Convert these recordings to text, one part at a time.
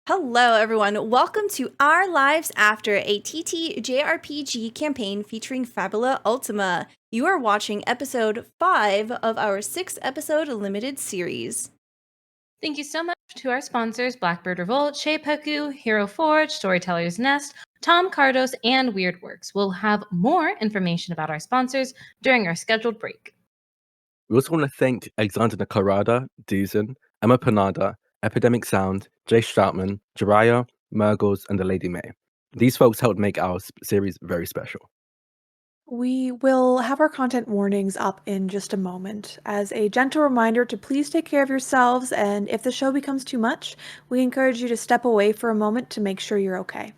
Hello, everyone. Welcome to Our Lives After, a TTJRPG campaign featuring Fabula Ultima. You are watching episode 5 of our 6-episode limited series. Thank you so much to our sponsors, Blackbird Revolt, Sheipeku, Hero Forge, Storyteller's Nest, Tom Cardos, and Weirdworks. We'll have more information about our sponsors during our scheduled break. We also want to thank Alexander Nakarada, Deezen, Emma Panada, Epidemic Sound, Jay Stroutman, Jiraiya, Murgles, and the Lady May. These folks helped make our series very special. We will have our content warnings up in just a moment. As a gentle reminder to please take care of yourselves, and if the show becomes too much, we encourage you to step away for a moment to make sure you're okay.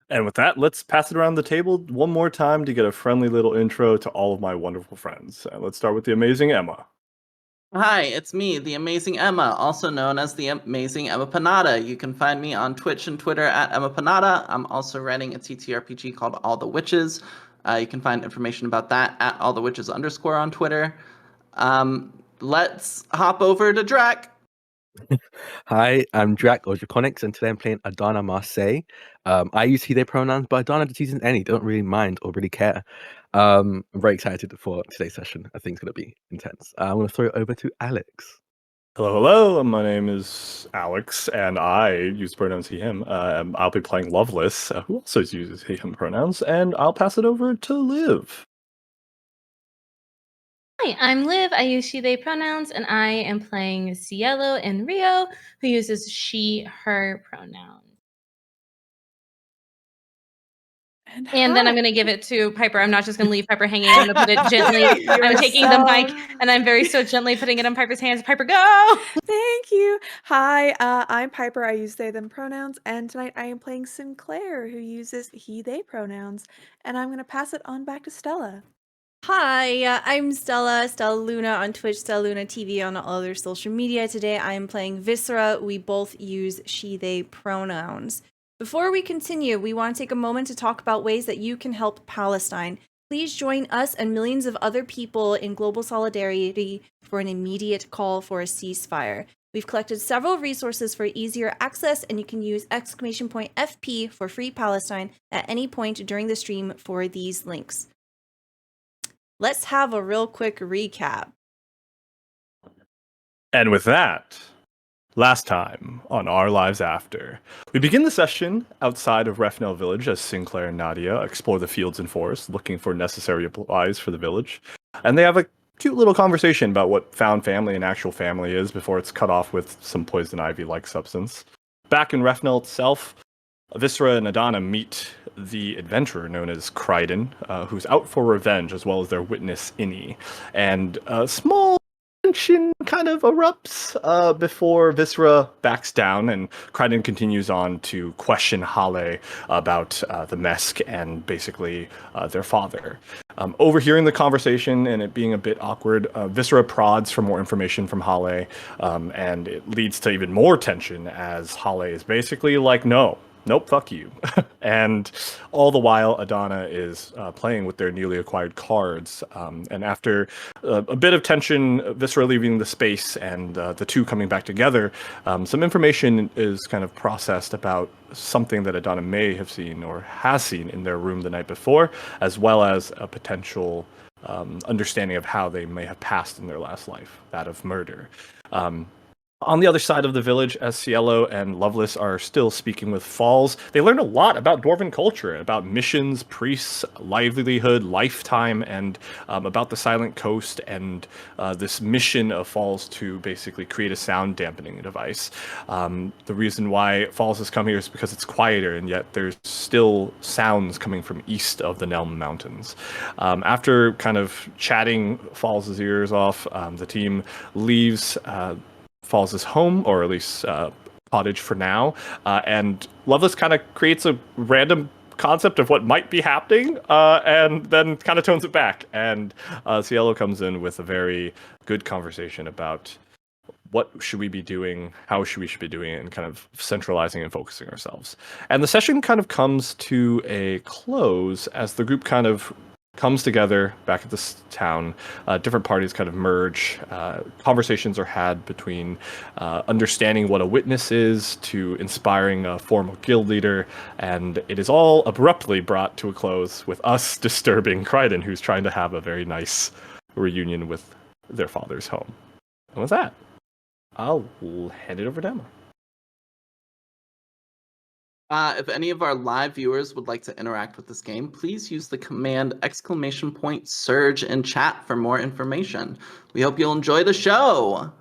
And with that, let's pass it around the table one more time to get a friendly little intro to all of my wonderful friends. Let's start with the amazing Emma. Hi, it's me, the amazing Emma, also known as the amazing Emma Panada. You can find me on Twitch and Twitter at Emma Panada. I'm also writing a TTRPG called All the Witches. You can find information about that at allthewitches_ on Twitter. Let's hop over to Drac. Hi, I'm Drac or Draconics, and today I'm playing Adana Marseille. I use he, they pronouns, but Adana just uses any. Don't really mind or really care. I'm very excited for today's session. I think it's going to be intense. I'm going to throw it over to Alex. Hello. My name is Alex, and I use pronouns he, him. I'll be playing Loveless, who also uses he, him pronouns, and I'll pass it over to Liv. Hi, I'm Liv. I use she, they pronouns, and I am playing Cielo and Rio, who uses she, her pronouns. And then I'm going to give it to Piper. I'm not just going to leave Piper hanging. I'm going to put it gently. I'm taking the mic, and I'm very so gently putting it on Piper's hands. Piper, go! Thank you. Hi, I'm Piper. I use they, them pronouns, and tonight I am playing Sinclair, who uses he, they pronouns, and I'm going to pass it on back to Stella. Hi, I'm Stella Luna on Twitch, Stella Luna TV on all other social media. Today I am playing Viscera. We both use she, they pronouns. Before we continue, we want to take a moment to talk about ways that you can help Palestine. Please join us and millions of other people in global solidarity for an immediate call for a ceasefire. We've collected several resources for easier access, and you can use !FP for Free Palestine at any point during the stream for these links. Let's have a real quick recap. And with that, last time on Our Lives After, we begin the session outside of Refnell Village as Sinclair and Nadia explore the fields and forests looking for necessary supplies for the village. And they have a cute little conversation about what found family and actual family is before it's cut off with some poison ivy-like substance. Back in Refnell itself, Viscera and Adana meet the adventurer known as Kryden, who's out for revenge, as well as their witness, Inni. And a small tension kind of erupts before Viscera backs down, and Kryden continues on to question Hale about the Mesk and basically their father. Overhearing the conversation and it being a bit awkward, Viscera prods for more information from Hale, and it leads to even more tension as Hale is basically like, Nope, fuck you. And all the while, Adana is playing with their newly acquired cards. And after a bit of tension, Viscera leaving the space and the two coming back together, some information is kind of processed about something that Adana may have seen or has seen in their room the night before, as well as a potential understanding of how they may have passed in their last life, that of murder. On the other side of the village, as Cielo and Loveless are still speaking with Falls, they learn a lot about Dwarven culture, about missions, priests, livelihood, lifetime, and about the Silent Coast and this mission of Falls to basically create a sound dampening device. The reason why Falls has come here is because it's quieter, and yet there's still sounds coming from east of the Nelm Mountains. After kind of chatting Falls' ears off, the team leaves Falls' home, or at least cottage for now, and Loveless kind of creates a random concept of what might be happening, and then kind of tones it back, and Cielo comes in with a very good conversation about what should we be doing, how should we be doing it, and kind of centralizing and focusing ourselves. And the session kind of comes to a close as the group kind of comes together back at this town. Different parties kind of merge. Conversations are had between understanding what a witness is to inspiring a formal guild leader, and it is all abruptly brought to a close with us disturbing Crichton, who's trying to have a very nice reunion with their father's home. And with that, I'll hand it over to Emma. If any of our live viewers would like to interact with this game, please use the command !surge in chat for more information. We hope you'll enjoy the show.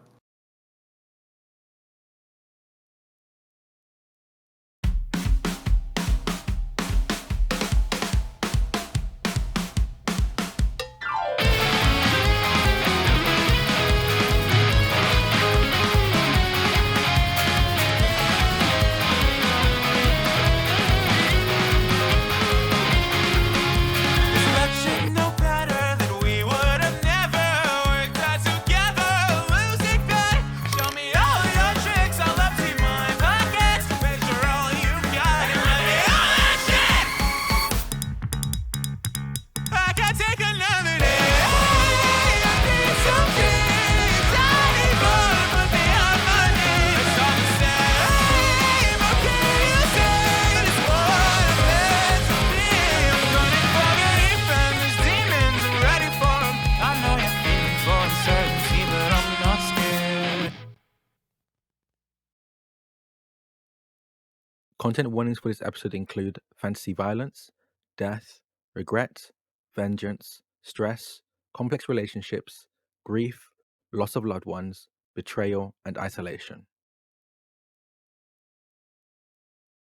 Content warnings for this episode include fantasy violence, death, regret, vengeance, stress, complex relationships, grief, loss of loved ones, betrayal, and isolation.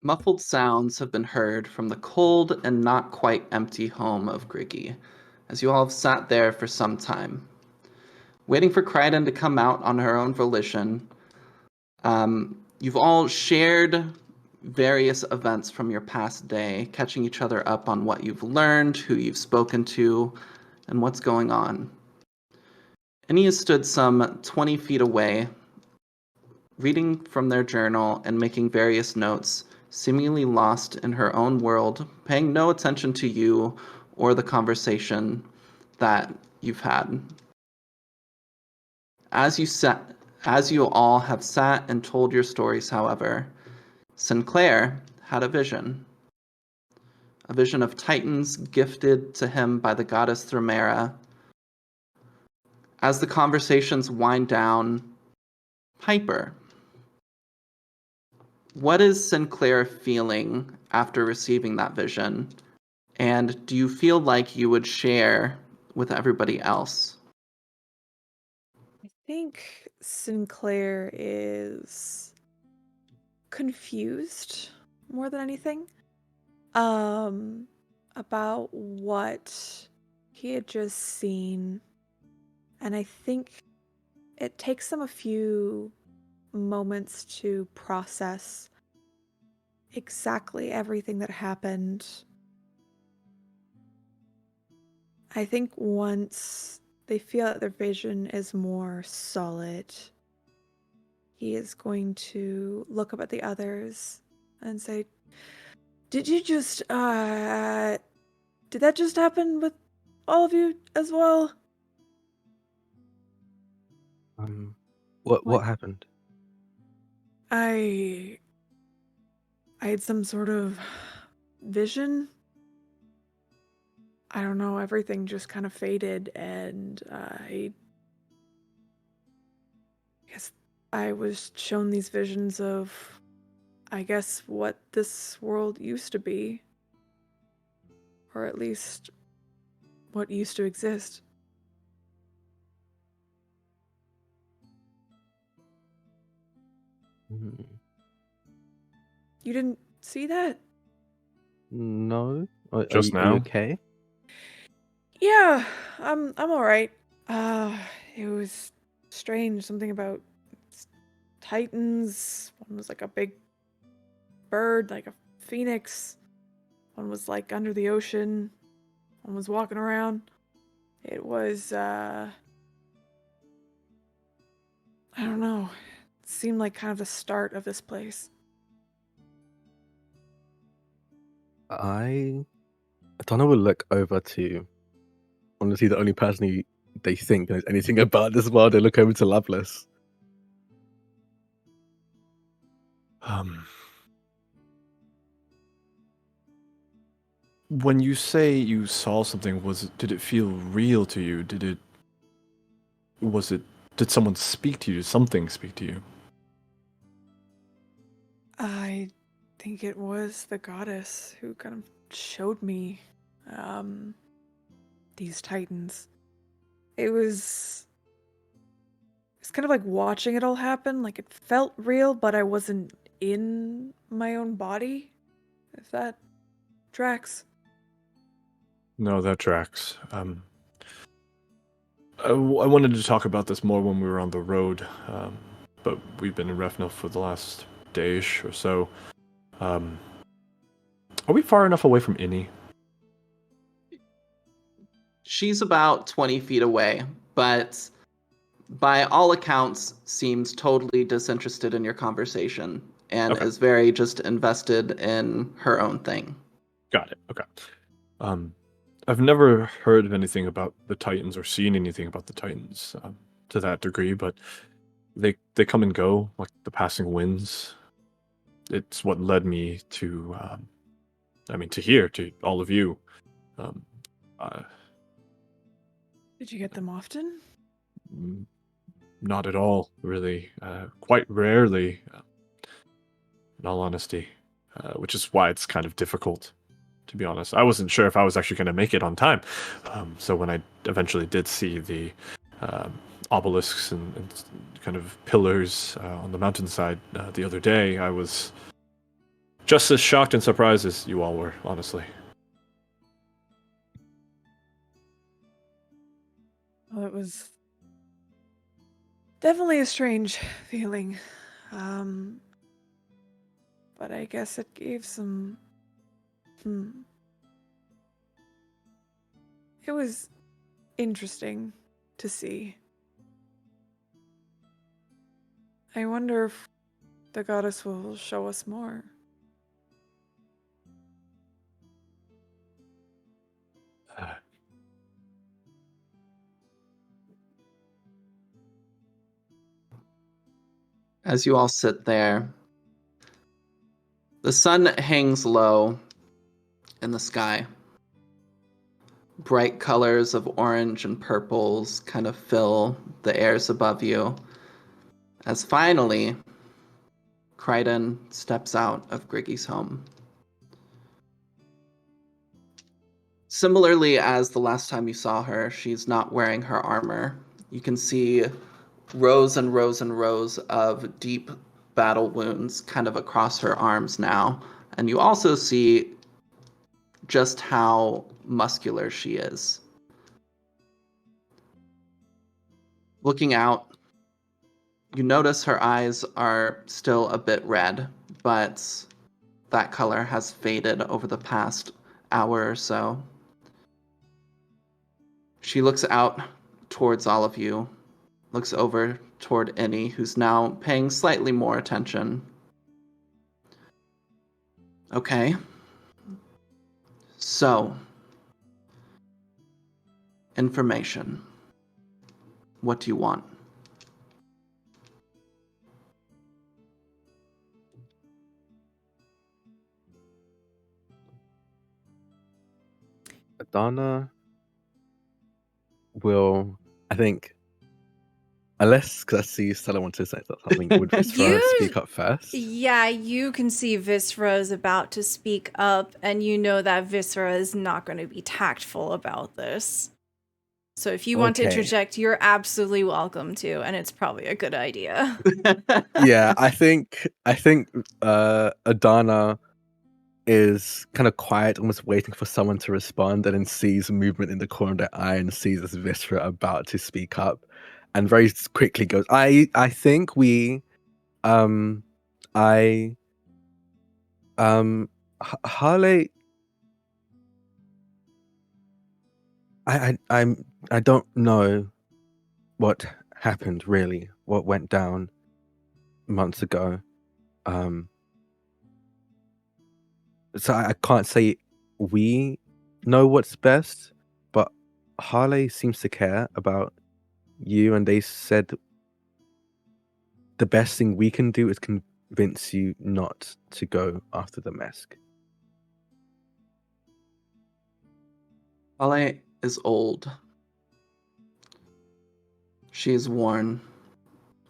Muffled sounds have been heard from the cold and not quite empty home of Griggy, as you all have sat there for some time, waiting for Crichton to come out on her own volition. You've all shared various events from your past day, catching each other up on what you've learned, who you've spoken to, and what's going on. Annie has stood some 20 feet away, reading from their journal and making various notes, seemingly lost in her own world, paying no attention to you or the conversation that you've had. As you all have sat and told your stories, however, Sinclair had a vision of titans gifted to him by the goddess Thrumera. As the conversations wind down, Piper, what is Sinclair feeling after receiving that vision? And do you feel like you would share with everybody else? I think Sinclair is confused more than anything about what he had just seen, and I think it takes him a few moments to process exactly everything that happened. I think once they feel that their vision is more solid, he is going to look up at the others and say, did that just happen with all of you as well? What happened? I had some sort of vision. I don't know, everything just kind of faded, and I guess I was shown these visions of, I guess, what this world used to be. Or at least what used to exist. Mm, You didn't see that? No. Are Just you, are you now? okay? Yeah, I'm alright. It was strange, something about titans. One was like a big bird, like a phoenix. One was like under the ocean. One was walking around. It was, I don't know. It seemed like kind of the start of this place. Donna will look over to honestly the only person they think knows anything about this world. They look over to Lovelace. When you say you saw something, did it feel real to you? Did someone speak to you? Did something speak to you? I think it was the goddess who kind of showed me these titans. It's kind of like watching it all happen. Like, it felt real, but I wasn't in my own body, if that tracks. No, that tracks. I wanted to talk about this more when we were on the road, but we've been in Refnil for the last day-ish or so. Are we far enough away from Innie? She's about 20 feet away, but by all accounts seems totally disinterested in your conversation and Okay. is very just invested in her own thing. Got it. Okay. I've never heard of anything about the Titans or seen anything about the Titans to that degree, but they come and go like the passing winds. It's what led me to, to here, to all of you. Did you get them often? Not at all, really. Quite rarely, in all honesty, which is why it's kind of difficult, to be honest. I wasn't sure if I was actually going to make it on time. So when I eventually did see the obelisks and kind of pillars on the mountainside the other day, I was just as shocked and surprised as you all were, honestly. Well, it was definitely a strange feeling. But I guess it gave some... It was interesting to see. I wonder if the goddess will show us more. As you all sit there, the sun hangs low in the sky. Bright colors of orange and purples kind of fill the airs above you. As finally, Crichton steps out of Griggy's home. Similarly, as the last time you saw her, she's not wearing her armor. You can see rows and rows and rows of deep battle wounds kind of across her arms now. And you also see just how muscular she is. Looking out, you notice her eyes are still a bit red, but that color has faded over the past hour or so. She looks out towards all of you, looks over toward Innie, who's now paying slightly more attention. Okay. So, information. What do you want? Adana will, I think, unless, because I see Stella wants to say something, would Visra speak up first? Yeah, you can see Visra is about to speak up, and you know that Visra is not going to be tactful about this. So if you want to interject, you're absolutely welcome to, and it's probably a good idea. Yeah, I think Adana is kind of quiet, almost waiting for someone to respond, and then sees movement in the corner of their eye and sees this Visra about to speak up, and very quickly goes, I think we Harley, I don't know what happened really, what went down months ago. So I can't say we know what's best, but Harley seems to care about you, and they said the best thing we can do is convince you not to go after the mask. Holly is old. She is worn.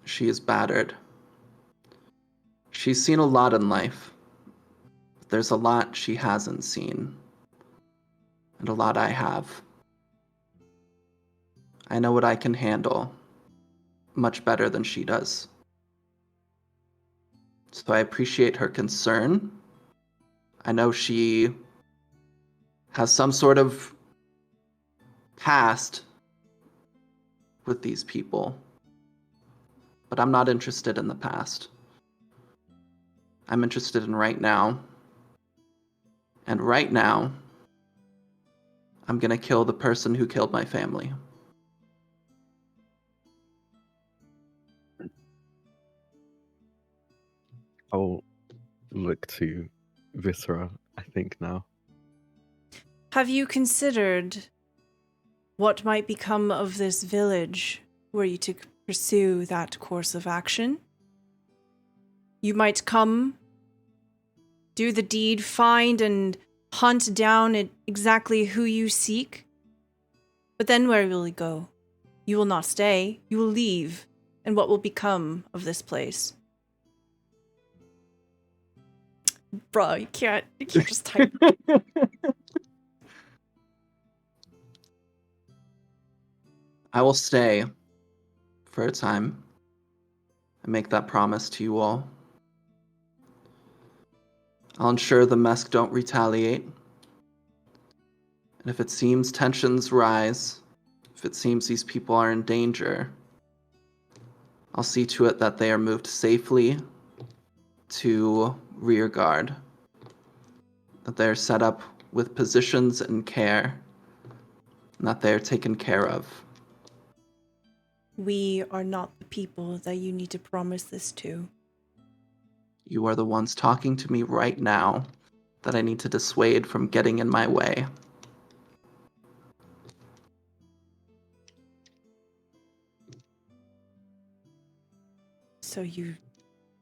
She is battered. She's seen a lot in life. But there's a lot she hasn't seen. And a lot I have. I know what I can handle much better than she does. So I appreciate her concern. I know she has some sort of past with these people. But I'm not interested in the past. I'm interested in right now. And right now, I'm gonna kill the person who killed my family. I'll look to Viscera, I think, now. Have you considered what might become of this village were you to pursue that course of action? You might come, do the deed, find and hunt down exactly who you seek. But then where will you go? You will not stay. You will leave. And what will become of this place? Bro, you can't just type. I will stay for a time and make that promise to you all. I'll ensure the Mesk don't retaliate. And if it seems tensions rise, if it seems these people are in danger, I'll see to it that they are moved safely to rear guard. That they're set up with positions and care, and that they're taken care of. We are not the people that you need to promise this to. You are the ones talking to me right now that I need to dissuade from getting in my way. So you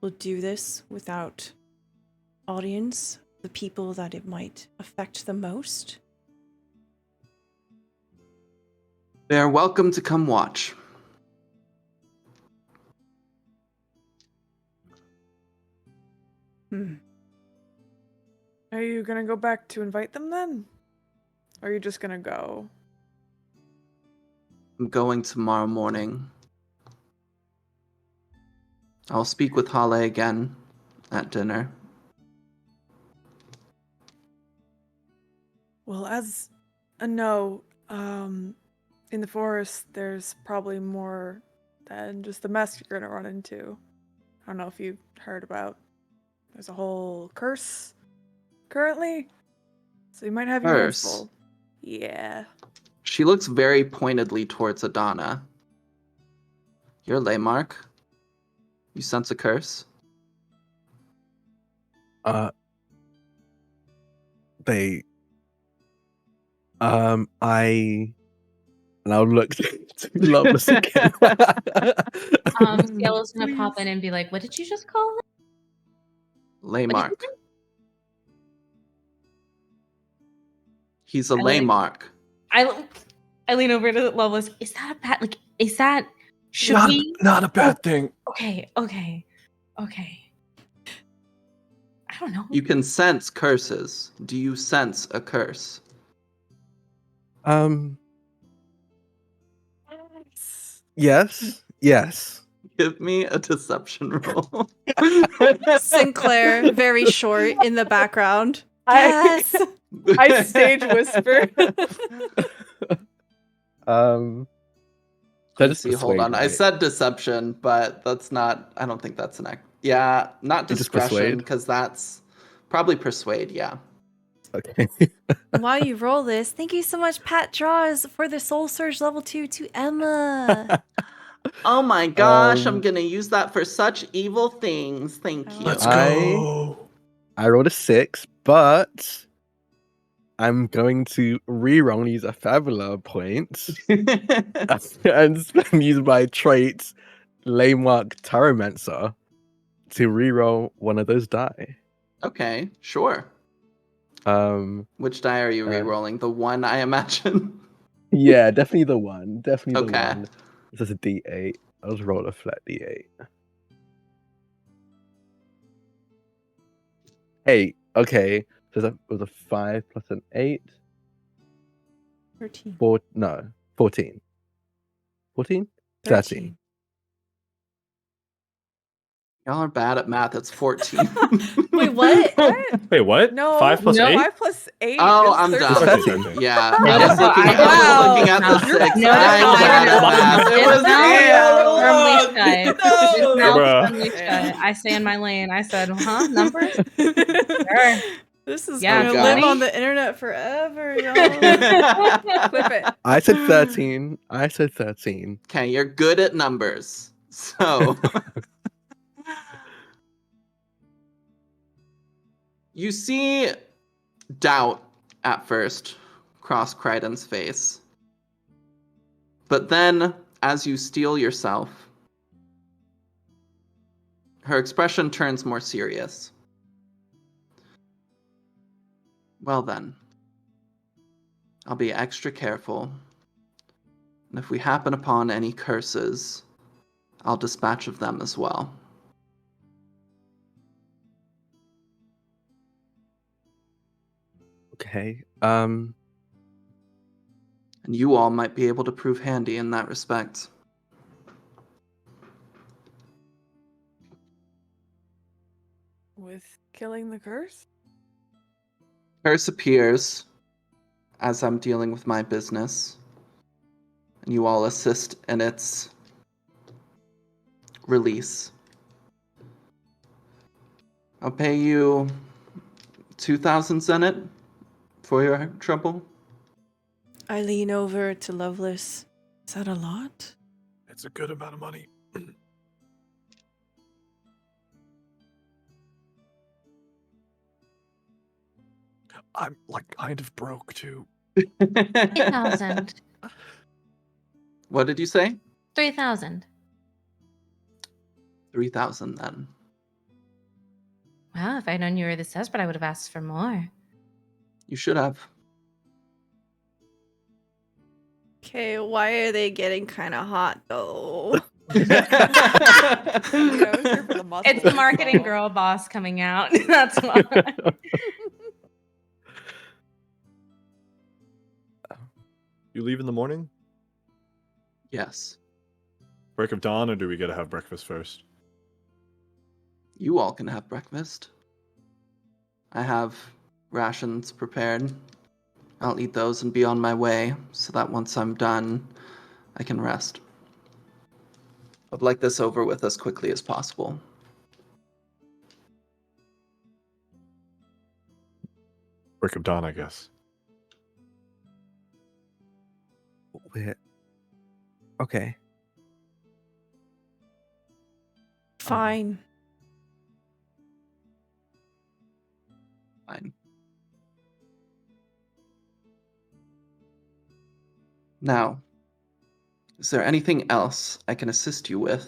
will do this without audience, the people that it might affect the most? They are welcome to come watch. Are you gonna go back to invite them then? Or are you just gonna go? I'm going tomorrow morning. I'll speak with Hale again at dinner. Well, as a no, in the forest, there's probably more than just the mess you're gonna run into. I don't know if you've heard about. There's a whole curse currently, so you might have your hands Curse? full. Yeah. She looks very pointedly towards Adana. You're Laymark. You sense a curse? And I'll look to Loveless again. Ciela's gonna pop in and be like, "What did you just call him?" Laymark. He's a I like- Laymark. I lean over to Loveless. Is that a bad? Like, is that? Should not, we? Not a bad thing. Okay. I don't know. You can sense curses. Do you sense a curse? Yes. Give me a deception roll. Sinclair, very short in the background. I stage whisper. Let's see, hold on. I said deception, but that's not. I don't think that's an act. Yeah, not discretion, because that's probably persuade. Yeah. Okay. While you roll this, thank you so much, Pat Draws, for the Soul Surge level 2 to Emma. Oh my gosh, I'm gonna use that for such evil things. Thank you. Let's go. I rolled a 6, but I'm going to reroll these Fabula points and use my trait, Laymark Taromancer, to reroll one of those die. Okay, sure. Um, Which die are you re-rolling? The one, I imagine? yeah, definitely the one. Definitely the Okay. one. This is a D8. I'll just roll a flat D8. 8. Okay. So that was a 5 plus an 8. 13. 14. 14? 13. Y'all are bad at math. It's 14. Wait, what? Wait, what? No. 5 plus No. 8? 5 plus 8 Oh, is I'm 13. dumb. That's Okay. Yeah, No, I was looking, I- I was looking at Wow. the 6. No, I'm no, bad no, at no, math. no, It no, was no, firmly you! shy. No. His mouth Bruh. firmly shut. I stay in my lane. I said, numbers? This is Yeah, gonna God. live on money? the internet forever, y'all. Clip it. I said 13. I said 13. Okay, you're good at numbers. So you see doubt at first cross Kryden's face. But then, as you steel yourself, her expression turns more serious. Well then, I'll be extra careful. And if we happen upon any curses, I'll dispatch of them as well. Okay. And you all might be able to prove handy in that respect. With killing the curse? Curse appears as I'm dealing with my business, and you all assist in its release. I'll pay you 2,000 Zenit for your trouble. I lean over to Lovelace. Is that a lot? It's a good amount of money. I'm like kind of broke too. 3,000. What did you say? 3,000. 3,000 then. Wow, if I'd known you were this desperate, I would have asked for more. You should have. Okay, why are they getting kind of hot though? I was here for the muscle. It's the marketing girl boss coming out. That's why. You leave in the morning? Yes. Break of dawn, or do we get to have breakfast first? You all can have breakfast. I have rations prepared. I'll eat those and be on my way, so that once I'm done, I can rest. I'd like this over with as quickly as possible. Break of dawn, I guess. We're... Okay. Fine. Fine. Now, is there anything else I can assist you with?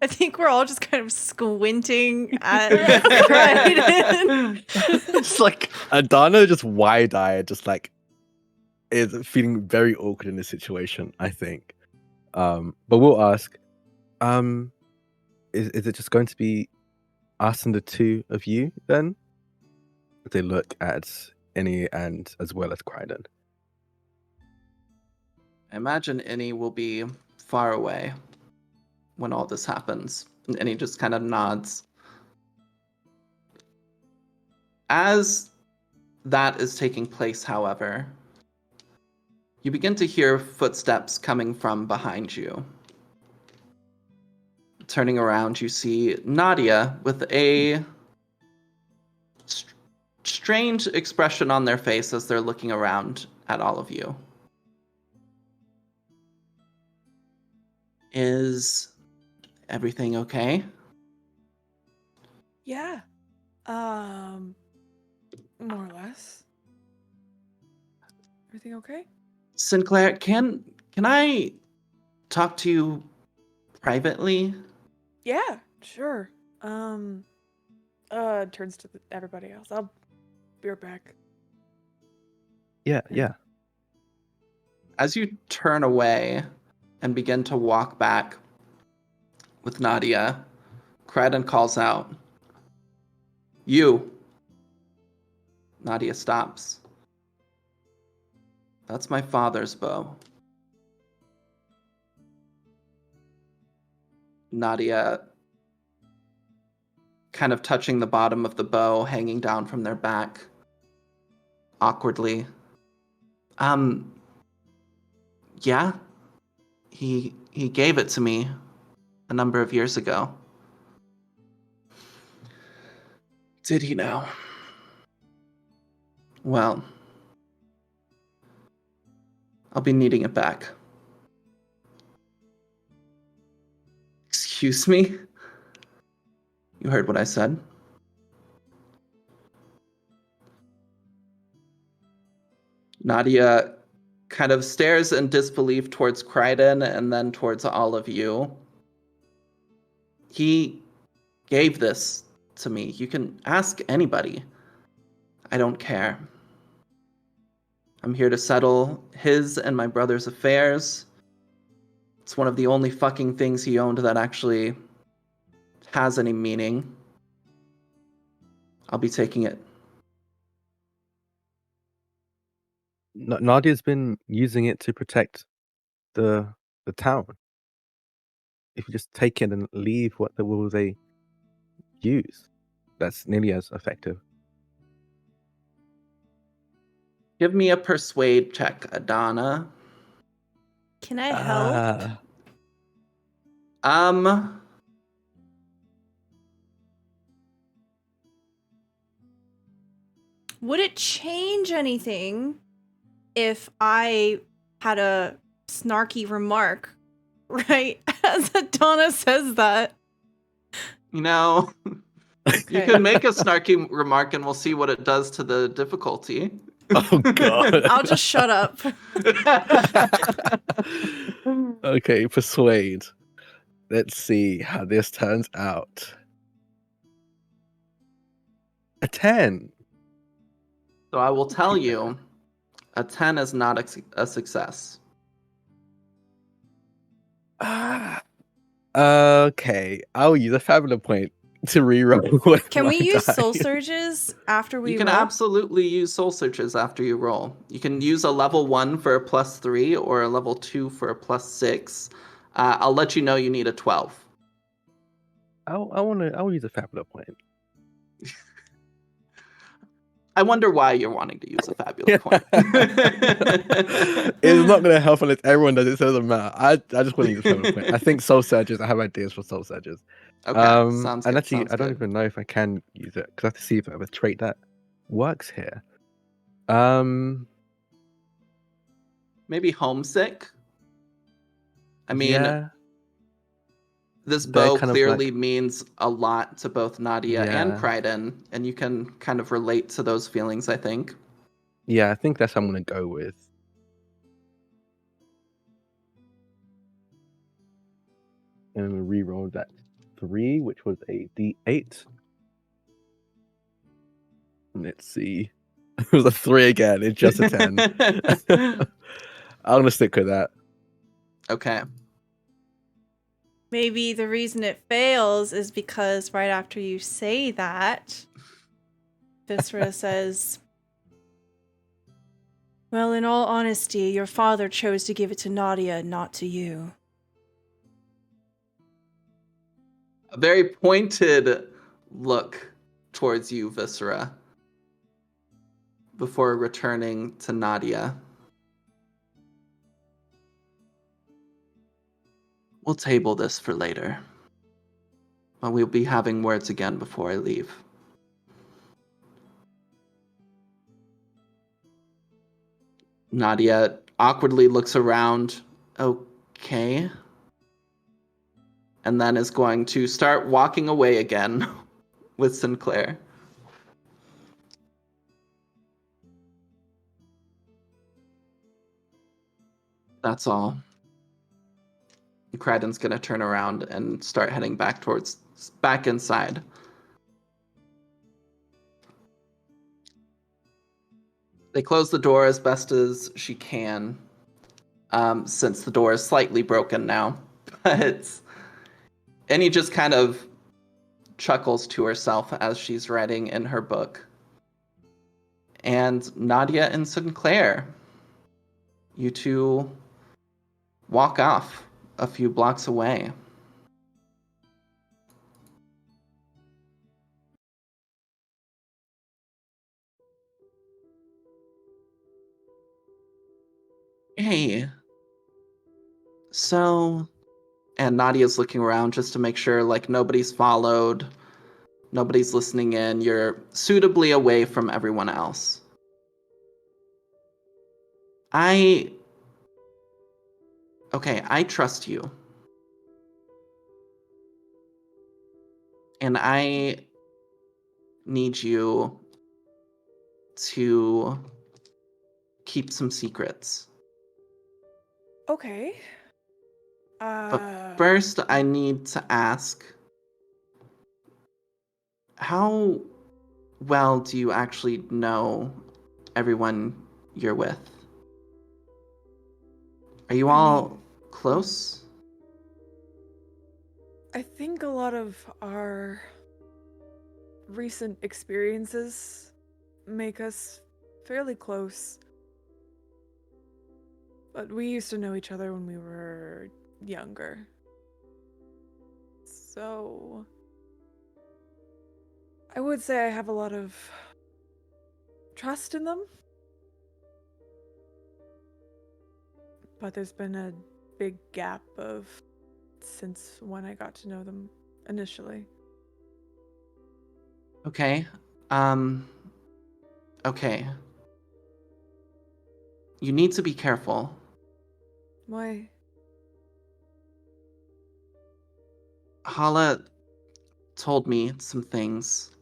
I think we're all just kind of squinting at Kryden. It's like Adana just wide-eyed, just like is feeling very awkward in this situation, I think. But we'll ask, is it just going to be us and the two of you then? They look at Innie and as well as Kryden. I imagine Innie will be far away when all this happens. And Innie just kind of nods. As that is taking place, however, you begin to hear footsteps coming from behind you. Turning around, you see Nadia with a strange expression on their face as they're looking around at all of you. Is Everything okay? Yeah. More or less. Everything okay? Sinclair, can I talk to you privately? Yeah, sure. Turns to everybody else. I'll be right back. Yeah. As you turn away and begin to walk back with Nadia, Kryden calls out, "You." Nadia stops. "That's my father's bow." Nadia, kind of touching the bottom of the bow hanging down from their back, awkwardly. Yeah, he gave it to me a number of years ago." "Did he now? Well, I'll be needing it back." "Excuse me?" "You heard what I said." Nadia kind of stares in disbelief towards Kryden and then towards all of you. "He gave this to me. You can ask anybody. I don't care. I'm here to settle his and my brother's affairs. It's one of the only fucking things he owned that actually has any meaning. I'll be taking it." Nadia's been using it to protect the town. If you just take it and leave, what will they use? That's nearly as effective. Give me a persuade check, Adana. Can I help? Would it change anything if I had a snarky remark, right? As Adana says that. You know, you Okay. can make a snarky remark and we'll see what it does to the difficulty. Oh god. I'll just shut up. Okay, persuade. Let's see how this turns out. A 10. So I will tell you, a 10 is not a success. Okay, I'll use a Fabula point to reroll. Can we use die. soul surges after we You can roll? absolutely use soul searches after you roll. You can use a level 1 for a +3 or a level 2 for a +6. I'll let you know you need a 12. I'll use a Fabula point. I wonder why you're wanting to use a fabulous point. It's not going to help unless everyone does it, so it doesn't matter. I just want to use a Fabula point. I think soul surges. I have ideas for soul surges. Okay, sounds and good. actually, I don't even know if I can use it because I have to see if I have a trait that works here. Maybe homesick. I mean, yeah, this they're bow kind of clearly like- means a lot to both Nadia and Yeah. Kryden, and you can kind of relate to those feelings, I think. yeah, I think that's what I'm going to go with. And re-roll that 3, which was a D8. Let's see. It was a 3 again. It's just a 10. I'm going to stick with that. Okay. Maybe the reason it fails is because right after you say that, Viscera says, "Well, in all honesty, your father chose to give it to Nadia, not to you." A very pointed look towards you, Viscera, before returning to Nadia. "We'll table this for later, but we'll be having words again before I leave." Nadia awkwardly looks around. "Okay. and then is going to start walking away again with Sinclair. That's all. Crichton's gonna turn around and start heading back inside. They close the door as best as she can, since the door is slightly broken now. But Annie just kind of chuckles to herself as she's writing in her book. And Nadia and Sinclair, you two walk off a few blocks away. Hey, so, and Nadia's looking around just to make sure like nobody's followed, nobody's listening in, you're suitably away from everyone else. I trust you. And I need you to keep some secrets. Okay. But first, I need to ask, how well do you actually know everyone you're with? Are you all close? I think a lot of our recent experiences make us fairly close. But we used to know each other when we were younger. So I would say I have a lot of trust in them. But there's been a big gap since when I got to know them initially. Okay. Okay. You need to be careful. Why? Hala told me some things.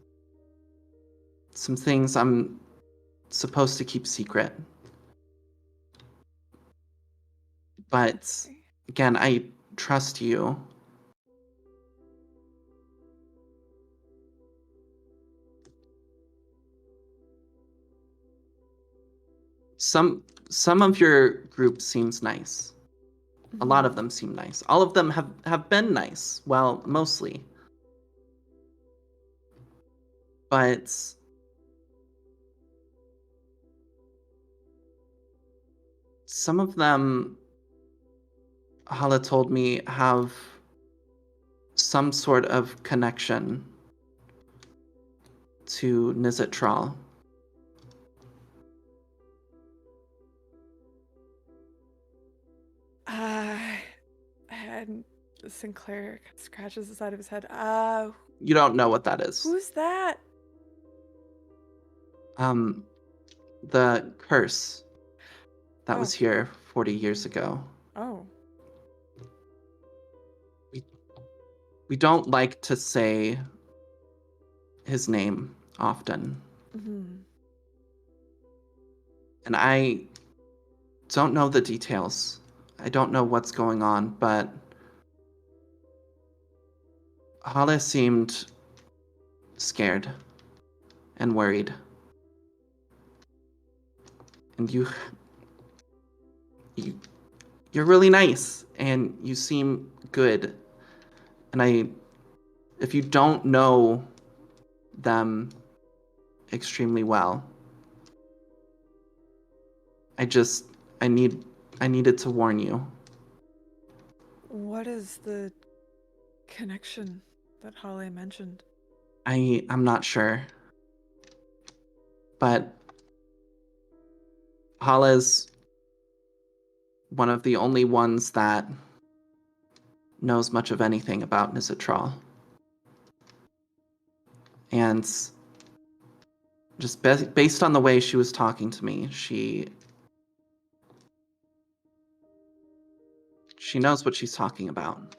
Some things I'm supposed to keep secret. But again, I trust you. Some of your group seems nice. A lot of them seem nice. All of them have been nice. Well, mostly. But some of them, Hala told me, have some sort of connection to Nizitral. And Sinclair scratches the side of his head. You don't know what that is. Who's that? The curse that was here 40 years ago. Oh. We don't like to say his name often. Mm-hmm. And I don't know the details. I don't know what's going on, but Hala seemed scared and worried. And you're really nice and you seem good. And if you don't know them extremely well, I needed to warn you. What is the connection that Holly mentioned? I'm not sure. But Hala's one of the only ones that knows much of anything about Nizitral. And just based on the way she was talking to me, she knows what she's talking about.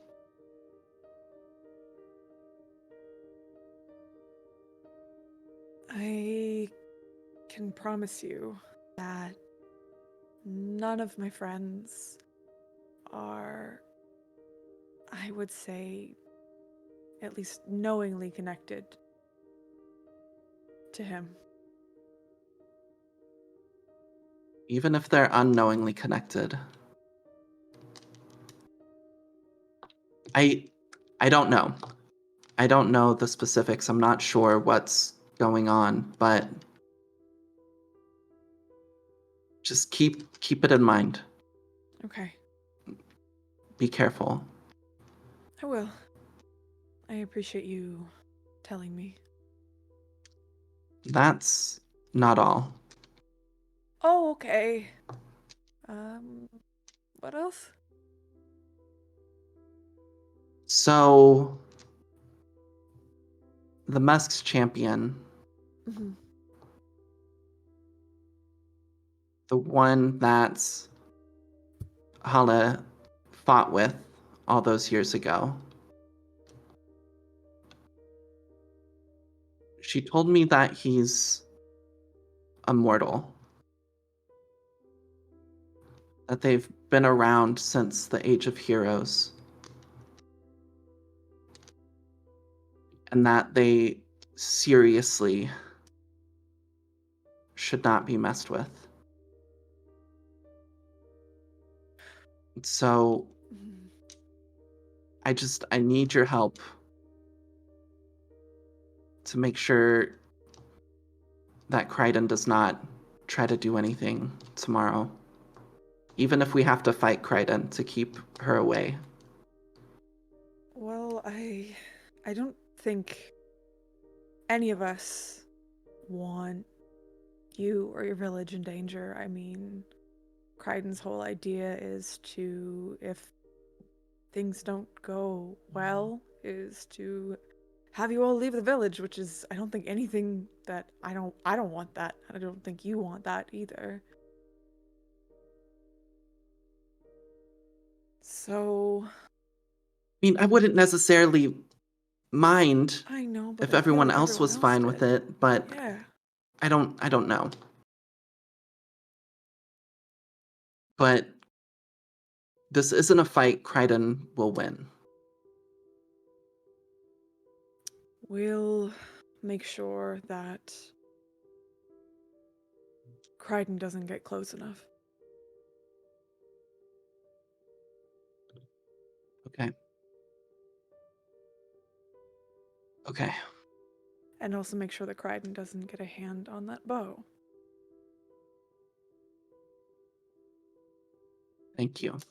promise you that none of my friends are, I would say, at least knowingly connected to him. Even if they're unknowingly connected. I don't know. I don't know the specifics. I'm not sure what's going on, but just keep it in mind. Okay, Be careful. I will. I appreciate you telling me. That's not all. Oh, okay. What else? So, the Musk's champion, Mhm. the one that Hala fought with all those years ago, she told me that he's immortal. That they've been around since the Age of Heroes. And that they seriously should not be messed with. So, Mhm. I need your help to make sure that Crichton does not try to do anything tomorrow. Even if we have to fight Crichton to keep her away. Well, I don't think any of us want you or your village in danger. I mean, Crichton's whole idea is to, if things don't go well, is to have you all leave the village, which is, I don't think anything that I don't want that. I don't think you want that either. So, I mean, I wouldn't necessarily mind I know, but if what everyone if else was everyone fine else with did? it, but Yeah. I don't know. But this isn't a fight Crichton will win. We'll make sure that Crichton doesn't get close enough. Okay. Okay. And also make sure that Crichton doesn't get a hand on that bow. Thank you. Of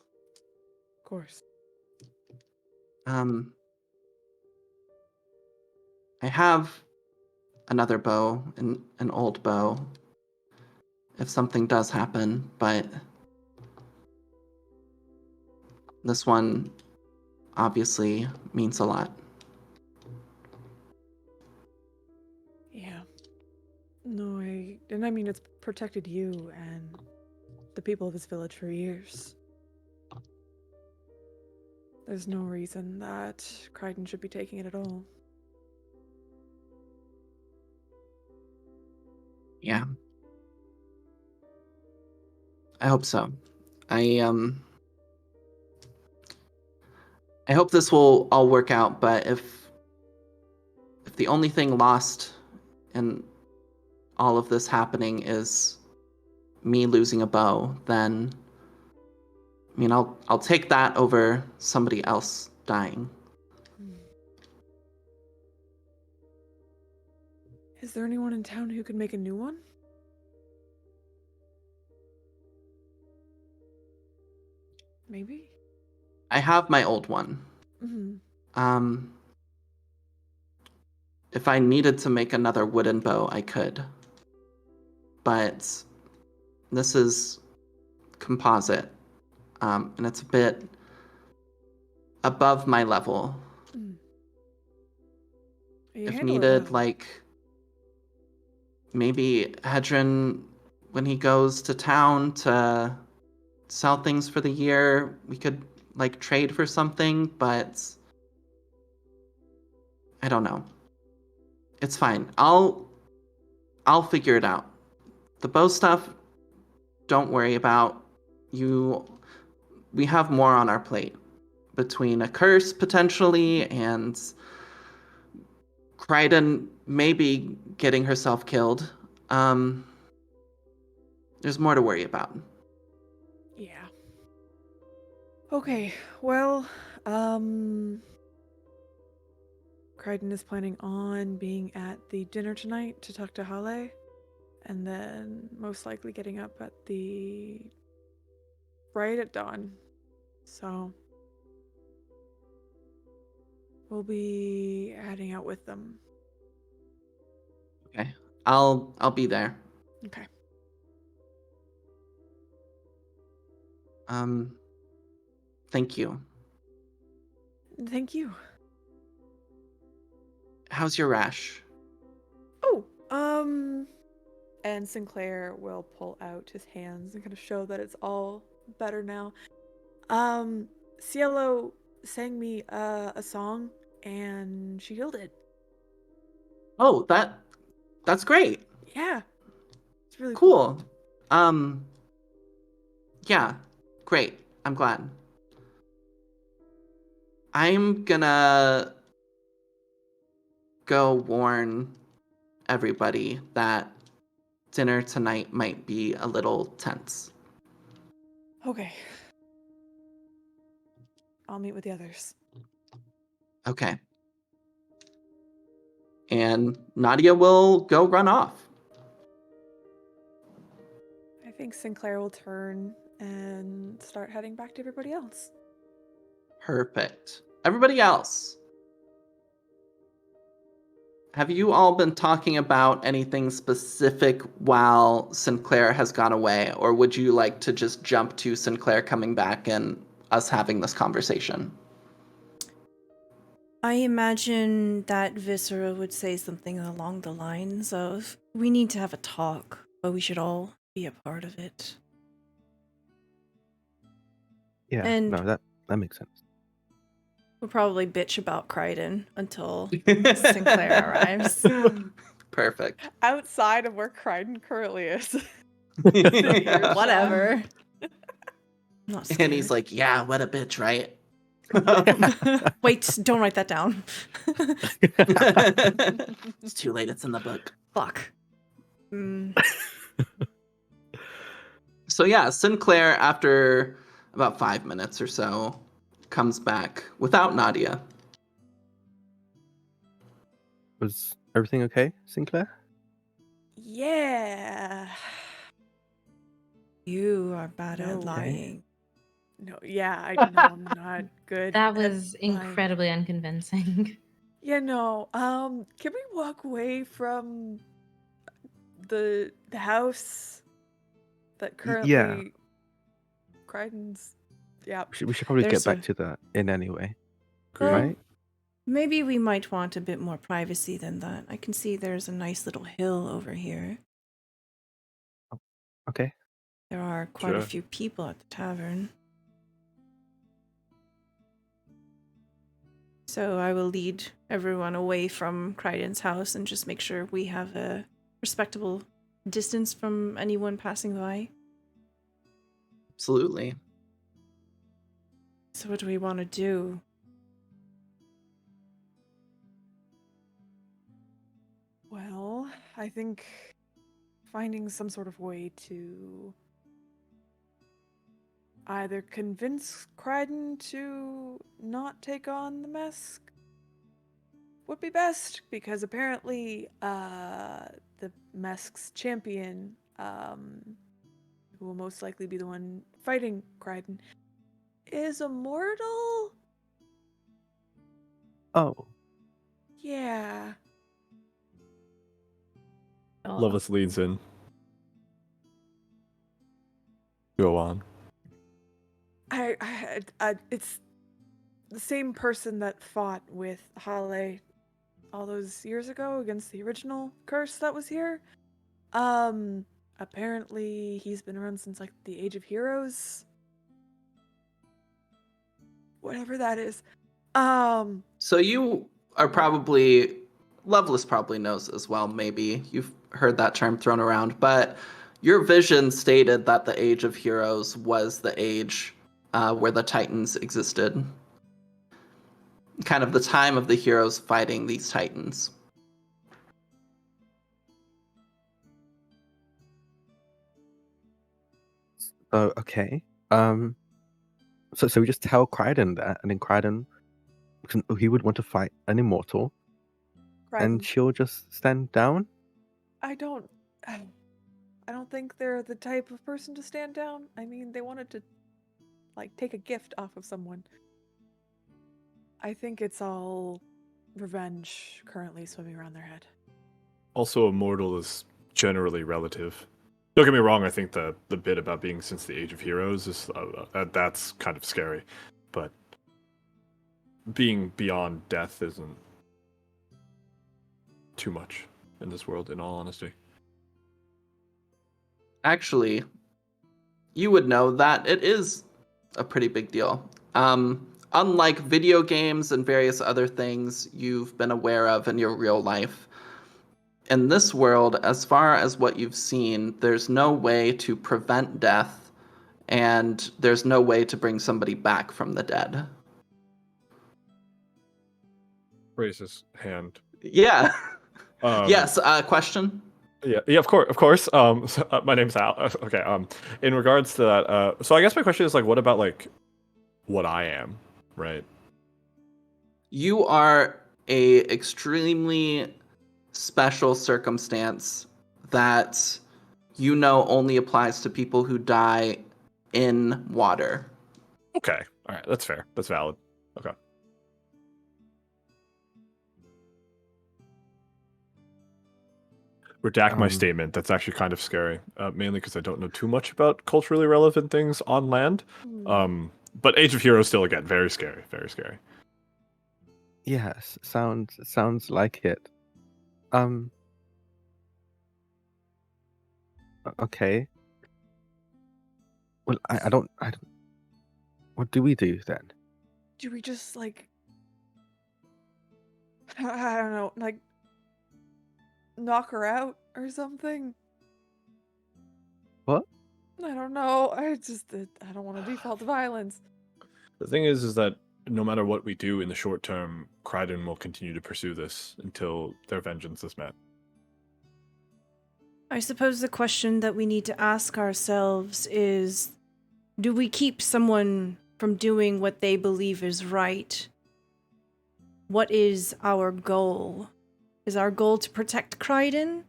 course. I have another bow, an old bow, if something does happen, but this one obviously means a lot. Yeah. No, I mean, it's protected you and the people of this village for years. There's no reason that Crichton should be taking it at all. Yeah. I hope so. I hope this will all work out, but if the only thing lost in all of this happening is me losing a bow, then I mean I'll take that over somebody else dying. Is there anyone in town who could make a new one? Maybe? I have my old one. Mm-hmm. If I needed to make another wooden bow, I could. But this is composite. And it's a bit above my level. You If handle it needed, well. like maybe Hedron, when he goes to town to sell things for the year, we could like trade for something, but I don't know. It's fine. I'll figure it out. The bow stuff, don't worry about. We have more on our plate. Between a curse, potentially, and Crichton maybe getting herself killed. There's more to worry about. Yeah. Okay, well, Crichton is planning on being at the dinner tonight to talk to Hale, and then most likely getting up at right at dawn. So we'll be heading out with them. Okay. I'll be there. Okay. Thank you. Thank you. How's your rash? Oh, and Sinclair will pull out his hands and kind of show that it's all better now. Cielo sang me a song and she healed it. Oh, that's great. Yeah. It's really Cool. Yeah, great. I'm glad. I'm gonna go warn everybody that dinner tonight might be a little tense. Okay. I'll meet with the others. Okay. And Nadia will go run off. I think Sinclair will turn and start heading back to everybody else. Perfect. Everybody else, have you all been talking about anything specific while Sinclair has gone away, or would you like to just jump to Sinclair coming back and us having this conversation? I imagine that Viscera would say something along the lines of, we need to have a talk, but we should all be a part of it. Yeah, And- no, that makes sense. We'll probably bitch about Crichton until Sinclair arrives. Perfect. Outside of where Crichton currently is. Whatever. I'm not scared. And he's like, yeah, what a bitch, right? Wait, don't write that down. It's too late, it's in the book. Fuck. So yeah, Sinclair, after about 5 minutes or so, comes back without Nadia. Was everything okay, Sinclair? Yeah. You are bad No. at lying. No, yeah, I know I'm not good. That at was lying. incredibly unconvincing. Yeah, no. Can we walk away from the house that currently yeah. Crichton's? Yeah. We should probably There's get back a- to that in any way, Well, right? maybe we might want a bit more privacy than that. I can see there's a nice little hill over here. Okay. There are quite a Sure. few people at the tavern. So I will lead everyone away from Crichton's house and just make sure we have a respectable distance from anyone passing by. Absolutely. So what do we want to do? Well, I think finding some sort of way to either convince Crichton to not take on the mask would be best, because apparently the mask's champion, who will most likely be the one fighting Crichton, is immortal? Oh, Yeah. Loveless leads in. Go on. It's the same person that fought with Hale all those years ago against the original curse that was here. Apparently he's been around since like the Age of Heroes. Whatever that is. So you are probably, Loveless probably knows as well, maybe. You've heard that term thrown around, but Your vision stated that the Age of Heroes was the age where the Titans existed. Kind of the time of the heroes fighting these Titans. Oh, okay. So we just tell Kryden that, and then Kryden, he would want to fight an immortal, and Crichton, she'll just stand down. I don't think they're the type of person to stand down. I mean, they wanted to, like, take a gift off of someone. I think it's all revenge currently swimming around their head. Also, immortal is generally relative. Don't get me wrong, I think the bit about being since the Age of Heroes is that's kind of scary, but being beyond death isn't too much in this world, in all honesty. Actually, you would know that it is a pretty big deal. Unlike video games and various other things you've been aware of in your real life, in this world, as far as what you've seen, there's no way to prevent death, and there's no way to bring somebody back from the dead. Raise his hand. Yeah. Yes, question? Yeah, of course. My name's Al. Okay. In regards to that, so I guess my question is like, what about like what I am, right? You are a extremely special circumstance that you know only applies to people who die in water. Okay. All right. That's fair. That's valid. Okay. Redact my statement. That's actually kind of scary, mainly because I don't know too much about culturally relevant things on land. But Age of Heroes still, again, very scary. Very scary. Yes, sounds like it. Okay. Well, I don't. What do we do then? Do we just, like, I don't know, like, knock her out or something? What? I don't know. I don't want to default to violence. The thing is that no matter what we do in the short term, Kryden will continue to pursue this until their vengeance is met. I suppose the question that we need to ask ourselves is, do we keep someone from doing what they believe is right? What is our goal? Is our goal to protect Kryden?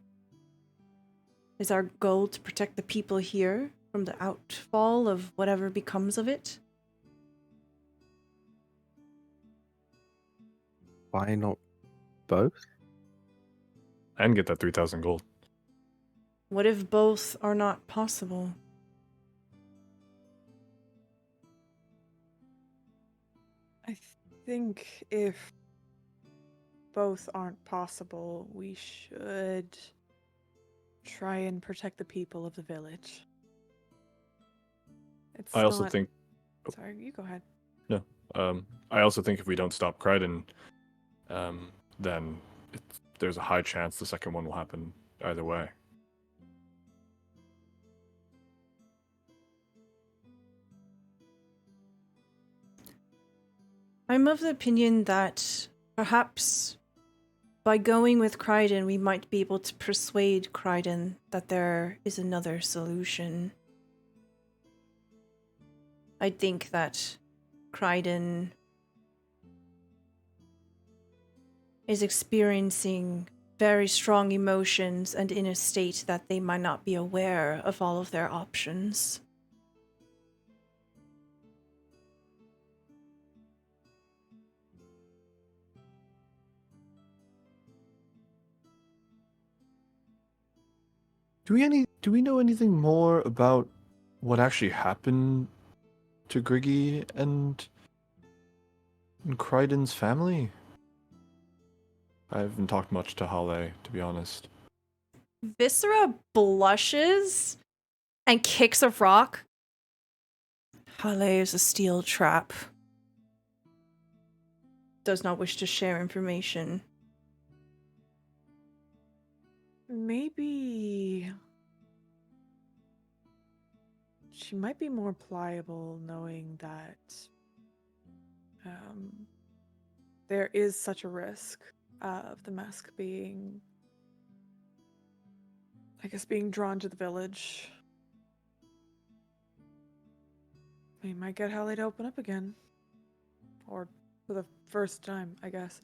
Is our goal to protect the people here from the outfall of whatever becomes of it? Why not both? And get that 3,000 gold. What if both are not possible? I think if both aren't possible, we should try and protect the people of the village. It's I also not... think... Sorry, you go ahead. No. I also think if we don't stop Kryden, then there's a high chance the second one will happen either way. I'm of the opinion that perhaps by going with Kryden, we might be able to persuade Kryden that there is another solution. I think that Kryden is experiencing very strong emotions and in a state that they might not be aware of all of their options. Do we know anything more about what actually happened to Griggy and Kryden's family? I haven't talked much to Hale, to be honest. Viscera blushes and kicks a rock. Hale is a steel trap. Does not wish to share information. Maybe she might be more pliable knowing that there is such a risk of the mask being, I guess, being drawn to the village. We might get Hallie to open up again. Or for the first time, I guess.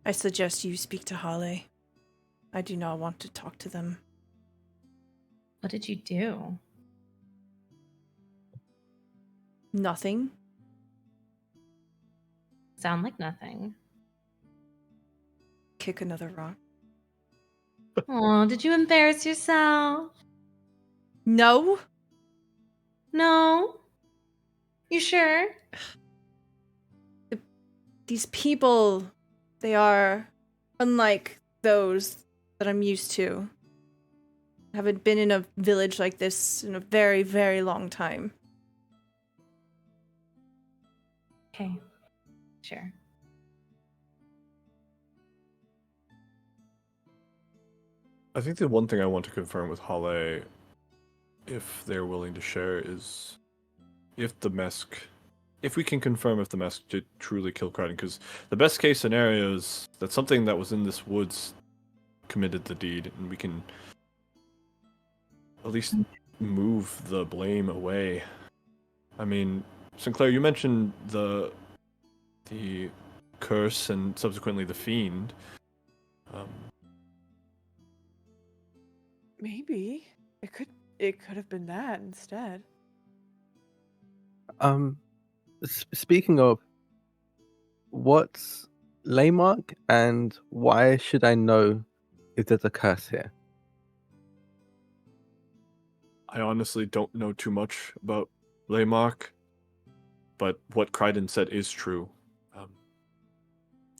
I suggest you speak to Holly. I do not want to talk to them. What did you do? Nothing. Sound like nothing. Kick another rock. Oh, did you embarrass yourself? No. No? You sure? These people, they are unlike those that I'm used to. I haven't been in a village like this in a very, very long time. Okay. Sure. I think the one thing I want to confirm with Halle, if they're willing to share, is if we can confirm if the mask did truly kill Crichton, because the best case scenario is that something that was in this woods committed the deed, and we can at least move the blame away. I mean, Sinclair, you mentioned the curse and subsequently the fiend. Maybe. It could have been that instead. Speaking of, what's Laymark, and why should I know if there's a curse here? I honestly don't know too much about Laymark, but what Crichton said is true.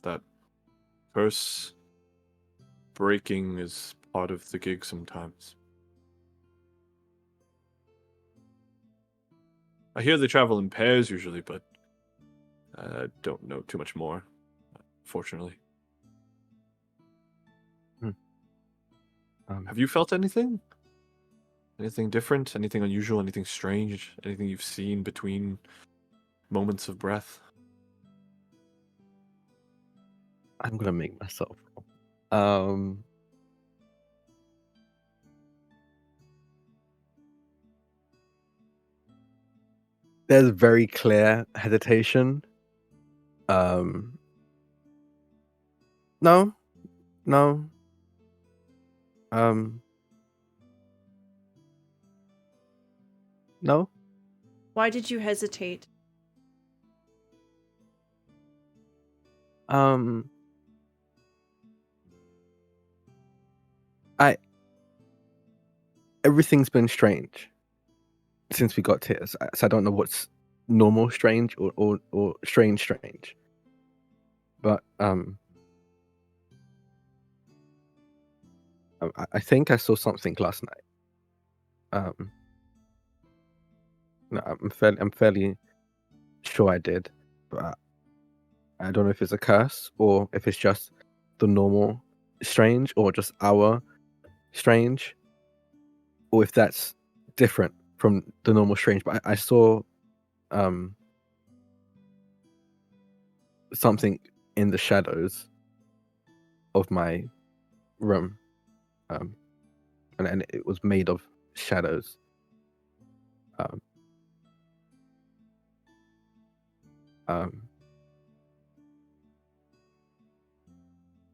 That curse breaking is part of the gig sometimes. I hear they travel in pairs usually, but I don't know too much more, fortunately. Have you felt anything? Anything different? Anything unusual? Anything strange? Anything you've seen between moments of breath? I'm gonna make myself roll. There's very clear hesitation. No. No. Why did you hesitate? Everything's been strange since we got here, so I don't know what's normal strange or strange. But I think I saw something last night. No, I'm fairly sure I did, but I don't know if it's a curse or if it's just the normal strange or just our strange, or if that's different from the normal strange. But I saw something in the shadows of my room, and it was made of shadows.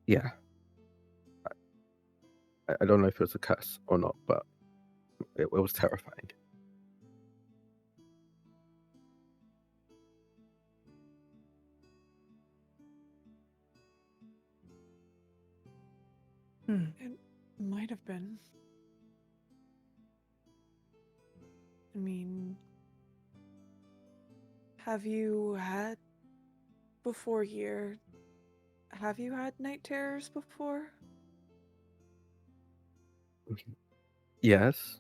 Yeah. I don't know if it was a curse or not, but it was terrifying. It might have been. I mean, have you had night terrors before? Yes.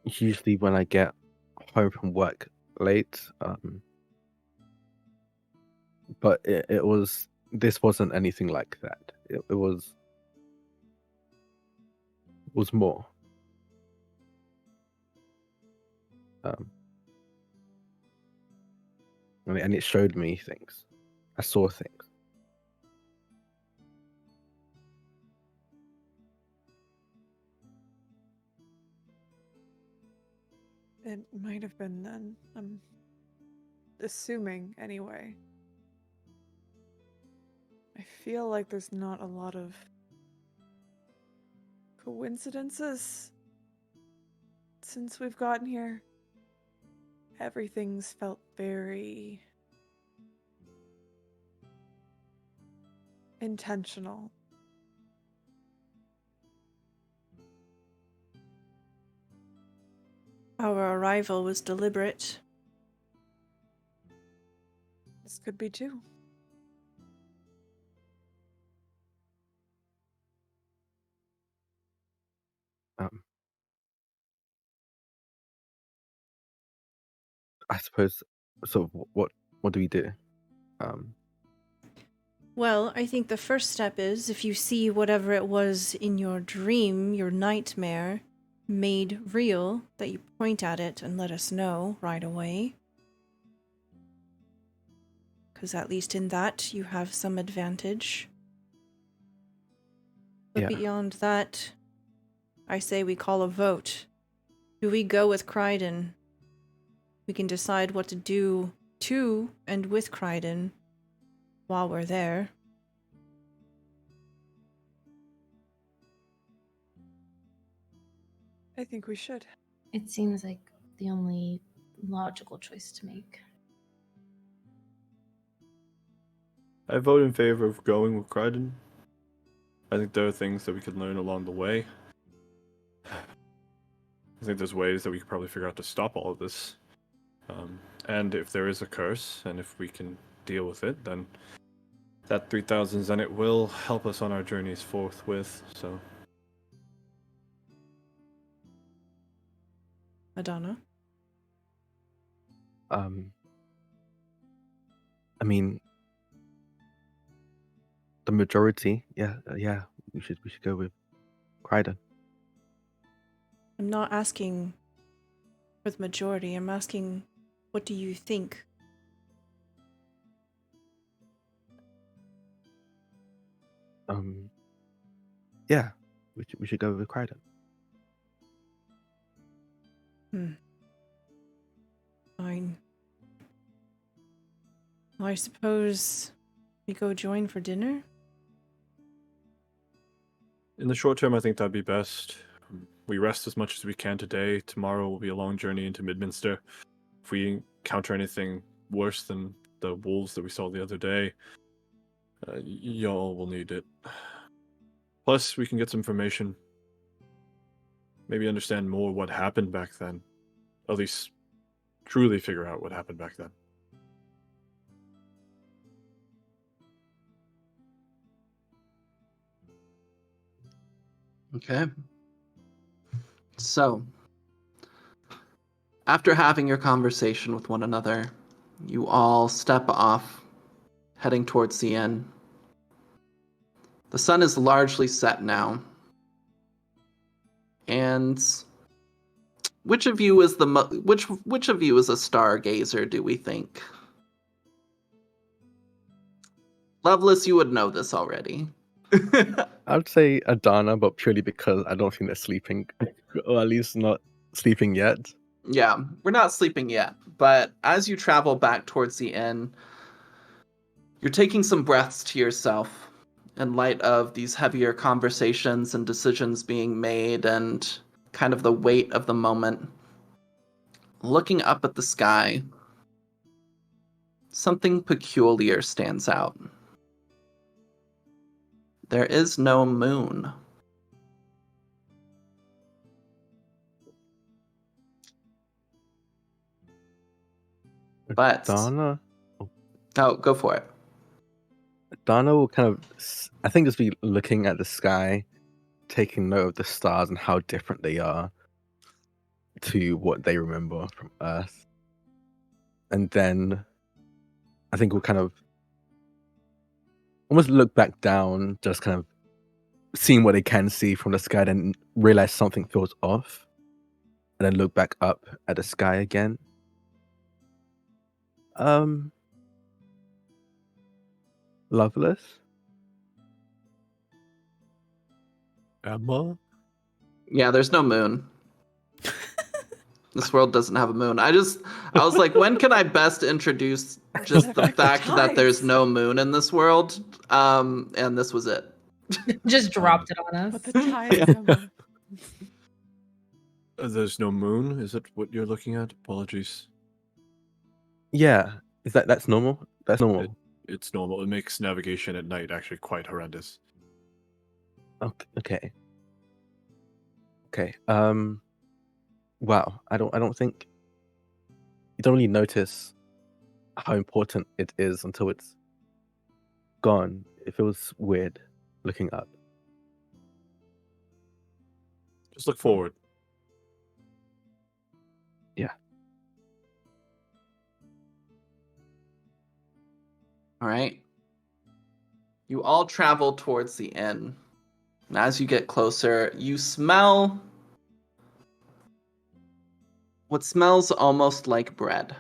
Usually when I get home from work late, but this wasn't anything like that. It was was more. And it showed me things. I saw things. It might have been then. I'm assuming anyway. I feel like there's not a lot of coincidences since we've gotten here. Everything's felt very intentional. Our arrival was deliberate. This could be too. I suppose. So what do we do? Well, I think the first step is if you see whatever it was in your dream, your nightmare, made real, that you point at it and let us know right away. Because at least in that, you have some advantage. But Yeah. beyond that, I say we call a vote. Do we go with Kryden? We can decide what to do to and with Kryden while we're there. I think we should. It seems like the only logical choice to make. I vote in favor of going with Kryden. I think there are things that we could learn along the way. I think there's ways that we could probably figure out to stop all of this. And if there is a curse, and if we can deal with it, then that 3,000 Zenit will help us on our journeys forthwith, so... Adana? I mean, the majority, yeah, we should go with Kryden. I'm not asking for the majority. I'm asking, what do you think? Yeah, we should go with Kryden. Fine. Well, I suppose we go join for dinner? In the short term, I think that'd be best. We rest as much as we can today. Tomorrow will be a long journey into Midminster. If we encounter anything worse than the wolves that we saw the other day, y'all will need it. Plus, we can get some information. Maybe understand more what happened back then. At least, truly figure out what happened back then. Okay. So, after having your conversation with one another, you all step off, heading towards the inn. The sun is largely set now. And which of you is which of you is a stargazer, do we think? Lovelace, you would know this already. I'd say Adana, but purely because I don't think they're sleeping, or at least not sleeping yet. Yeah, we're not sleeping yet, but as you travel back towards the inn, you're taking some breaths to yourself in light of these heavier conversations and decisions being made and kind of the weight of the moment. Looking up at the sky, something peculiar stands out. There is no moon. But Adana? oh, go for it. Adana will kind of, I think, just be looking at the sky, taking note of the stars and how different they are to what they remember from Earth. And then I think we'll kind of almost look back down, just kind of seeing what they can see from the sky, then realize something feels off, and then look back up at the sky again. Loveless. Emma? Yeah, there's no moon. This world doesn't have a moon. I was like, when can I best introduce just the fact that there's no moon in this world? And this was it. Just dropped it on us. But the tides, Emma. There's no moon? Is it what you're looking at? Apologies. Yeah, that's normal? That's normal. It's normal. It makes navigation at night actually quite horrendous. Okay. Wow. I don't think you don't really notice how important it is until it's gone. It feels weird looking up. Just look forward. Yeah. All right. You all travel towards the inn. And as you get closer, you smell what smells almost like bread.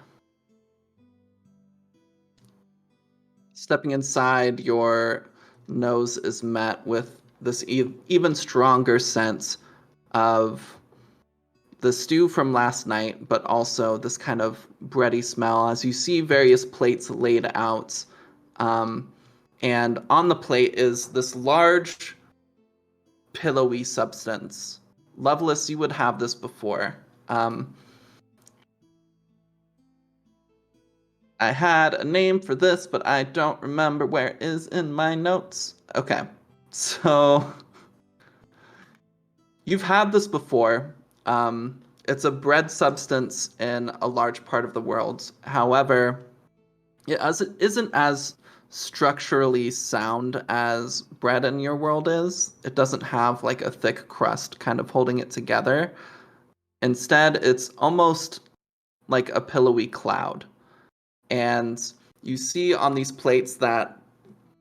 Stepping inside, your nose is met with this even stronger sense of the stew from last night, but also this kind of bready smell as you see various plates laid out. And on the plate is this large, pillowy substance. Loveless, you would have this before. I had a name for this, but I don't remember where it is in my notes. Okay, so you've had this before. It's a bread substance in a large part of the world. However, it isn't as structurally sound as bread in your world is. It doesn't have like a thick crust kind of holding it together. Instead, it's almost like a pillowy cloud. And you see on these plates that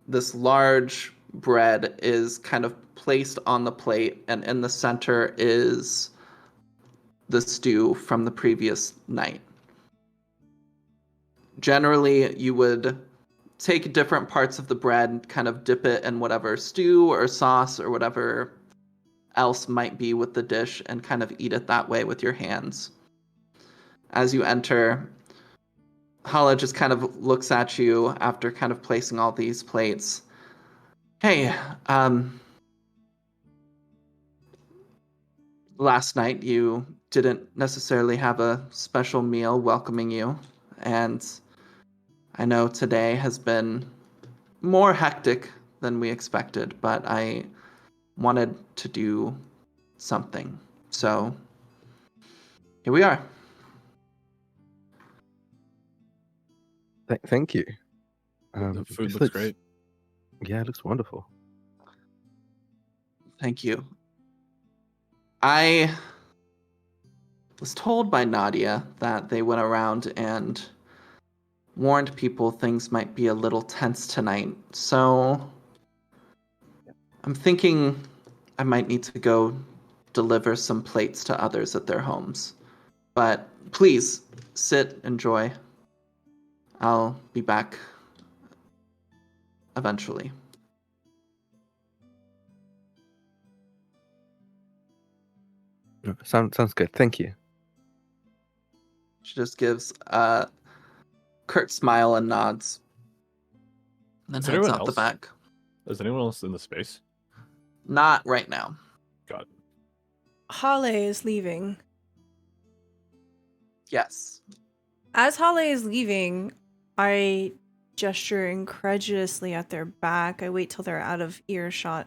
this large bread is kind of placed on the plate, and in the center is the stew from the previous night. Generally, you would take different parts of the bread and kind of dip it in whatever stew or sauce or whatever else might be with the dish and kind of eat it that way with your hands. As you enter, Hala just kind of looks at you after kind of placing all these plates. Hey, last night you didn't necessarily have a special meal welcoming you, and I know today has been more hectic than we expected, but I wanted to do something. So here we are. Thank you. The food this looks great. Yeah, it looks wonderful. Thank you. I was told by Nadia that they went around and warned people things might be a little tense tonight. So I'm thinking I might need to go deliver some plates to others at their homes. But please, sit, enjoy. I'll be back eventually. Sounds good. Thank you. She just gives a curt smile and nods. And then Is heads anyone out the else? back. Is anyone else in the space? Not right now. Got it. Hale is leaving. Yes. As Hale is leaving, I gesture incredulously at their back. I wait till they're out of earshot.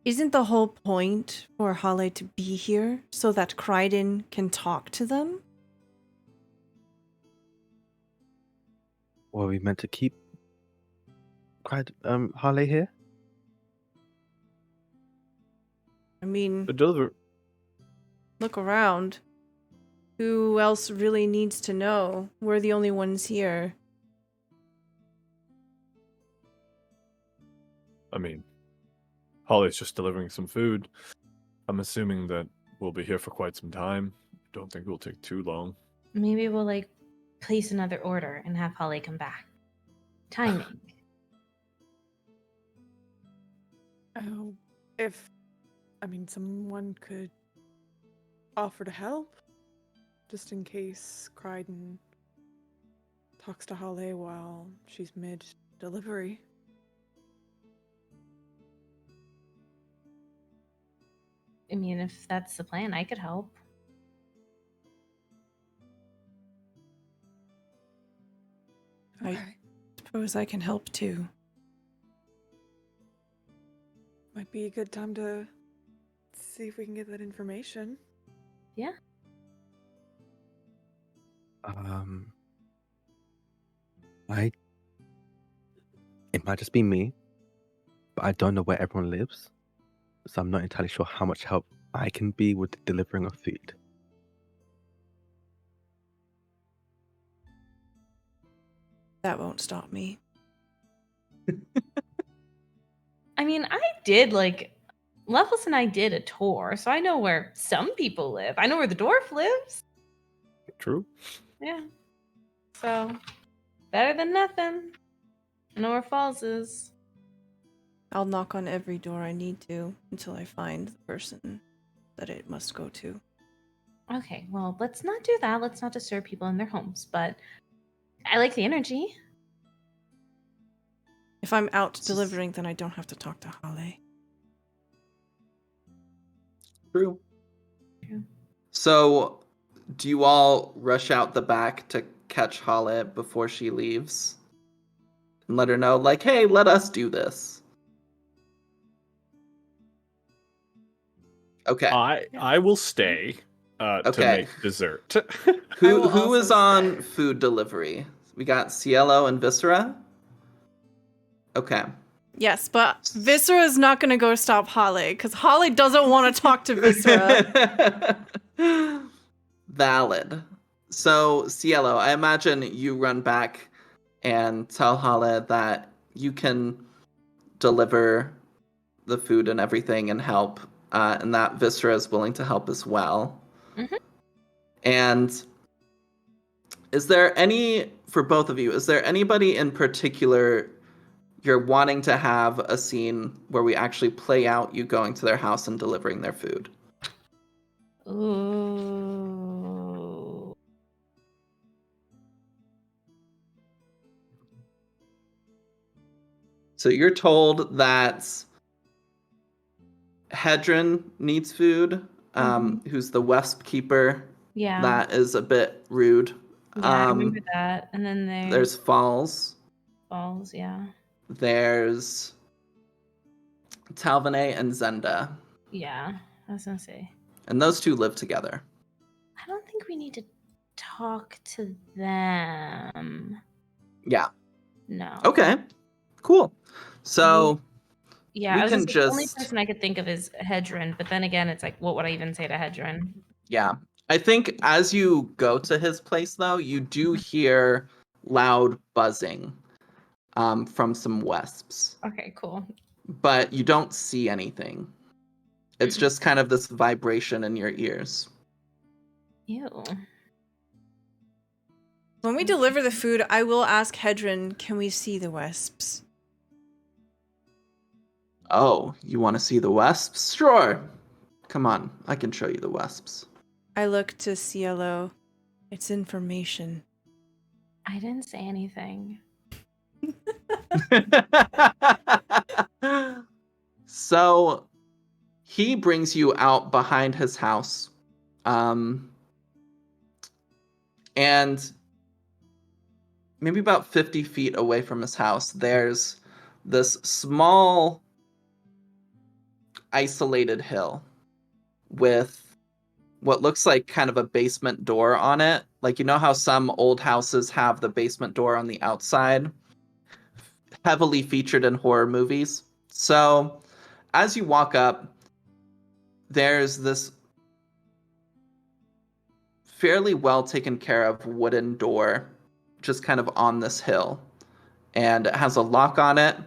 Isn't the whole point for Hale to be here so that Kryden can talk to them? Were we meant to keep Harley here? I mean, Deliver. look around. Who else really needs to know? We're the only ones here. I mean, Holly's just delivering some food. I'm assuming that we'll be here for quite some time. Don't think it will take too long. Maybe we'll like place another order and have Holly come back. Timing. Oh, someone could offer to help, just in case Crichton talks to Holly while she's mid-delivery. I mean, if that's the plan, I could help. I suppose I can help too. Might be a good time to see if we can get that information. Yeah. It might just be me, but I don't know where everyone lives, so I'm not entirely sure how much help I can be with the delivering of food. That won't stop me. I mean, I did Levels and I did a tour, so I know where some people live. I know where the dwarf lives. True. Yeah. So, better than nothing. I know where Falls is. I'll knock on every door I need to until I find the person that it must go to. Okay, well, let's not do that. Let's not disturb people in their homes, but I like the energy. If I'm out delivering, then I don't have to talk to Holly. True. True. So, do you all rush out the back to catch Holly before she leaves? And let her know, like, hey, let us do this. Okay. I will stay to Okay. make dessert. Who also is on stay. food delivery? We got Cielo and Viscera? Okay. Yes, but Viscera is not going to go stop Holly, because Holly doesn't want to talk to Viscera. Valid. So, Cielo, I imagine you run back and tell Holly that you can deliver the food and everything and help, and that Viscera is willing to help as well. Mhm. And for both of you, is there anybody in particular you're wanting to have a scene where we actually play out you going to their house and delivering their food? Ooh. So you're told that Hedron needs food, who's the Wesp Keeper. Yeah. That is a bit rude. Yeah, I remember that. And then There's Falls. Falls, yeah. There's Talvane and Zenda. Yeah, I was gonna say. And those two live together. I don't think we need to talk to them. Yeah. No. Okay. Cool. So Yeah, we I was can just the only just person I could think of is Hedron, but then again, it's like, what would I even say to Hedron? yeah. I think as you go to his place though, you do hear loud buzzing from some wasps. Okay, cool. But you don't see anything. It's just kind of this vibration in your ears. Ew. When we deliver the food, I will ask Hedron, can we see the wasps? Oh, you want to see the wasps? Sure. Come on, I can show you the wasps. I look to Cielo. It's information. I didn't say anything. So he brings you out behind his house. And maybe about 50 feet away from his house, there's this small isolated hill with what looks like kind of a basement door on it. Like, you know how some old houses have the basement door on the outside? Heavily featured in horror movies. So as you walk up, there's this fairly well taken care of wooden door just kind of on this hill. And it has a lock on it.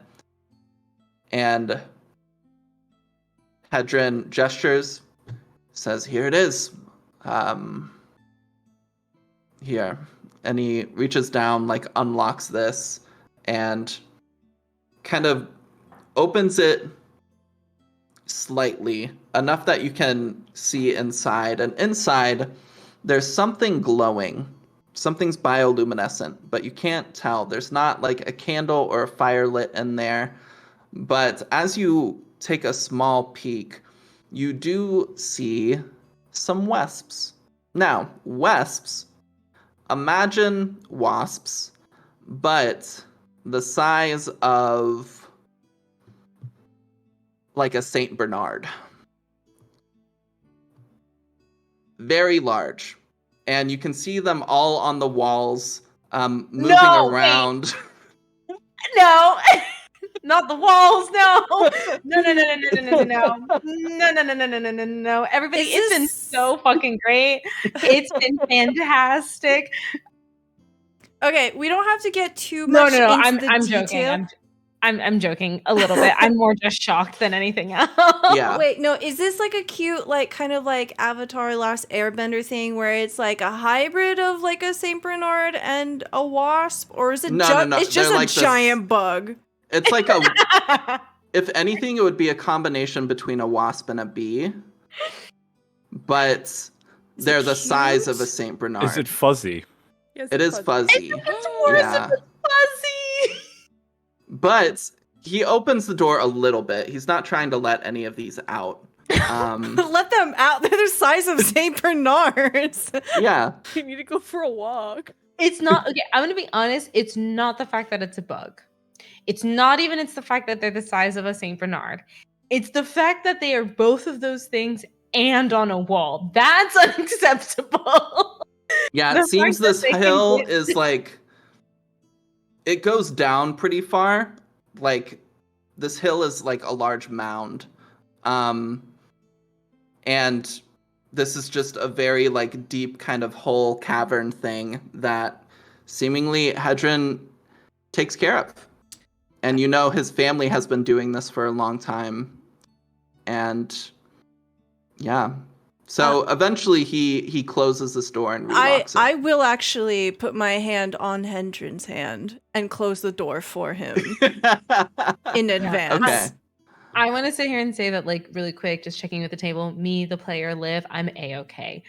And Hedron gestures, says, "Here it is. Here." And he reaches down, like unlocks this, and kind of opens it slightly, enough that you can see inside. And inside, there's something glowing. Something's bioluminescent, but you can't tell. There's not like a candle or a fire lit in there. But as you take a small peek, you do see some wasps. Now, wasps, imagine wasps, but the size of like a Saint Bernard. Very large. And you can see them all on the walls, moving around. No, not the walls. No, no. Everybody, it's been so fucking great. It's been fantastic. Okay, we don't have to get too much into I'm detail. joking. I'm joking a little bit. I'm more just shocked than anything else. Yeah. Wait, no, is this like a cute, like kind of like Avatar Last Airbender thing where it's like a hybrid of like a Saint Bernard and a wasp? Or is it No. it's just They're a like this- giant bug? It's like if anything, it would be a combination between a wasp and a bee. But they're the size of a Saint Bernard. Is it fuzzy? Yes, It is fuzzy. It's worse if it's fuzzy. But he opens the door a little bit. He's not trying to let any of these out. Let them out. They're the size of Saint Bernards. Yeah. You need to go for a walk. It's not okay. I'm gonna be honest. It's not the fact that it's a bug. It's not even. It's the fact that they're the size of a Saint Bernard. It's the fact that they are both of those things and on a wall. That's unacceptable. Yeah, The it seems fact that this they can hill get- is like it goes down pretty far. Like this hill is like a large mound. And this is just a very like deep kind of hole cavern thing that seemingly Hedron takes care of. And you know his family has been doing this for a long time. And yeah. So eventually he closes this door and relocks I it. will actually put my hand on Hendron's hand and close the door for him in advance. Okay. I want to sit here and say that, like, really quick, just checking with the table. Me, the player, Liv, I'm a-okay.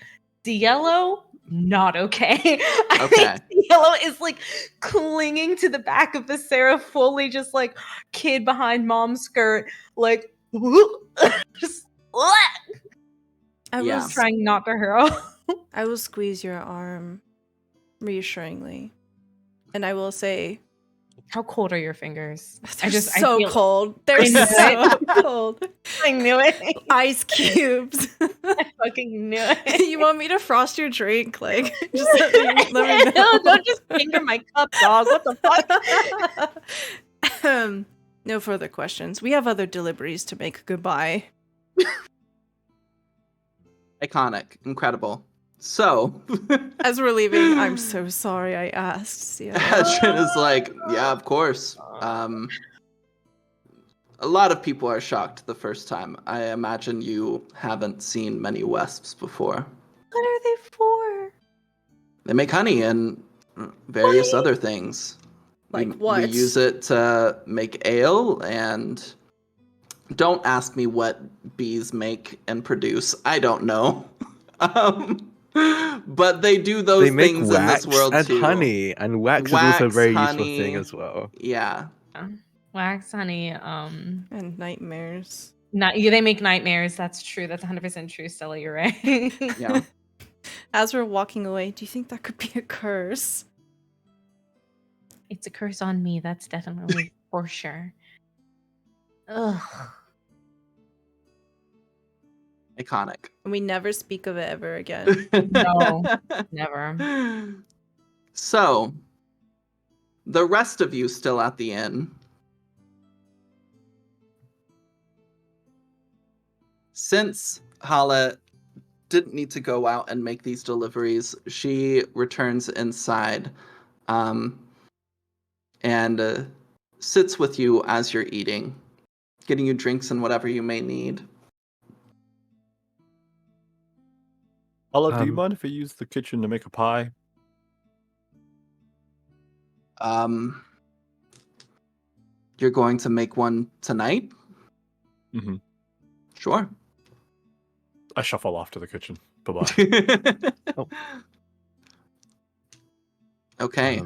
Cielo, not okay. I Okay. think Cielo is like clinging to the back of the Sarah Foley, just like kid behind mom's skirt, like just I Yeah. will trying not to hurl. I will squeeze your arm reassuringly. And I will say, How cold are your fingers? they're I so feel- cold. They're I knew so cold. I knew it. Ice cubes. I fucking knew it. You want me to frost your drink? Like, just let me know. No, don't just finger my cup, dog. What the fuck? No further questions. We have other deliveries to make. Goodbye. Iconic. Incredible. So As we're leaving, I'm so sorry I asked. Yeah. Hedron is like, yeah, of course. A lot of people are shocked the first time. I imagine you haven't seen many wasps before. What are they for? They make honey and various other things. Like we, what? We use it to make ale, and don't ask me what bees make and produce. I don't know. But they do those They make things wax in this world and too. honey, and wax is also a Wax, very useful honey. thing as well. Yeah. Wax, honey. And nightmares. They make nightmares. That's true. That's 100% true, Stella. You're right. Yeah. As we're walking away, do you think that could be a curse? It's a curse on me. That's definitely for sure. Ugh. Iconic. And we never speak of it ever again. No, never. So, the rest of you still at the inn. Since Hala didn't need to go out and make these deliveries, she returns inside and sits with you as you're eating, getting you drinks and whatever you may need. Olive, do you mind if I use the kitchen to make a pie? You're going to make one tonight? Mm-hmm. Sure. I shuffle off to the kitchen. Bye-bye. Oh. Okay.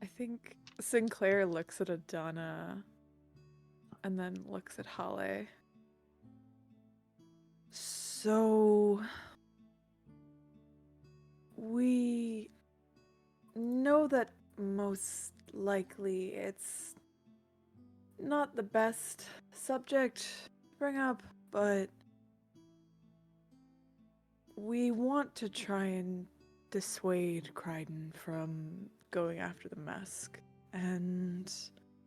I think Sinclair looks at Adana and then looks at Hale. So we know that most likely it's not the best subject to bring up, but we want to try and dissuade Crichton from going after the mask. And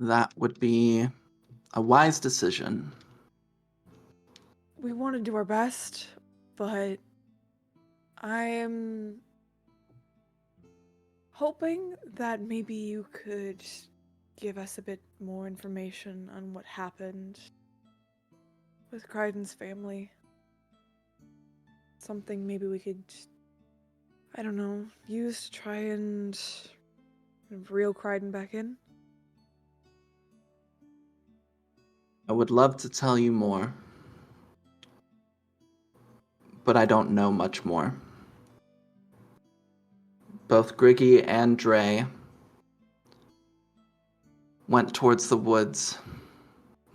That would be a wise decision. we want to do our best, but I am hoping that maybe you could give us a bit more information on what happened with Crichton's family. Something maybe we could, I don't know, use to try and reel Crichton back in. I would love to tell you more, but I don't know much more. Both Griggy and Dre went towards the woods.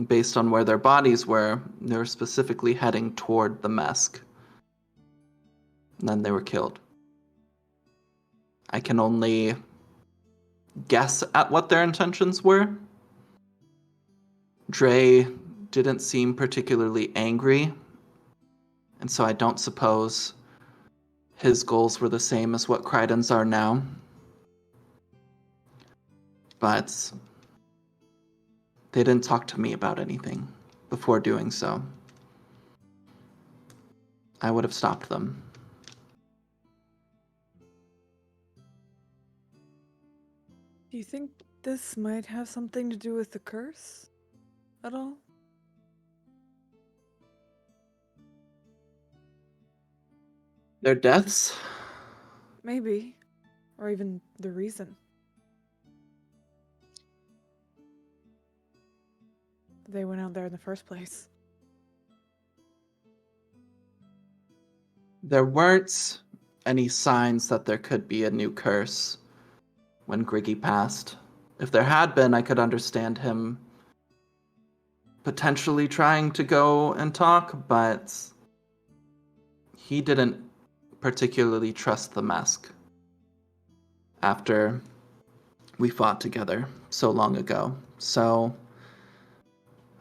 Based on where their bodies were, they were specifically heading toward the Mesk. And then they were killed. I can only guess at what their intentions were. Dre didn't seem particularly angry, and so I don't suppose his goals were the same as what Crichton's are now. But they didn't talk to me about anything before doing so. I would have stopped them. Do you think this might have something to do with the curse at all? Their deaths? Maybe. Or even the reason. They went out there in the first place. There weren't any signs that there could be a new curse when Griggy passed. If there had been, I could understand him potentially trying to go and talk, but he didn't particularly trust the Mask after we fought together so long ago. So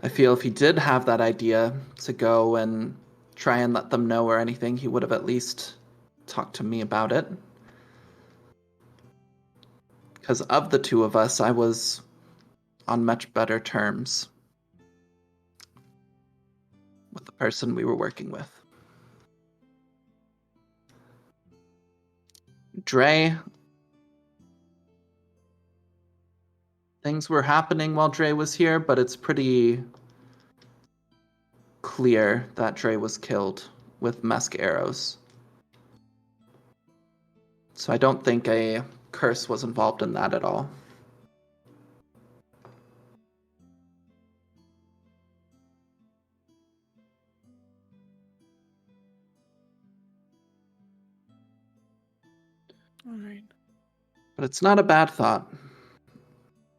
I feel if he did have that idea to go and try and let them know or anything, he would have at least talked to me about it. Because of the two of us, I was on much better terms with the person we were working with. Dre, things were happening while Dre was here, but it's pretty clear that Dre was killed with Mesk arrows. So I don't think a curse was involved in that at all. All right. But it's not a bad thought.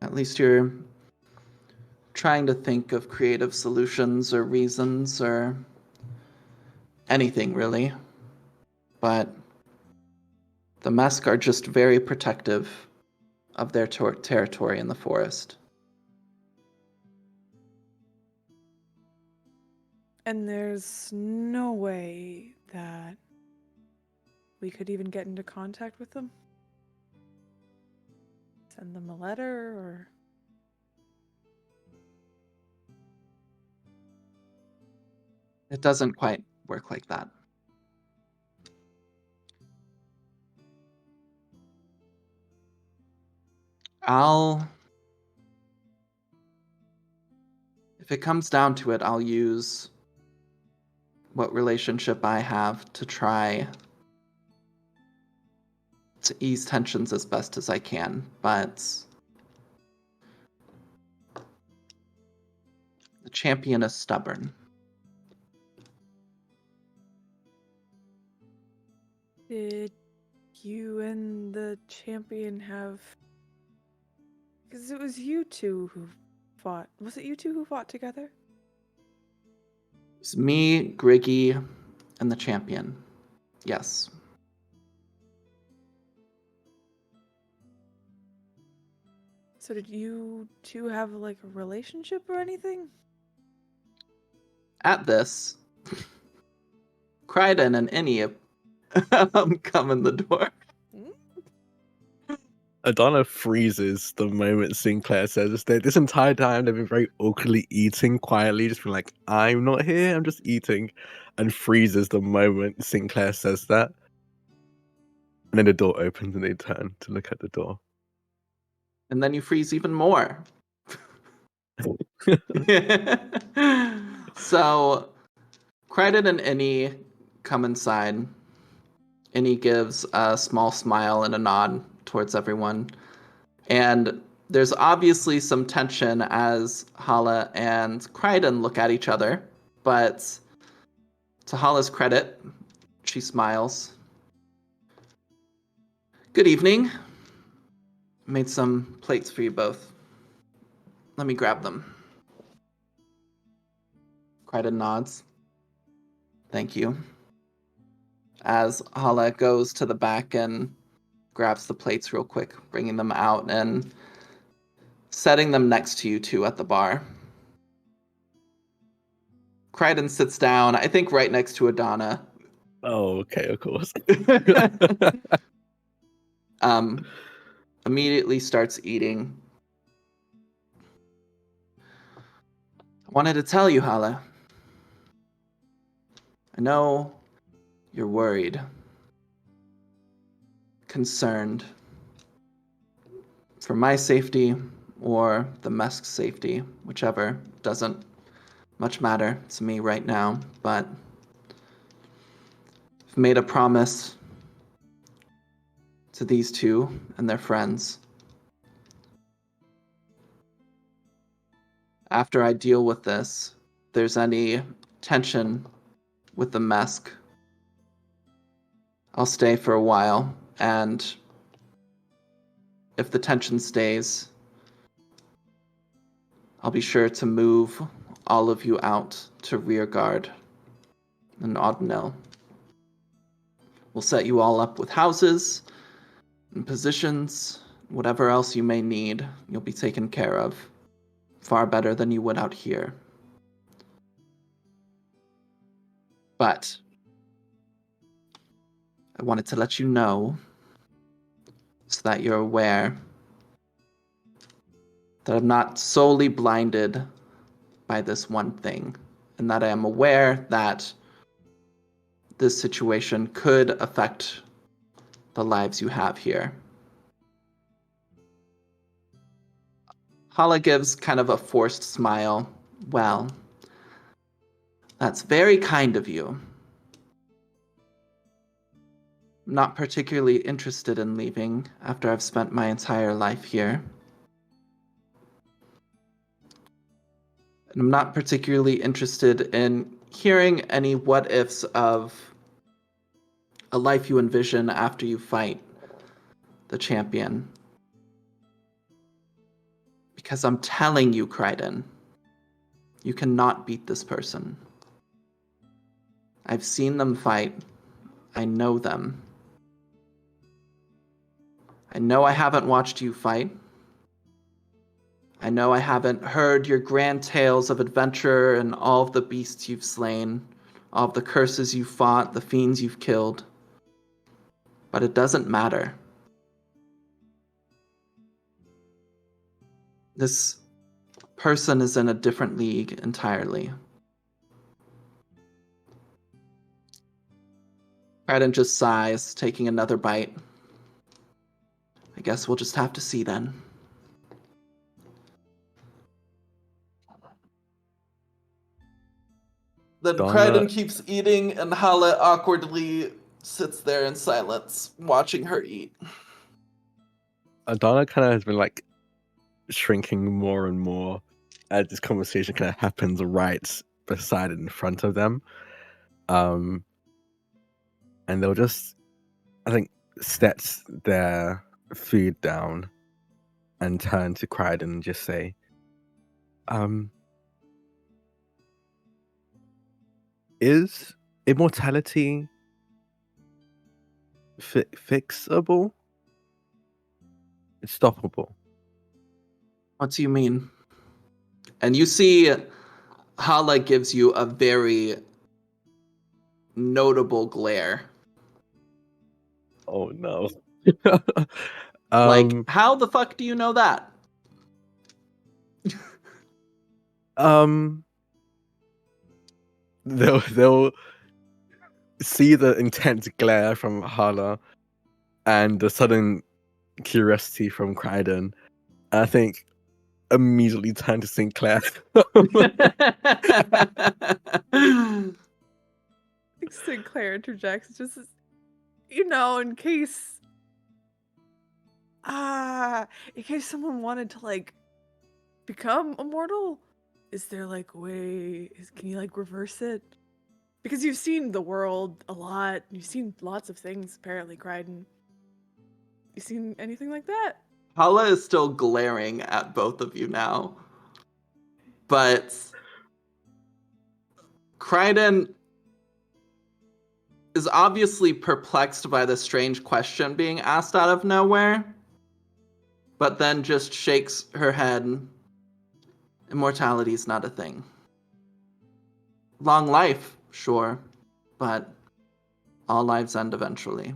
At least you're trying to think of creative solutions or reasons or anything, really. But the Mesk are just very protective of their territory in the forest. And there's no way that we could even get into contact with them? Send them a letter or... It doesn't quite work like that. If it comes down to it, I'll use what relationship I have to try to ease tensions as best as I can, but the champion is stubborn. Did you and the champion have... Because it was you two who fought. Was it you two who fought together? It's me, Griggy, and the champion. Yes. So did you two have, like, a relationship or anything? At this, Kryden and Innie come in the door. Adana freezes the moment Sinclair says this. This entire time they've been very awkwardly eating quietly, just being like, I'm not here, I'm just eating, and freezes the moment Sinclair says that. And then the door opens and they turn to look at the door. And then you freeze even more. So, Kryden and Innie come inside. Innie gives a small smile and a nod towards everyone. And there's obviously some tension as Hala and Kryden look at each other. But to Hala's credit, she smiles. Good evening. Made some plates for you both. Let me grab them. Kryden nods. Thank you. As Hala goes to the back and grabs the plates real quick, bringing them out and setting them next to you two at the bar. Kryden sits down, I think right next to Adana. Oh, okay, of course. Immediately starts eating. I wanted to tell you, Hala. I know you're worried, concerned for my safety or the Mesk's safety, whichever. Doesn't much matter to me right now, but I've made a promise to these two and their friends. After I deal with this, if there's any tension with the Mesk, I'll stay for a while, and if the tension stays, I'll be sure to move all of you out to rear guard in Audenil. We'll set you all up with houses and positions, whatever else you may need, you'll be taken care of. Far better than you would out here. But I wanted to let you know, so that you're aware, that I'm not solely blinded by this one thing, and that I am aware that this situation could affect the lives you have here. Hala gives kind of a forced smile. Well, that's very kind of you. I'm not particularly interested in leaving after I've spent my entire life here. And I'm not particularly interested in hearing any what-ifs of a life you envision after you fight the champion. Because I'm telling you, Kryden, you cannot beat this person. I've seen them fight. I know them. I know I haven't watched you fight. I know I haven't heard your grand tales of adventure and all of the beasts you've slain, all of the curses you've fought, the fiends you've killed. But it doesn't matter. This person is in a different league entirely. Kryden just sighs, taking another bite. I guess we'll just have to see then. Then Donna- Crichton keeps eating, and Hala awkwardly sits there in silence, watching her eat. Donna kind of has been like shrinking more and more as this conversation kind of happens right beside and in front of them. And they'll just, I think, set their food down and turn to Crichton and just say, is immortality fixable? It's stoppable. What do you mean? And you see Hala gives you a very notable glare. Oh no. Like, how the fuck do you know that? They'll see the intense glare from Hala and the sudden curiosity from Crichton. I think immediately turn to Sinclair. Sinclair interjects, just in case someone wanted to like become immortal, is there like a way? Can you like reverse it? Because you've seen the world a lot. You've seen lots of things, apparently, Crichton. You seen anything like that? Hala is still glaring at both of you now. But Crichton is obviously perplexed by the strange question being asked out of nowhere, but then just shakes her head. Immortality is not a thing. Long life, sure, but all lives end eventually.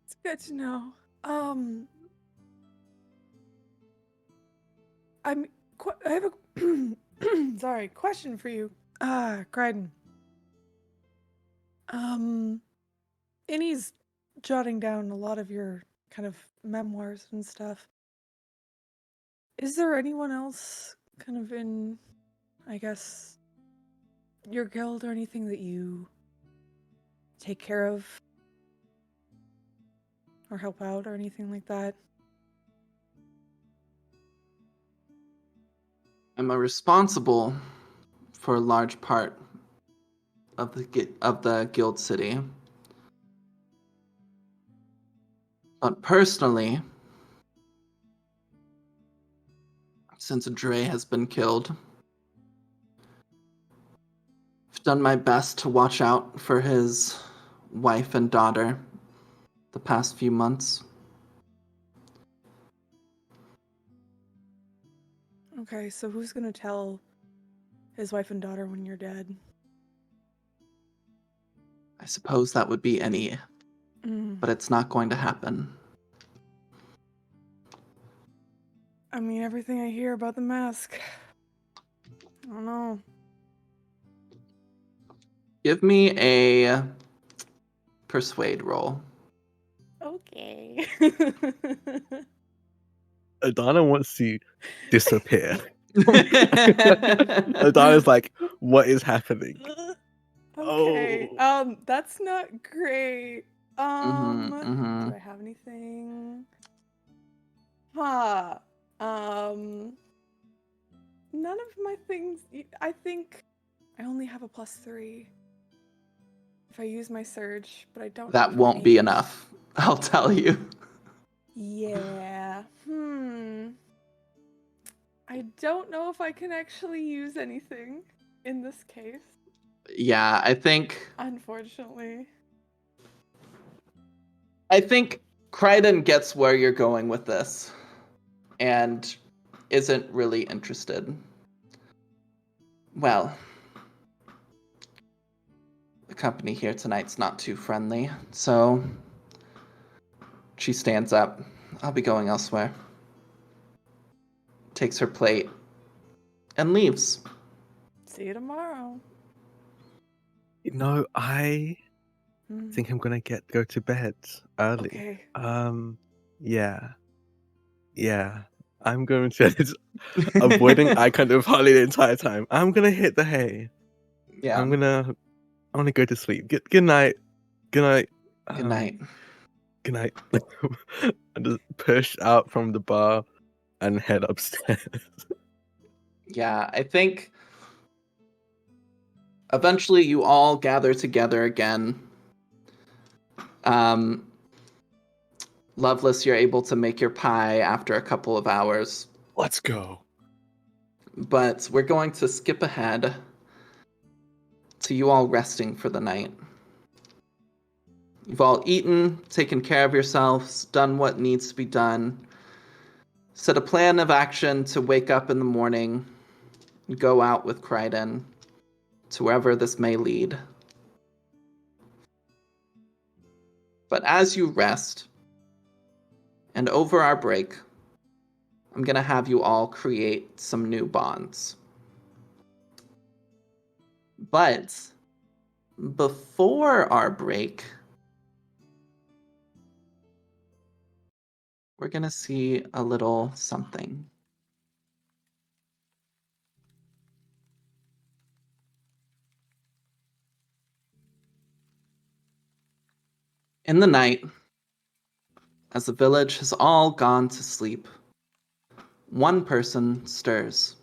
It's good to know. I have a sorry, question for you. Crichton. Innie's jotting down a lot of your kind of memoirs and stuff. Is there anyone else kind of in, I guess, your guild or anything that you take care of or help out or anything like that? I'm responsible for a large part of the guild city. But personally, since Dre has been killed, I've done my best to watch out for his wife and daughter the past few months. Okay, so who's gonna tell his wife and daughter when you're dead? I suppose that would be Annie, but it's not going to happen. I mean, everything I hear about the mask, I don't know. Give me a persuade roll. Okay. Adana wants to disappear. Adana's like, what is happening? Okay. Oh. That's not great. Do I have anything? None of my things. I think I only have a +3 if I use my surge, but I don't. That have won't be range. enough, I'll tell you. Yeah. I don't know if I can actually use anything in this case. Yeah, I think Unfortunately. Crichton gets where you're going with this and isn't really interested. Well, the company here tonight's not too friendly, so she stands up. I'll be going elsewhere. Takes her plate and leaves. See you tomorrow. No, I think I'm gonna go to bed early. Okay. Yeah. Yeah, I'm going to just avoiding eye contact with Harley the entire time. I'm gonna hit the hay. Yeah. I wanna go to sleep. Good night. Good night. Good night. Good night. I just push out from the bar and head upstairs. Yeah, I think eventually you all gather together again. Loveless, you're able to make your pie after a couple of hours. Let's go. But we're going to skip ahead to you all resting for the night. You've all eaten, taken care of yourselves, done what needs to be done, set a plan of action to wake up in the morning and go out with Kryden to wherever this may lead. But as you rest, and over our break, I'm going to have you all create some new bonds. But before our break, we're going to see a little something. In the night, as the village has all gone to sleep, one person stirs.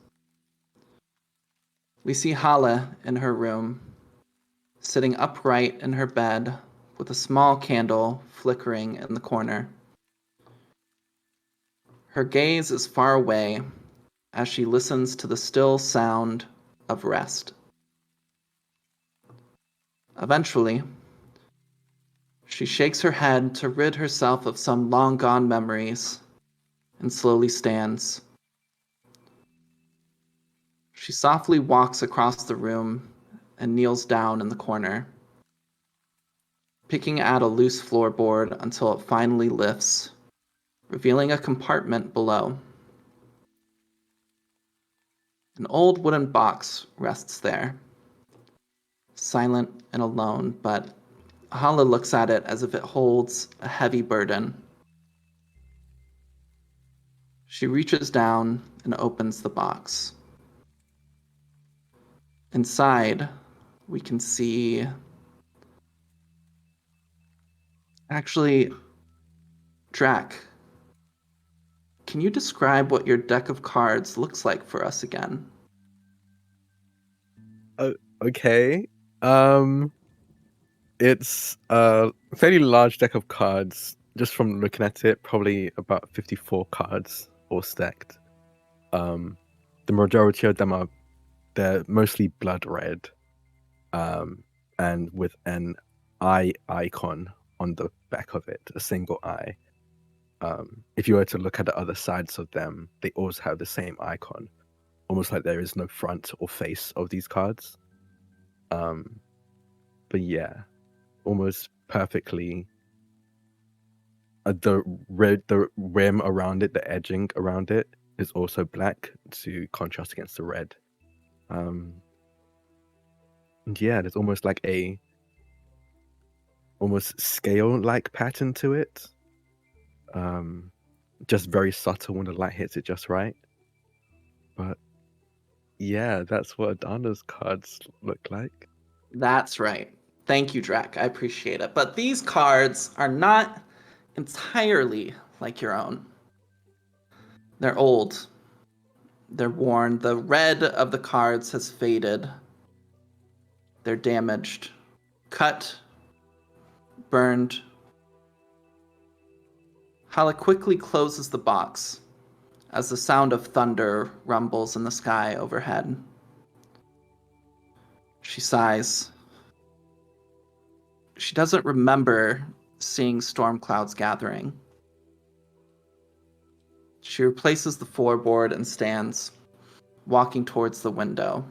We see Hala in her room, sitting upright in her bed with a small candle flickering in the corner. Her gaze is far away as she listens to the still sound of rest. Eventually, she shakes her head to rid herself of some long-gone memories and slowly stands. She softly walks across the room and kneels down in the corner, picking at a loose floorboard until it finally lifts, revealing a compartment below. An old wooden box rests there, silent and alone, but Hala looks at it as if it holds a heavy burden. She reaches down and opens the box. Inside, we can see... Actually, Drac, can you describe what your deck of cards looks like for us again? Okay. It's a fairly large deck of cards. Just from looking at it, probably about 54 cards all stacked. The majority of them they're mostly blood red. And with an eye icon on the back of it, a single eye. If you were to look at the other sides of them, they also have the same icon, almost like there is no front or face of these cards. But yeah, almost perfectly. The rim around it, the edging around it, is also black to contrast against the red. And yeah, there's almost like a almost scale-like pattern to it. Just very subtle when the light hits it just right. But yeah, that's what Adana's cards look like. That's right. Thank you, Drac. I appreciate it. But these cards are not entirely like your own. They're old. They're worn. The red of the cards has faded. They're damaged, cut, burned. Hala quickly closes the box as the sound of thunder rumbles in the sky overhead. She sighs. She doesn't remember seeing storm clouds gathering. She replaces the floorboard and stands, walking towards the window.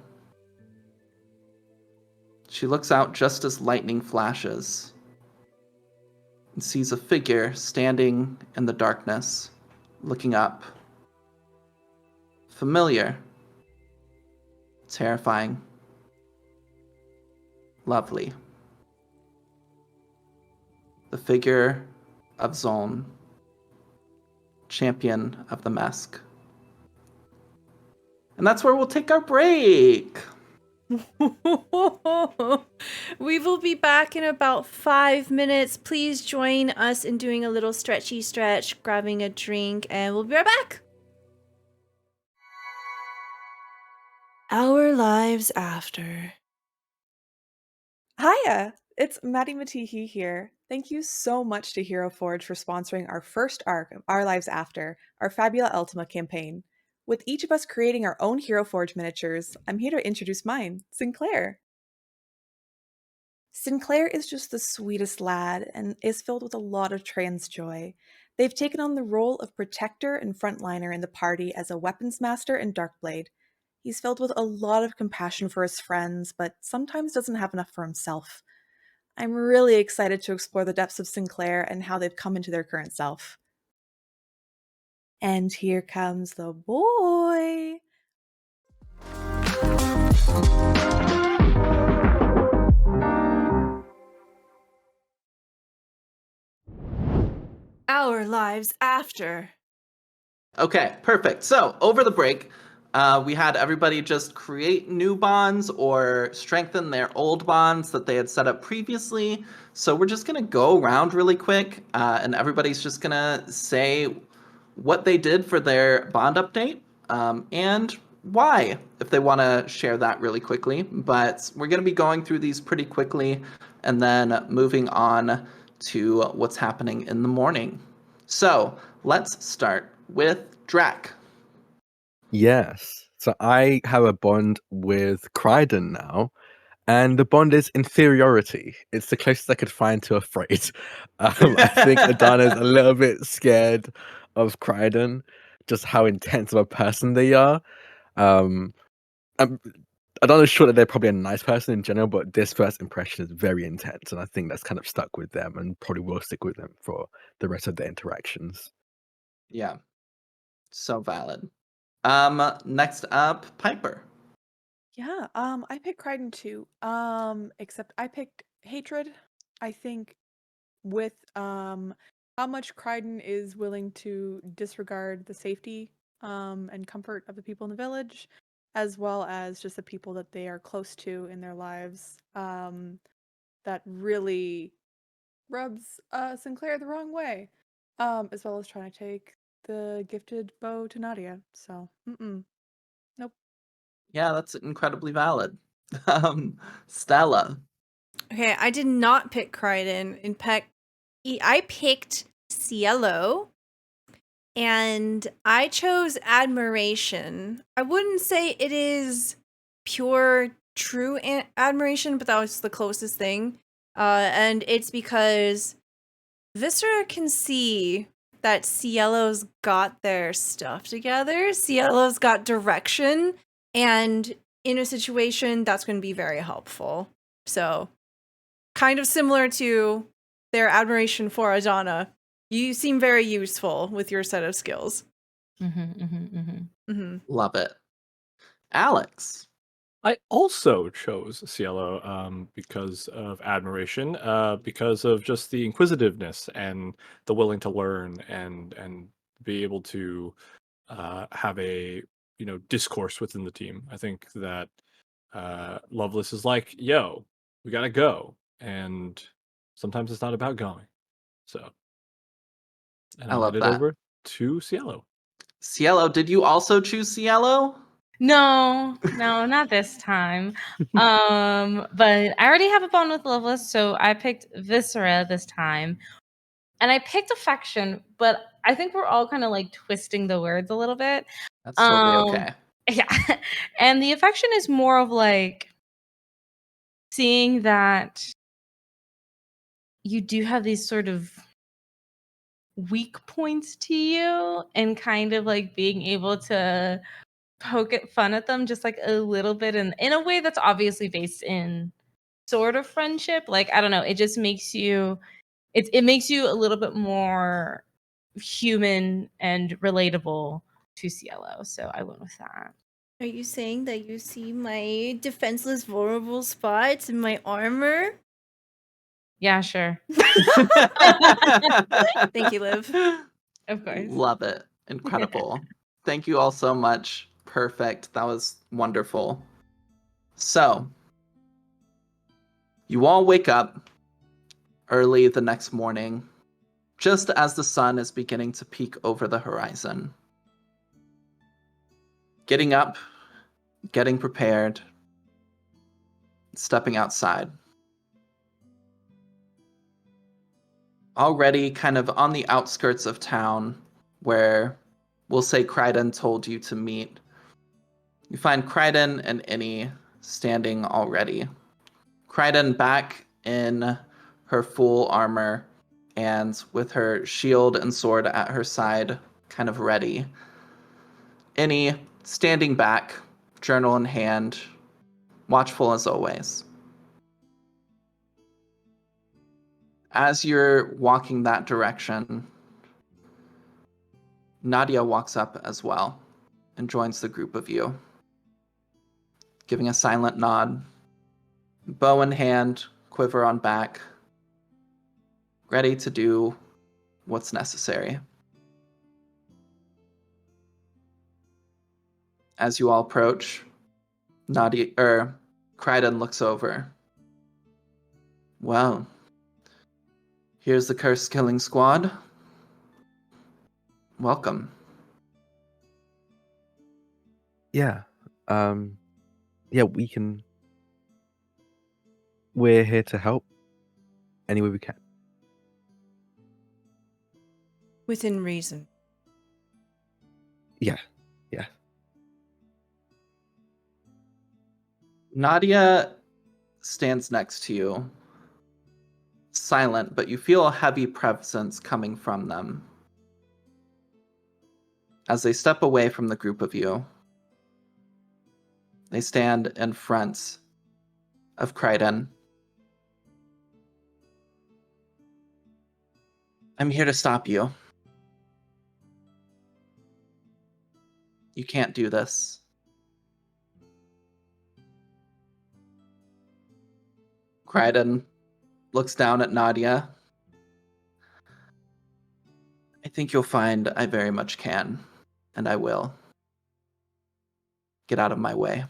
She looks out just as lightning flashes and sees a figure standing in the darkness, looking up. Familiar. Terrifying. Lovely. The figure of Zoln. champion of the Mesk. And that's where we'll take our break. We will be back in about 5 minutes. Please join us in doing a little stretchy stretch, grabbing a drink, and we'll be right back. Our lives after. Hiya! It's Maddie Matihi here. Thank you so much to Hero Forge for sponsoring our first arc of Our Lives After, our Fabula Ultima campaign. With each of us creating our own Hero Forge miniatures, I'm here to introduce mine, Sinclair. Sinclair is just the sweetest lad and is filled with a lot of trans joy. They've taken on the role of protector and frontliner in the party as a weapons master and Darkblade. He's filled with a lot of compassion for his friends, but sometimes doesn't have enough for himself. I'm really excited to explore the depths of Sinclair and how they've come into their current self. And here comes the boy! Our lives after. Okay, perfect. So over the break, we had everybody just create new bonds or strengthen their old bonds that they had set up previously. So we're just going to go around really quick, and everybody's just going to say what they did for their bond update and why, if they want to share that really quickly. But we're going to be going through these pretty quickly and then moving on to what's happening in the morning. So let's start with Drac. Yes. So I have a bond with Kryden now, and the bond is inferiority. It's the closest I could find to afraid. I think Adana's a little bit scared of Kryden, just how intense of a person they are. Adana's sure that they're probably a nice person in general, but this first impression is very intense, and I think that's kind of stuck with them and probably will stick with them for the rest of their interactions. Yeah, so valid. Next up, Piper. Yeah, I picked Kryden too. Except I picked Hatred. I think with how much Kryden is willing to disregard the safety and comfort of the people in the village, as well as just the people that they are close to in their lives, that really rubs Sinclair the wrong way. As well as trying to take the gifted bow to Nadia. So, nope. Yeah, that's incredibly valid. Stella. Okay, I did not pick Kryden. In fact, I picked Cielo, and I chose admiration. I wouldn't say it is pure, true admiration, but that was the closest thing. And it's because Viscera can see that Cielo's got their stuff together. Cielo's got direction, and in a situation, that's going to be very helpful. So, kind of similar to their admiration for Adana. You seem very useful with your set of skills. Love it. Alex. I also chose Cielo because of admiration, because of just the inquisitiveness and the willing to learn and be able to have a discourse within the team. I think that Loveless is like, yo, we gotta go, and sometimes it's not about going. So, and I love hand it that. over to Cielo. Cielo, did you also choose Cielo? No, not this time. But I already have a bond with Loveless, so I picked Viscera this time. And I picked affection, but I think we're all kind of like twisting the words a little bit. That's totally okay. Yeah. And the affection is more of like seeing that you do have these sort of weak points to you and kind of like being able to poke at fun at them just like a little bit in a way that's obviously based in sort of friendship. Like, I don't know, it just makes you it makes you a little bit more human and relatable to Cielo. So I went with that. Are you saying that you see my defenseless, vulnerable spots in my armor? Yeah, sure. Thank you, Liv. Of course. Love it. Incredible. Thank you all so much. Perfect. That was wonderful. So, you all wake up early the next morning, just as the sun is beginning to peek over the horizon. Getting up, getting prepared, stepping outside. Already kind of on the outskirts of town, where we'll say Kryden told you to meet, you find Kryden and Innie standing already. Kryden back in her full armor and with her shield and sword at her side, kind of ready. Innie standing back, journal in hand, watchful as always. As you're walking that direction, Nadia walks up as well and joins the group of you, giving a silent nod, bow in hand, quiver on back, ready to do what's necessary. As you all approach, Kryden looks over. Well, here's the Curse Killing Squad. Welcome. Yeah. Yeah, we're here to help any way we can. Within reason. Yeah. Nadia stands next to you, silent, but you feel a heavy presence coming from them. As they step away from the group of you, they stand in front of Kryden. I'm here to stop you. You can't do this. Kryden looks down at Nadia. I think you'll find I very much can, and I will. Get out of my way.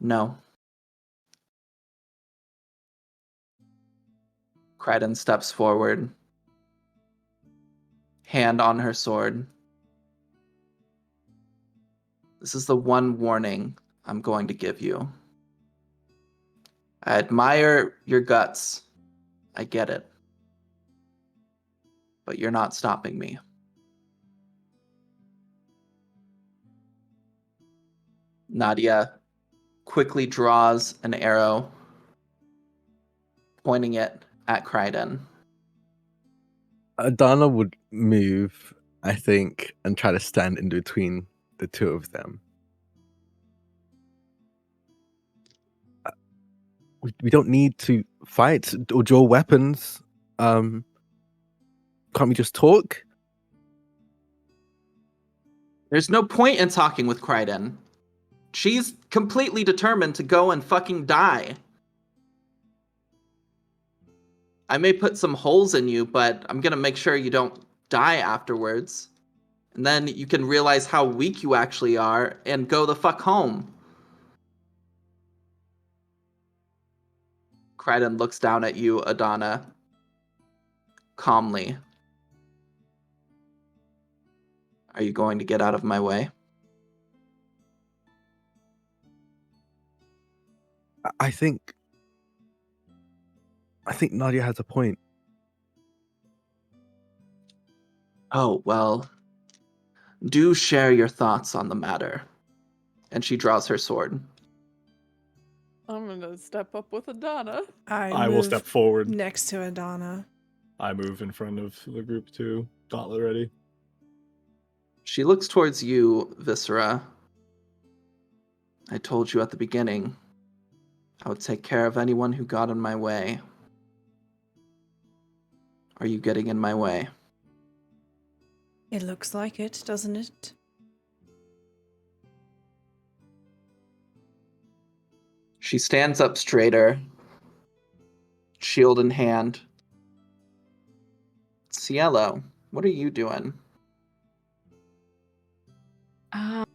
No. Kryden steps forward, hand on her sword. This is the one warning I'm going to give you. I admire your guts. I get it. But you're not stopping me. Nadia quickly draws an arrow, pointing it at Kryden. Adana would move, I think, and try to stand in between the two of them. We don't need to fight or draw weapons. Can't we just talk? There's no point in talking with Kryden. She's completely determined to go and fucking die. I may put some holes in you, but I'm gonna make sure you don't die afterwards. And then you can realize how weak you actually are and go the fuck home. Kryden looks down at you, Adana, calmly. Are you going to get out of my way? I think Nadia has a point. Oh, well, do share your thoughts on the matter. And she draws her sword. I'm gonna step up with Adana. I will move step forward. next to Adana. I move in front of the group too. Gauntlet ready. She looks towards you, Viscera. I told you at the beginning, I would take care of anyone who got in my way. Are you getting in my way? It looks like it, doesn't it? She stands up straighter, shield in hand, Cielo, what are you doing? I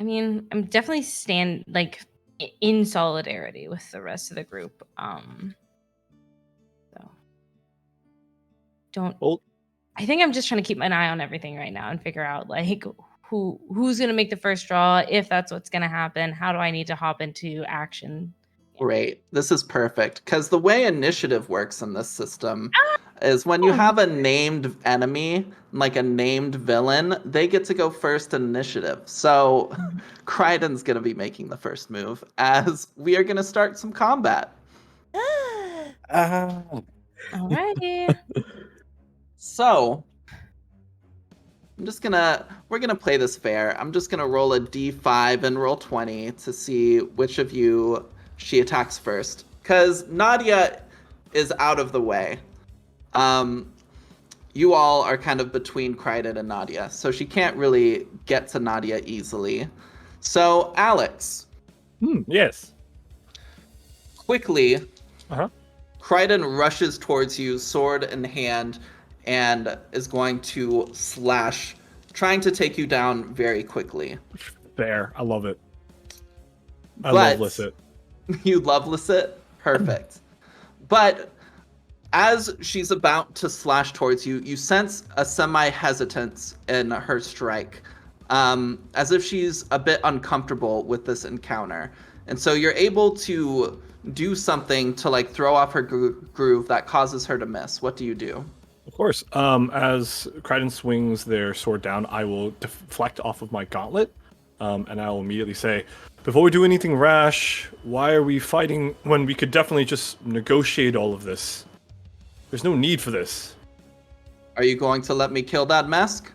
mean, I'm definitely in solidarity with the rest of the group. So don't. Well, I think I'm just trying to keep an eye on everything right now and figure out like who's gonna make the first draw, if that's what's gonna happen. How do I need to hop into action? Great. This is perfect. Because the way initiative works in this system is when you have a named enemy, like a named villain, they get to go first in initiative. So Kryden's going to be making the first move as we are going to start some combat. Alrighty. So we're going to play this fair. I'm just going to roll a d5 and roll 20 to see which of you she attacks first. Because Nadia is out of the way. You all are kind of between Kryden and Nadia, so she can't really get to Nadia easily. So, Alex. Yes. Quickly, Uh-huh. Kryden rushes towards you, sword in hand, and is going to slash, trying to take you down very quickly. Fair. I love it. I But- love Lisset. You loveless it? Perfect. But as she's about to slash towards you, you sense a semi-hesitance in her strike, as if she's a bit uncomfortable with this encounter. And so you're able to do something to like throw off her groove that causes her to miss. What do you do? Of course. As Kryden swings their sword down, I will deflect off of my gauntlet, and I will immediately say, before we do anything rash, why are we fighting when we could definitely just negotiate all of this? There's no need for this. Are you going to let me kill that mask?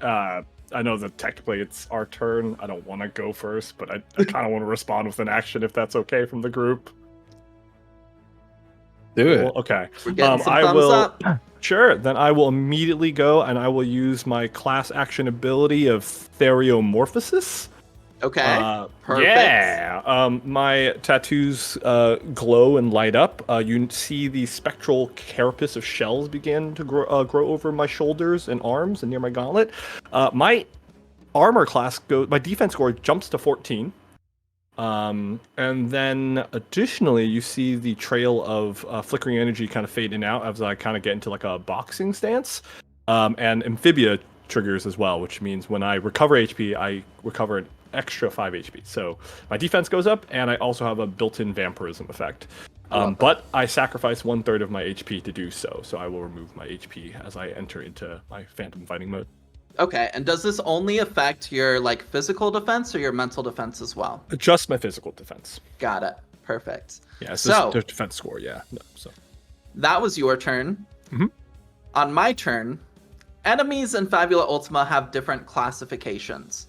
I know that technically it's our turn. I don't want to go first, but I kind of want to respond with an action if that's okay from the group. Do it. Well, okay. We're getting some I thumbs will. up. Sure. Then I will immediately go and I will use my class action ability of Theriomorphosis. Okay. Perfect. Yeah. My tattoos glow and light up. You see the spectral carapace of shells begin to grow over my shoulders and arms and near my gauntlet. My armor class my defense score jumps to 14. And then additionally, you see the trail of flickering energy kind of fading out as I kind of get into like a boxing stance. And Amphibia triggers as well, which means when I recover HP, I recover an extra 5 HP. So my defense goes up, and I also have a built-in vampirism effect. But I sacrifice 1/3 of my HP to do so, so I will remove my HP as I enter into my phantom fighting mode. Okay, and does this only affect your like physical defense or your mental defense as well? Just my physical defense. Got it. Perfect. Yeah, it's So- just defense score, yeah. No, so That was your turn. Mhm. On my turn, enemies in Fabula Ultima have different classifications.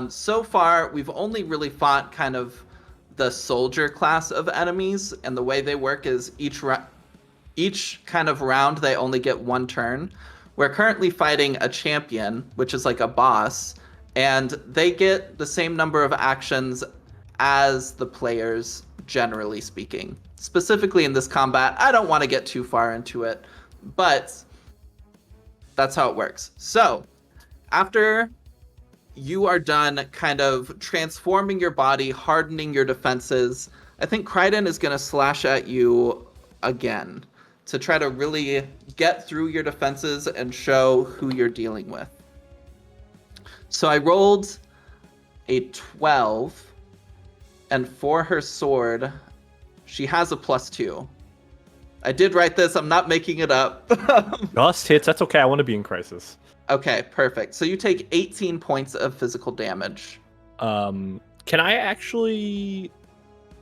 So far, we've only really fought kind of the soldier class of enemies, and the way they work is each kind of round they only get one turn. We're currently fighting a champion, which is like a boss, and they get the same number of actions as the players, generally speaking. Specifically in this combat, I don't want to get too far into it, but that's how it works. So, after you are done kind of transforming your body, hardening your defenses, I think Kryden is going to slash at you again to try to really get through your defenses and show who you're dealing with. So I rolled a 12, and for her sword, she has a +2. I did write this, I'm not making it up. just hits. That's okay. I want to be in crisis. Okay, perfect. So you take 18 points of physical damage. Can I actually?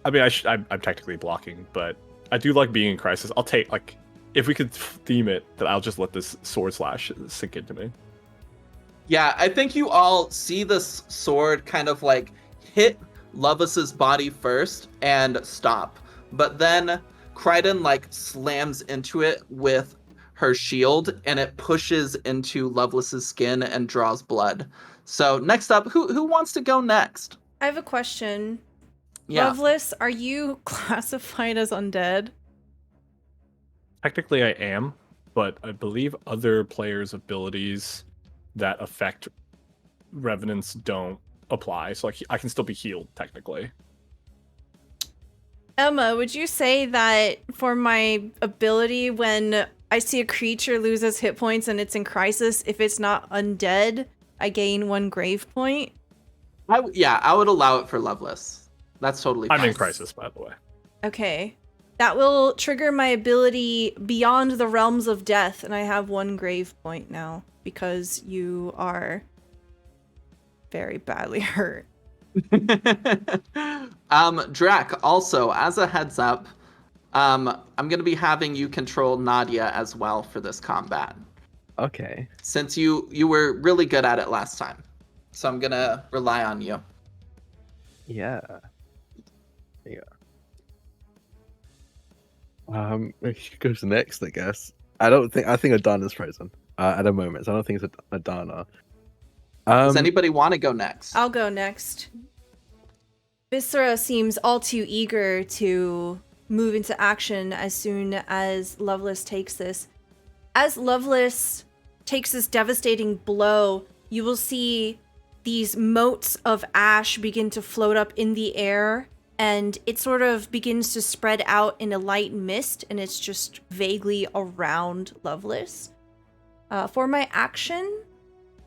I mean, I'm technically blocking, but I do like being in crisis. I'll take like if we could theme it, that I'll just let this sword slash sink into me. Yeah, I think you all see this sword kind of like hit Lovelace's body first and stop. But then Kryden like slams into it with her shield, and it pushes into Lovelace's skin and draws blood. So next up, who wants to go next? I have a question. Yeah. Lovelace, are you classified as undead? Technically, I am, but I believe other players' abilities that affect revenants don't apply. So like, I can still be healed technically. Emma, would you say that for my ability, when I see a creature loses hit points and it's in crisis, if it's not undead, I gain 1 grave point? I would allow it for Lovelace. That's totally fine. I'm in crisis, by the way. Okay. That will trigger my ability Beyond the Realms of Death, and I have 1 grave point now because you are very badly hurt. Drac, also, as a heads up, I'm going to be having you control Nadia as well for this combat. Okay. Since you were really good at it last time. So I'm going to rely on you. Yeah. She goes next, I guess. I think Adana's frozen at the moment, so I don't think it's Adana. Does anybody want to go next? I'll go next. Viscera seems all too eager to move into action as soon as Lovelace takes this. As Lovelace takes this devastating blow, you will see these motes of ash begin to float up in the air, and it sort of begins to spread out in a light mist, and it's just vaguely around Lovelace. For my action,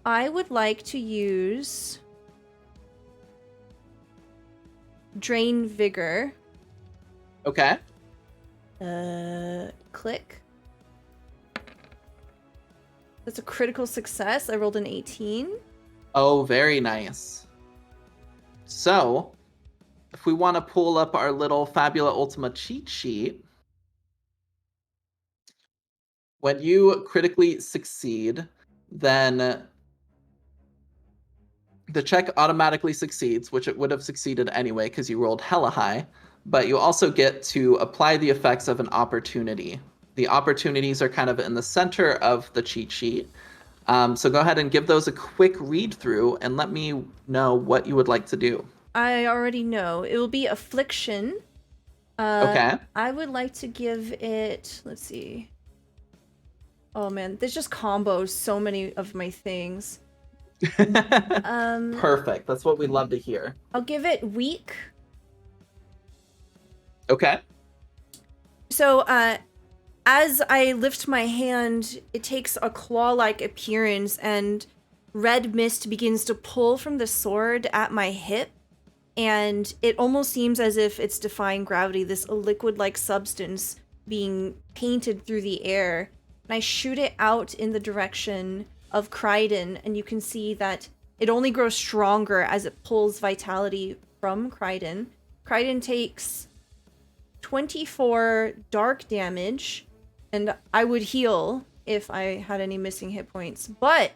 I would like to use Drain Vigor. Okay. Click. That's a critical success. I rolled an 18. Oh, very nice. So, if we want to pull up our little Fabula Ultima cheat sheet, when you critically succeed, then the check automatically succeeds, which it would have succeeded anyway because you rolled hella high, but you also get to apply the effects of an opportunity. The opportunities are kind of in the center of the cheat sheet. So go ahead and give those a quick read through and let me know what you would like to do. I already know. It will be Affliction. Okay. I would like to give it, let's see. Oh man, this just combos so many of my things. Perfect. That's what we love to hear. I'll give it Weak. Okay. So, as I lift my hand, it takes a claw-like appearance, and red mist begins to pull from the sword at my hip, and it almost seems as if it's defying gravity, this liquid-like substance being painted through the air. And I shoot it out in the direction of Kryden, and you can see that it only grows stronger as it pulls vitality from Kryden. Kryden takes 24 dark damage, and I would heal if I had any missing hit points. But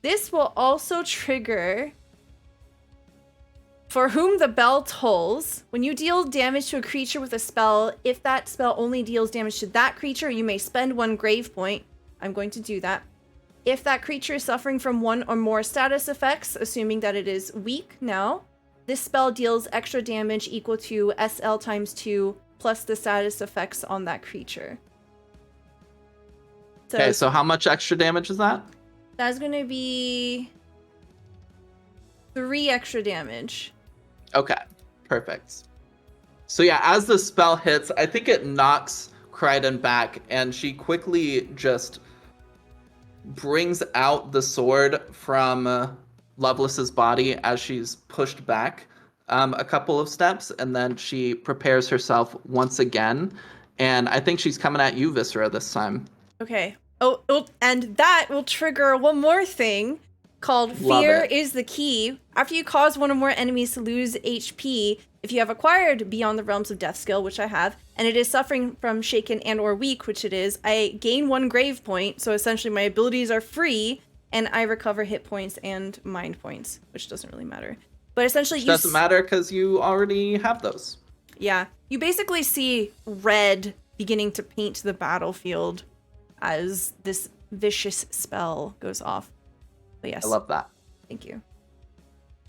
this will also trigger For Whom the Bell Tolls. When you deal damage to a creature with a spell, if that spell only deals damage to that creature, you may spend 1 grave point. I'm going to do that. If that creature is suffering from 1 or more status effects, assuming that it is weak now, this spell deals extra damage equal to SL times 2 plus the status effects on that creature. Okay, so how much extra damage is that? That's going to be 3 extra damage. Okay, perfect. So yeah, as the spell hits, I think it knocks Kryden back, and she quickly just brings out the sword from Lovelace's body as she's pushed back a couple of steps, and then she prepares herself once again. And I think she's coming at you, Viscera, this time. Okay. Oh, and that will trigger one more thing called Fear is the Key. After you cause 1 or more enemies to lose HP, if you have acquired Beyond the Realms of Death skill, which I have, and it is suffering from Shaken and or Weak, which it is, I gain 1 grave point, so essentially my abilities are free, and I recover hit points and mind points, which doesn't really matter. But essentially Which doesn't matter because you already have those. Yeah. You basically see red beginning to paint the battlefield as this vicious spell goes off. But yes, I love that. thank you.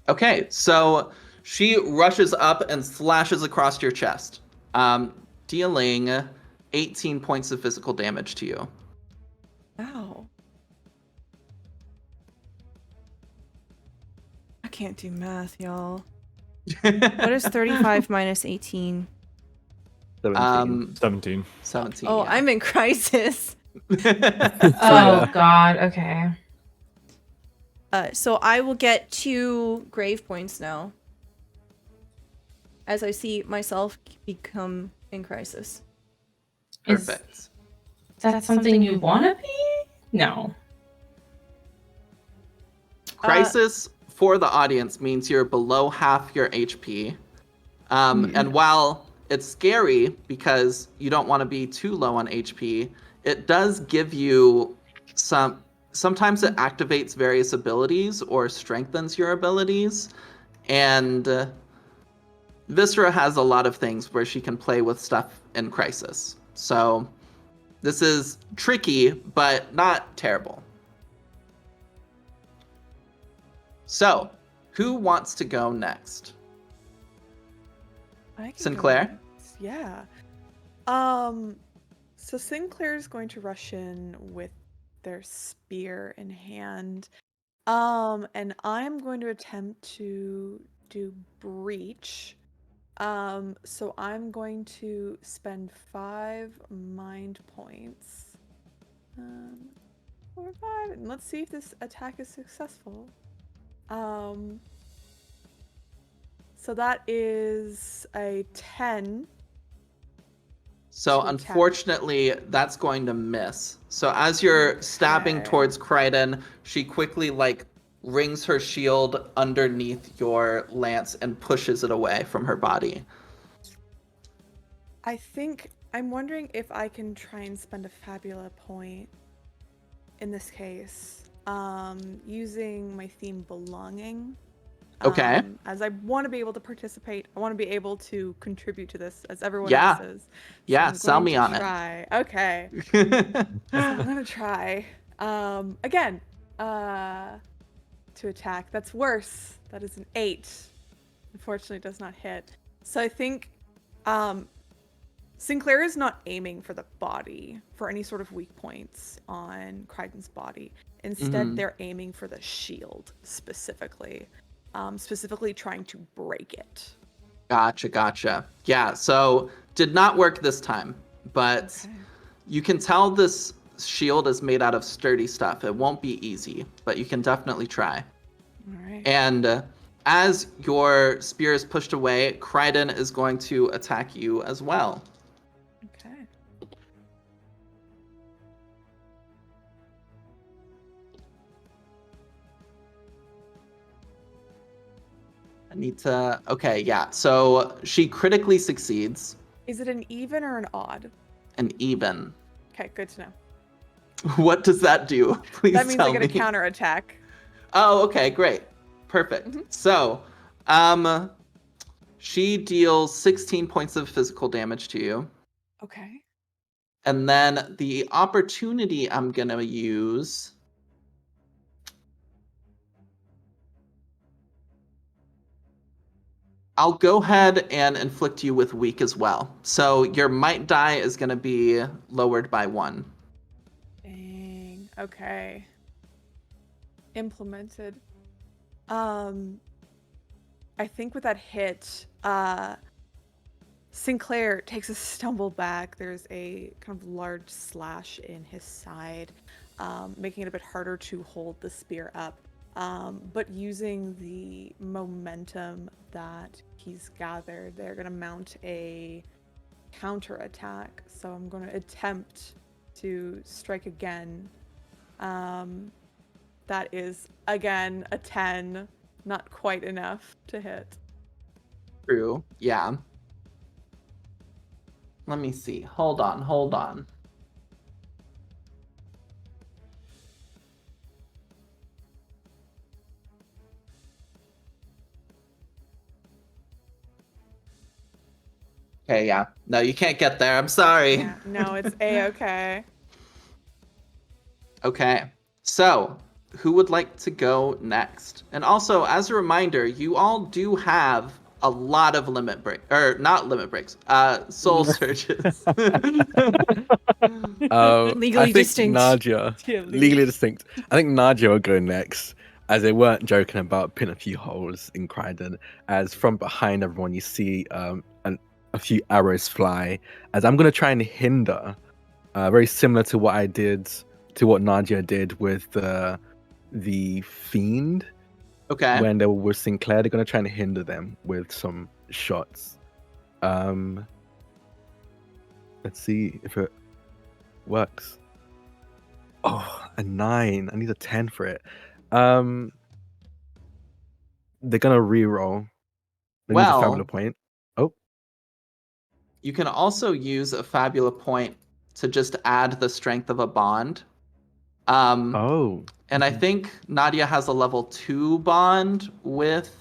Okay, so she rushes up and slashes across your chest, dealing 18 points of physical damage to you. Wow. I can't do math, y'all. What is 35 minus 18? 17. 17. 17. Oh, yeah. I'm in crisis. Oh yeah. God. Okay. So I will get 2 grave points now, as I see myself become in crisis. Perfect. Is that something you want to be? No. Crisis for the audience means you're below half your HP. And while it's scary because you don't want to be too low on HP, it does give you sometimes it activates various abilities or strengthens your abilities. And Viscera has a lot of things where she can play with stuff in Crisis. So this is tricky, but not terrible. So, who wants to go next? I can go Sinclair? next. Yeah. So Sinclair's going to rush in with their spear in hand. And I'm going to attempt to do breach. So I'm going to spend 5 mind points. 4 or 5, and let's see if this attack is successful. So that is a 10. So To attack. unfortunately, that's going to miss. So as you're stabbing Okay. towards Kryden, she quickly rings her shield underneath your lance and pushes it away from her body. I think I'm wondering if I can try and spend a Fabula point in this case, using my theme belonging. Okay. As I want to be able to participate, I want to be able to contribute to this as everyone Yeah. else is. Yeah, I'm sell going me to on try. Okay. it. So I'm gonna try. Again, to attack. That's worse. That is an 8. Unfortunately, it does not hit. So I think, Sinclair is not aiming for the body, for any sort of weak points on Kryden's body. Instead, they're aiming for the shield specifically. Specifically trying to break it. Gotcha. Yeah, so did not work this time, but Okay. you can tell this shield is made out of sturdy stuff. It won't be easy, but you can definitely try. All right. And as your spear is pushed away, Kryden is going to attack you as well. Okay. I need to... Okay, yeah. So she critically succeeds. Is it an even or an odd? An even. Okay, good to know. What does that do? Please That means tell I get me. a counter attack. Oh, okay, great. Perfect. So, she deals 16 points of physical damage to you. Okay. And then the opportunity I'm going to use... I'll go ahead and inflict you with weak as well. So your might die is going to be lowered by 1. Dang. Okay. Implemented. I think with that hit, Sinclair takes a stumble back. There's a kind of large slash in his side, making it a bit harder to hold the spear up. But using the momentum that he's gathered, they're going to mount a counter attack. So I'm going to attempt to strike again. That is, again, a 10. Not quite enough to hit. True. Yeah. Let me see. Hold on. Okay, yeah. No, you can't get there. I'm sorry. Yeah, no, it's A-okay. Okay, so who would like to go next? And also, as a reminder, you all do have a lot of limit break, or not limit breaks, soul searches. Legally I think distinct. Nadia, Yeah, legally distinct. I think Nadia will go next, as they weren't joking about pinning a few holes in Kryden. As from behind everyone, you see a few arrows fly. As I'm gonna try and hinder, very similar to what Nadia did with the fiend Okay. when they were with Sinclair. They're gonna try and hinder them with some shots. Let's see if it works. Oh, a 9. I need a 10 for it. They're gonna re-roll. They use a Fabula Well, point. Oh, you can also use a Fabula point to just add the strength of a bond. oh. And I think Nadia has a level 2 bond with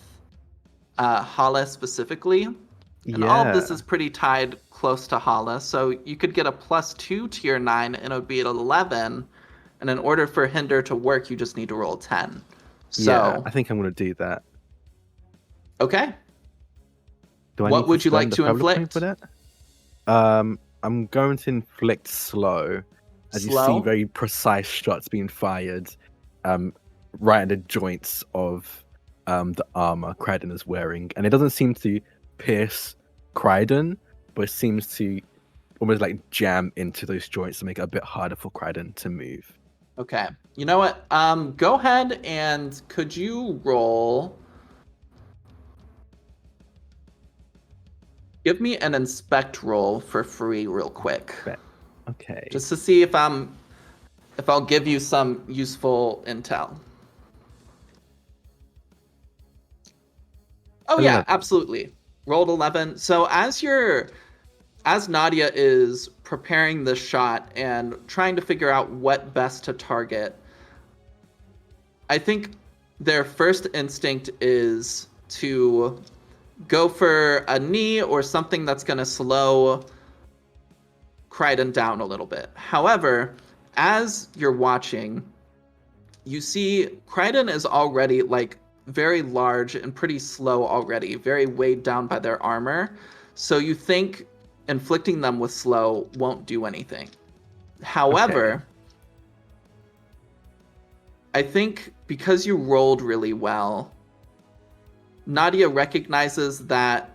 Hala specifically. And all of this Yeah. is pretty tied close to Hala. So you could get a +2 to your 9 and it would be at 11. And in order for Hinder to work, you just need to roll 10. So, Yeah, I think I'm gonna do that. okay. Do I What need would to you like spend the to Fabula point for inflict? that? I'm going to inflict slow, as you see Slow? very precise shots being fired, right at the joints of the armor Kryden is wearing, and it doesn't seem to pierce Kryden, but it seems to almost like jam into those joints to make it a bit harder for Kryden to move. Okay. You know what? Go ahead and could you roll? Give me an inspect roll for free real quick. Okay. Just to see if I'll give you some useful intel. Oh yeah, 11. absolutely. Rolled 11. So as Nadia is preparing this shot and trying to figure out what best to target, I think their first instinct is to go for a knee or something that's going to slow Kryden down a little bit. However, as you're watching, you see Kryden is already like very large and pretty slow already, very weighed down by their armor. So you think inflicting them with slow won't do anything. However, I think because you rolled really well, Nadia recognizes that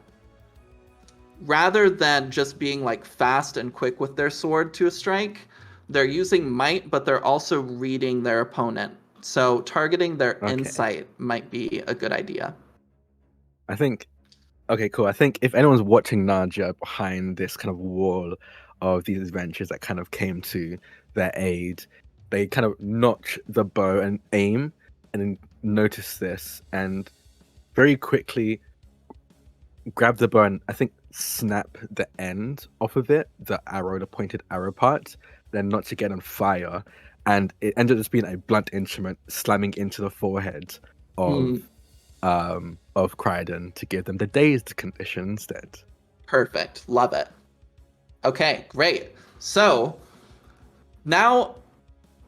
rather than just being like fast and quick with their sword to a strike, they're using might, but they're also reading their opponent. So targeting their insight might be a good idea. I think, okay, cool. I think if anyone's watching Nadia behind this kind of wall of these adventures that kind of came to their aid, they kind of notch the bow and aim and then notice this and very quickly grab the bow and I think snap the end off of it, the arrow, the pointed arrow part, then notch again and fire. And it ended up just being a blunt instrument slamming into the forehead of Kryden to give them the dazed condition instead. Perfect. Love it. Okay, great. So now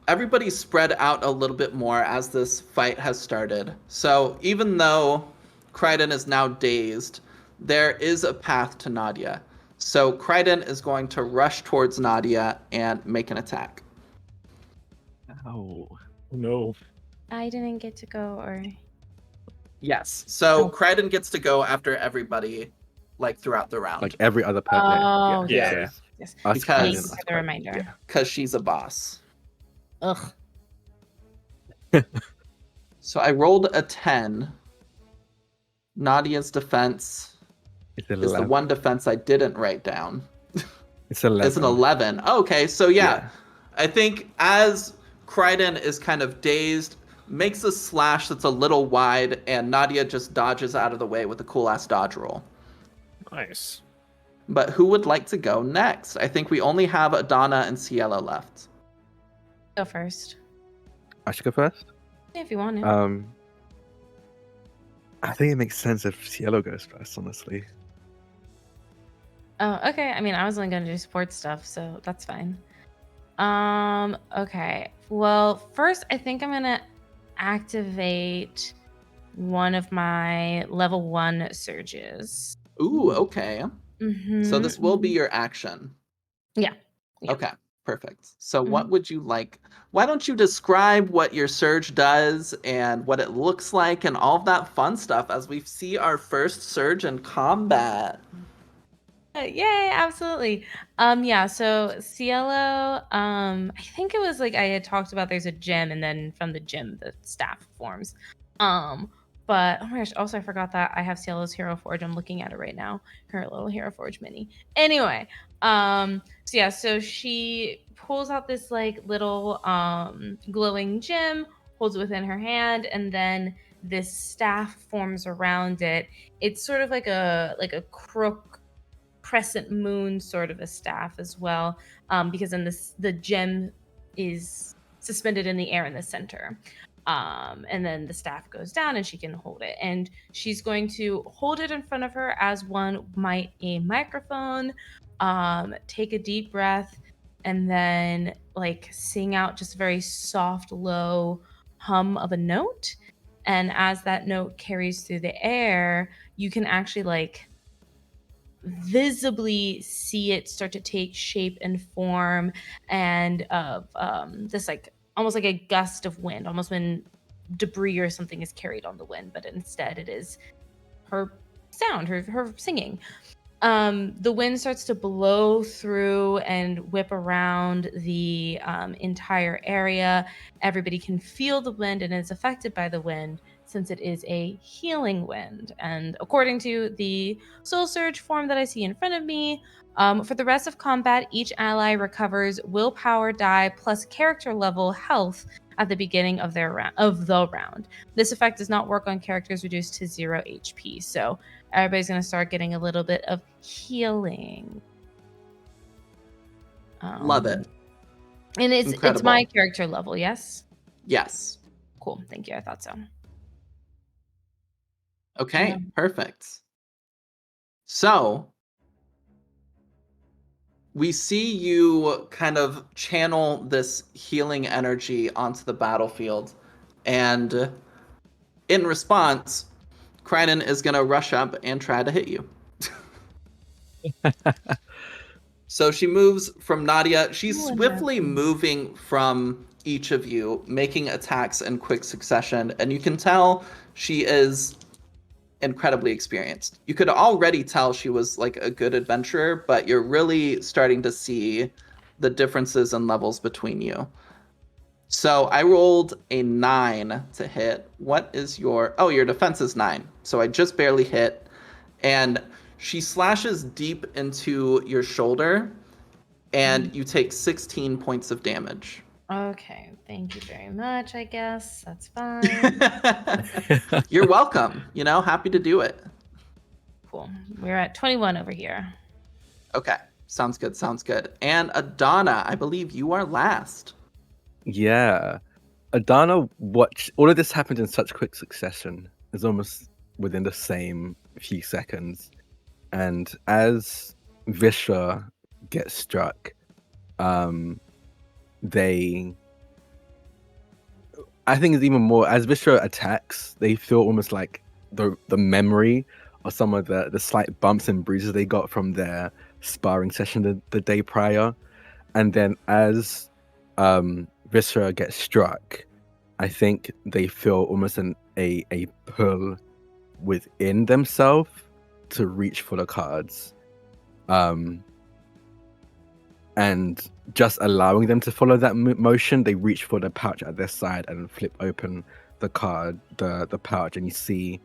everybody's spread out a little bit more as this fight has started. So even though Kryden is now dazed, there is a path to Nadia. So Kryden is going to rush towards Nadia and make an attack. Oh. No. I didn't get to go, or Yes. So Oh. Kryden gets to go after everybody, like throughout the round. Like every other person. Oh, Yeah. yes. Yes. Us Because- Kryden, Thanks us for the Kryden, reminder. yeah. Because she's a boss. Ugh. So I rolled a 10. Nadia's defense It's is the 11. one defense I didn't write down. It's 11. It's an 11. Okay, so yeah. Yeah. I think as Kryden is kind of dazed, makes a slash that's a little wide, and Nadia just dodges out of the way with a cool-ass dodge roll. Nice. But who would like to go next? I think we only have Adana and Cielo left. Go first. I should go first? If you want to. I think it makes sense if Cielo goes first, honestly. Oh, okay. I mean, I was only going to do sports stuff, so that's fine. Okay. Well, first I think I'm gonna activate one of my level 1 surges. Ooh, okay. So this will be your action. Yeah. Yeah. Okay, perfect. So Mhm. what would you like? Why don't you describe what your surge does and what it looks like and all of that fun stuff as we see our first surge in combat? Yay, absolutely. Yeah, so Cielo, I think it was like I had talked about there's a gym and then from the gym the staff forms. But oh my gosh, also I forgot that I have Cielo's Hero Forge. I'm looking at it right now. Her little Hero Forge mini. Anyway, so yeah, so she pulls out this like little glowing gem, holds it within her hand, and then this staff forms around it. It's sort of like a crook crescent moon sort of a staff as well, because then the gem is suspended in the air in the center. And then the staff goes down and she can hold it. And she's going to hold it in front of her as one might a microphone, take a deep breath, and then like sing out just a very soft, low hum of a note. And as that note carries through the air, you can actually like visibly see it start to take shape and form and of this like almost like a gust of wind, almost when debris or something is carried on the wind, but instead it is her sound, her singing. The wind starts to blow through and whip around the entire area. Everybody can feel the wind and is affected by the wind since it is a healing wind. And according to the Soul Surge form that I see in front of me, for the rest of combat, each ally recovers willpower die plus character level health at the beginning of the round. This effect does not work on characters reduced to 0 HP. So everybody's going to start getting a little bit of healing. Love it. And it's Incredible. my character level, yes? Yes. Cool. Thank you. I thought so. Okay, Yeah. perfect. So we see you kind of channel this healing energy onto the battlefield. And in response, Kryden is going to rush up and try to hit you. So she moves from Nadia. She's swiftly moving from each of you, making attacks in quick succession. And you can tell she is incredibly experienced. You could already tell she was like a good adventurer, but you're really starting to see the differences in levels between you. So I rolled a 9 to hit. What is your... Oh, your defense is 9. So I just barely hit. And she slashes deep into your shoulder, and you take 16 points of damage. Okay. Thank you very much, I guess. That's fine. You're welcome. You know, happy to do it. Cool. We're at 21 over here. Okay. Sounds good. Sounds good. And Adana, I believe you are last. Yeah. Adana watched all of this happened in such quick succession. It's almost within the same few seconds. And as Vishra gets struck, I think it's even more as Vishra attacks, they feel almost like the memory of some of the slight bumps and bruises they got from their sparring session the day prior. And then as Vishra gets struck, I think they feel almost a pull within themselves to reach for the cards. And just allowing them to follow that motion, they reach for the pouch at their side and flip open the card, the pouch, and you see,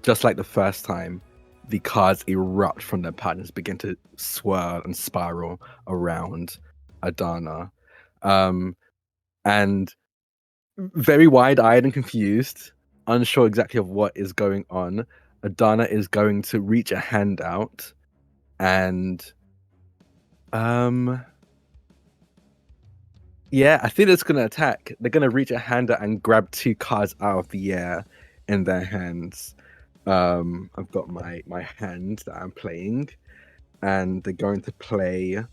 just like the first time, the cards erupt from their pouch and begin to swirl and spiral around Adana. And very wide-eyed and confused, unsure exactly of what is going on, Adana is going to reach a hand out and yeah, I think it's gonna attack. They're gonna reach a hand out and grab 2 cards out of the air in their hands. I've got my hand that I'm playing, and they're going to play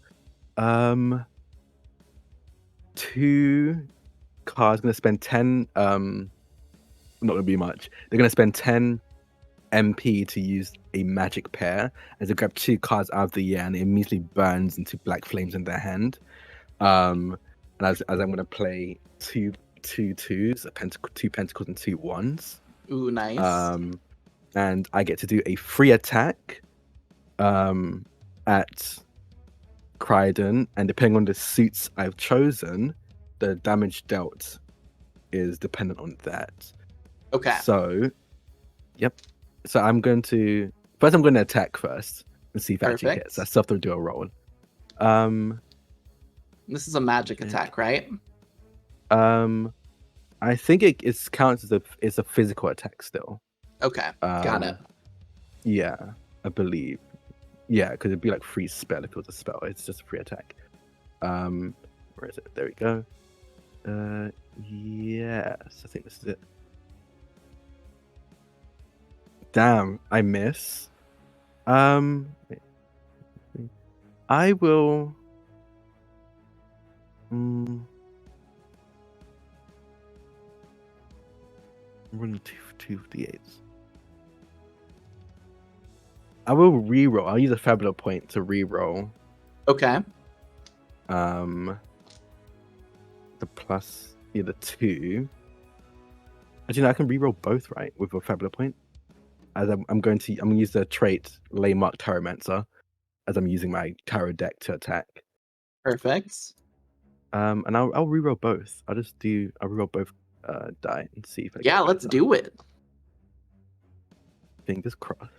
2 cards. Going to spend 10. Not going to be much. They're going to spend 10 MP to use a magic pair, as they grab 2 cards out of the air, and it immediately burns into black flames in their hand. And as I'm going to play 2 2s, 2 pentacles, and 2 1s. Ooh, nice. And I get to do a free attack at Kryden, and depending on the suits I've chosen, the damage dealt is dependent on that. Okay. So, yep. So I'm going to attack first and see if it actually hits. I still have to do a roll. This is a magic attack, right? I think it counts as it's a physical attack still. Okay, got it. Yeah, I believe. Yeah, because it'd be like free spell if it was a spell. It's just a free attack. Where is it? There we go. Yes, I think this is it. Damn, I miss. I will. I'm running 2 d8s. I will reroll. I'll use a Fabula point to reroll. Okay. The plus, the 2. Actually, no, I can reroll both, right, with a Fabula point. As I'm going to use the trait Laymark Tarotmancer as I'm using my tarot deck to attack. Perfect. And I'll reroll both. I'll reroll both die and see if I get let's do it. Fingers crossed.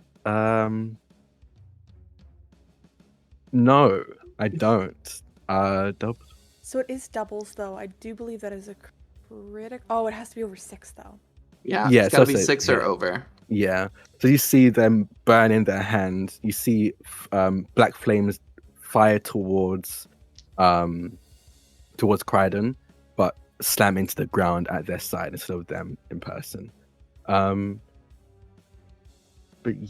No, I don't. Double. So it is doubles, though. I do believe that is a critical. Oh, it has to be over 6, though. Yeah, Yeah, it's gotta so be 6 or over. Yeah. So you see them burn in their hand. You see black flames fire towards Kryden, but slam into the ground at their side instead of them in person. But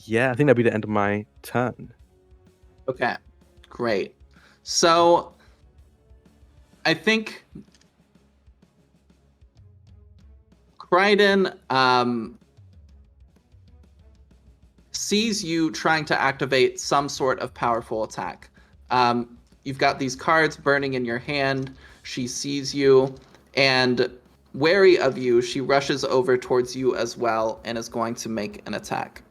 yeah, I think that'll be the end of my turn. Okay, great. So I think Kryden sees you trying to activate some sort of powerful attack. You've got these cards burning in your hand. She sees you, and wary of you, she rushes over towards you as well and is going to make an attack.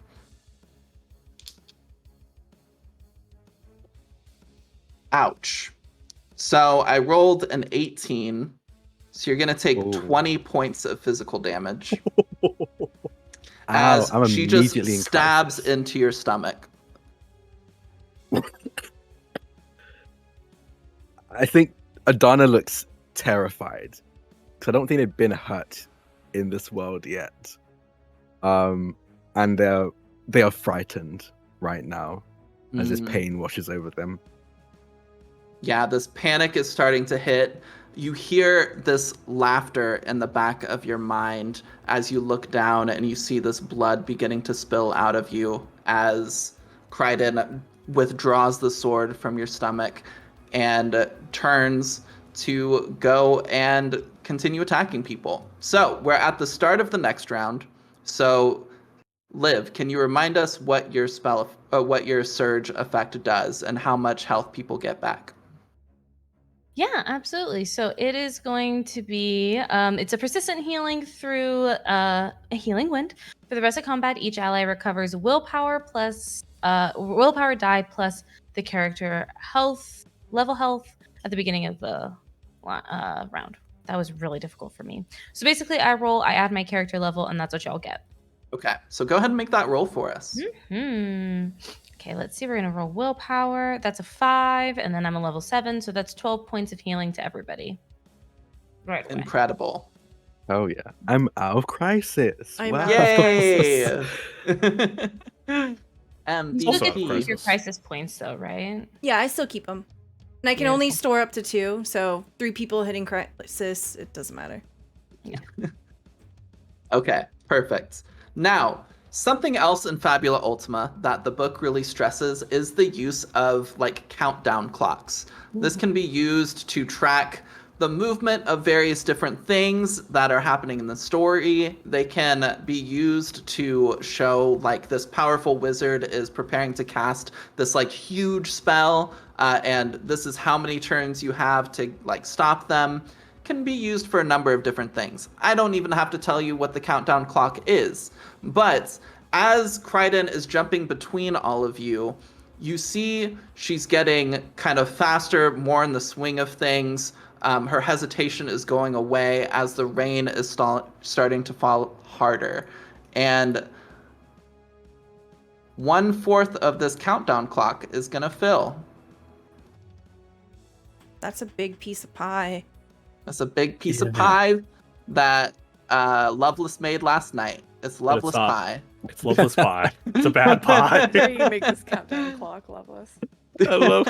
Ouch. So I rolled an 18. So you're going to take 20 points of physical damage. As she just stabs into your stomach. I think Adana looks terrified, because I don't think they've been hurt in this world yet. And they are frightened right now as this pain washes over them. Yeah, this panic is starting to hit. You hear this laughter in the back of your mind as you look down and you see this blood beginning to spill out of you as Kryden withdraws the sword from your stomach and turns to go and continue attacking people. So we're at the start of the next round. So Liv, can you remind us what your what your surge effect does and how much health people get back? Yeah, absolutely. So it is going to be, it's a persistent healing through a healing wind. For the rest of combat, each ally recovers willpower die plus the character level health at the beginning of the round. That was really difficult for me. So basically I add my character level, and that's what y'all get. Okay, so go ahead and make that roll for us. Okay, let's see. We're going to roll willpower. That's a 5, and then I'm a level 7, so that's 12 points of healing to everybody. Right away. Incredible. Oh, yeah. I'm out of crisis. Wow. Yay! You still get to keep your crisis points, though, right? Yeah, I still keep them. And I can only store up to 2, so 3 people hitting crisis, it doesn't matter. Yeah. Okay, perfect. Now, something else in Fabula Ultima that the book really stresses is the use of, like, countdown clocks. This can be used to track the movement of various different things that are happening in the story. They can be used to show like this powerful wizard is preparing to cast this like huge spell, and this is how many turns you have to like stop them. Can be used for a number of different things. I don't even have to tell you what the countdown clock is, but as Kryden is jumping between all of you, you see she's getting kind of faster, more in the swing of things. Her hesitation is going away as the rain is starting to fall harder. And 1/4 of this countdown clock is going to fill. That's a big piece of pie. That's a big piece of pie that Loveless made last night. It's Loveless not. pie. It's Loveless pie. It's a bad pie. Dare you make this countdown clock, Loveless? I love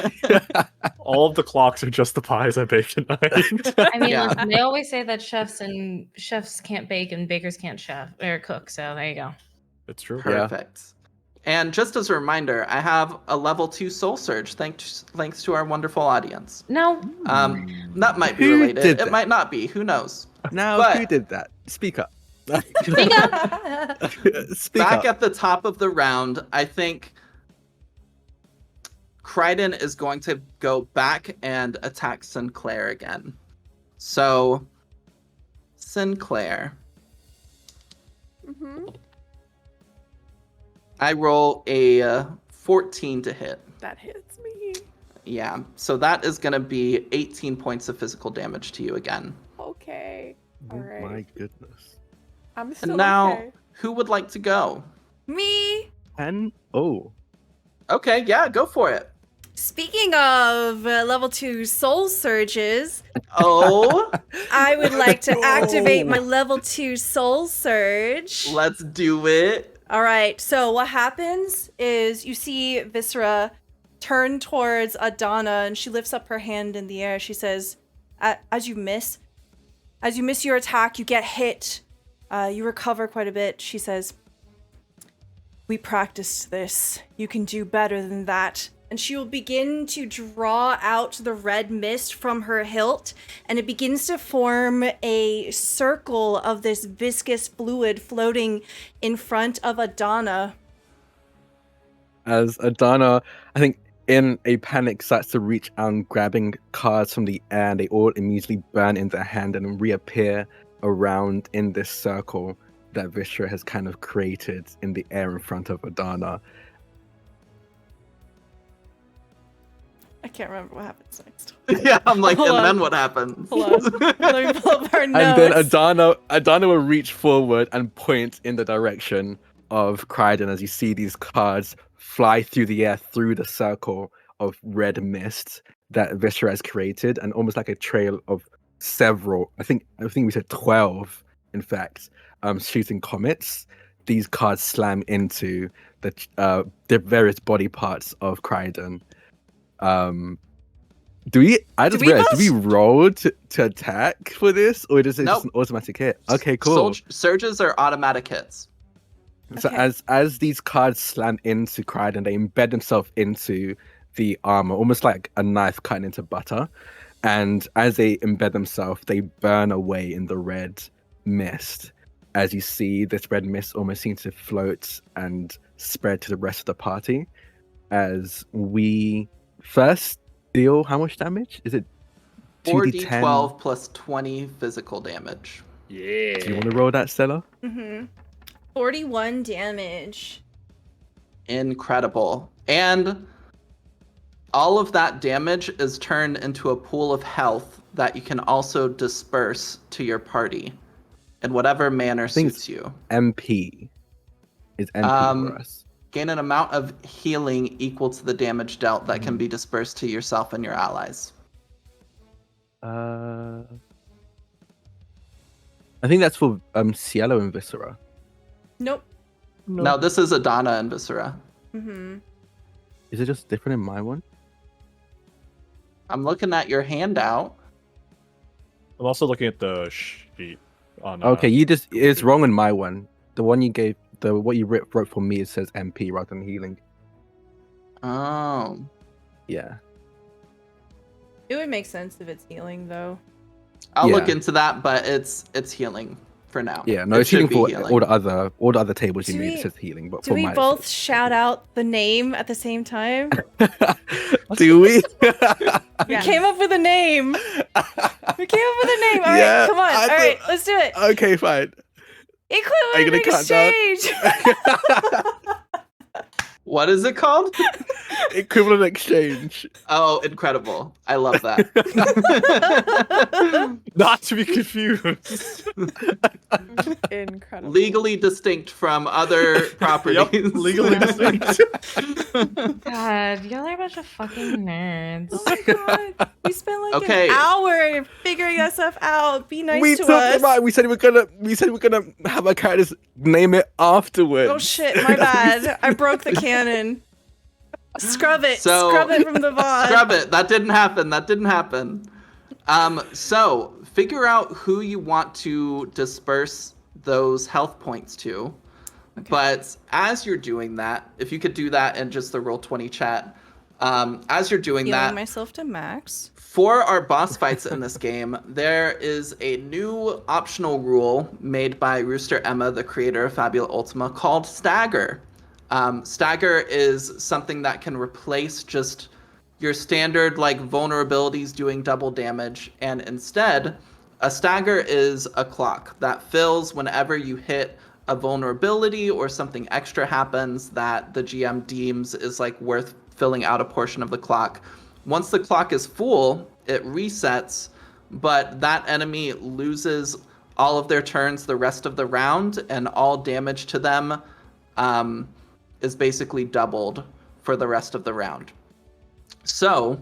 All of the clocks are just the pies I bake at night. I mean, Yeah. listen, they always say that chefs can't bake and bakers can't chef or cook. So there you go. It's true. Perfect. And just as a reminder, I have a level 2 soul surge thanks to our wonderful audience. No, That might be Who related. did It that? might not be. Who knows? Now, But- who did that? Speak up. speak up. Speak Back up. at the top of the round, I think Kryden is going to go back and attack Sinclair again. So, Sinclair, Mm-hmm. I roll a 14 to hit. That hits me. Yeah, so that is going to be 18 points of physical damage to you again. Okay. Oh Alright. my goodness. I'm still And now, okay. who would like to go? Me. And oh, Okay, yeah, go for it. Speaking of level 2 soul surges, Oh, I would like to activate Oh. my level 2 soul surge. let's do it. All right, so what happens is you see Viscera turn towards Adana, and she lifts up her hand in the air. She says, as you miss your attack, you get hit. You recover quite a bit. She says, we practiced this. You can do better than that. And she will begin to draw out the red mist from her hilt, and it begins to form a circle of this viscous fluid floating in front of Adana. as Adana, I think in a panic, starts to reach out and grabbing cards from the air, and they all immediately burn in their hand and reappear around in this circle that Viscera has kind of created in the air in front of Adana. I can't remember what happens next. Yeah, I'm like, Hold and on. then what happens? Hold on. Let me pull up our notes. And then Adana will reach forward and point in the direction of Kryden as you see these cards fly through the air through the circle of red mist that Viscera has created, and almost like a trail of several, I think we said 12, in fact, shooting comets. These cards slam into the various body parts of Kryden. Do we roll to attack for this, or is it Nope. just an automatic hit? Okay, cool. Surges are automatic hits. So Okay. as these cards slam into Kryden, they embed themselves into the armor, almost like a knife cutting into butter. And as they embed themselves, they burn away in the red mist. As you see, this red mist almost seems to float and spread to the rest of the party. As we first deal how much damage? Is it 2d10? 4d12 plus 20 physical damage. Yeah. Do you want to roll that, Stella? Mm-hmm. 41 damage. Incredible. And all of that damage is turned into a pool of health that you can also disperse to your party in whatever manner think suits you. MP is MP for us. Gain an amount of healing equal to the damage dealt that can be dispersed to yourself and your allies. I think that's for Cielo and Viscera. Nope. No, this is Adana and Viscera. Mm-hmm. Is it just different in my one? I'm looking at your handout. I'm also looking at the sheet on. Okay, it's wrong in my one. The one you gave, what you wrote for me, it says MP rather than healing. Oh. Yeah. It would make sense if it's healing, though. I'll look Yeah. into that, but it's healing for now. Yeah, no, It it's healing should be for healing. all the other tables you Do need. we- It says healing, but Do for we mine, both shout out the name at the same time? do we? We came up with a name. We came up with a name. All right, Yeah, come on. I All right, let's do it. Okay, fine. Are you Equivalent gonna count down? exchange. What is it called? Equivalent exchange. Oh, incredible. I love that. Not to be confused. Incredible. Legally distinct from other properties. Yep, legally distinct. God, y'all are a bunch of fucking nerds. Oh my god. We spent like Okay. an hour figuring that stuff out. Be nice We to talked us. about. We said we're gonna have our characters name it afterwards. Oh shit, my bad. I broke the canon. Scrub it. So- Scrub it from the VOD. Scrub it. That didn't happen. So figure out who you want to disperse those health points to. Okay. But as you're doing that, if you could do that in just the Roll20 chat, as you're doing Healing that, myself to max. for our boss fights in this game, there is a new optional rule made by Rooster Emma, the creator of Fabula Ultima, called Stagger. Stagger is something that can replace just your standard like vulnerabilities doing double damage, and instead, a stagger is a clock that fills whenever you hit a vulnerability or something extra happens that the GM deems is like worth filling out a portion of the clock. Once the clock is full, it resets, but that enemy loses all of their turns the rest of the round, and all damage to them is basically doubled for the rest of the round. So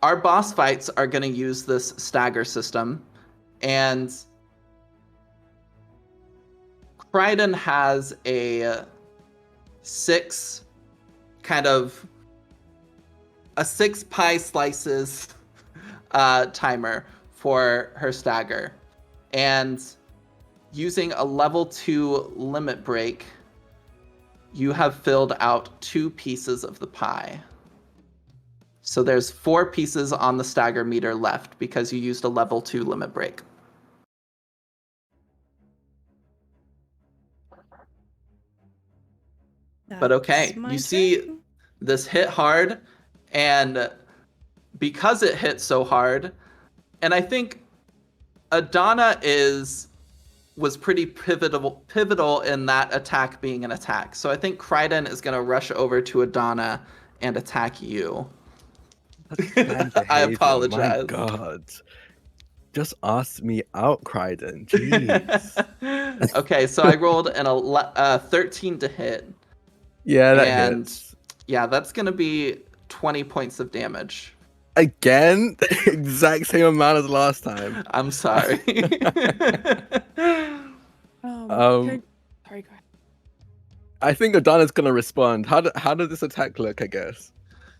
our boss fights are going to use this stagger system, and Kryden has a 6 pie slices timer for her stagger, and using a level 2 limit break, you have filled out 2 pieces of the pie. So there's 4 pieces on the stagger meter left because you used a level 2 limit break. But okay, That's my you see turn. this hit hard, and because it hit so hard, and I think Adana was pretty pivotal in that attack being an attack. So I think Kryden is going to rush over to Adana and attack you. I apologize. My God. Just ask me out, Kryden. Jeez. Okay, so I rolled an 13 to hit. Yeah, that And- hits. Yeah, that's going to be 20 points of damage. Again, exact same amount as last time. I'm sorry. Sorry, go ahead. I think Adana's gonna respond. How does this attack look? I guess.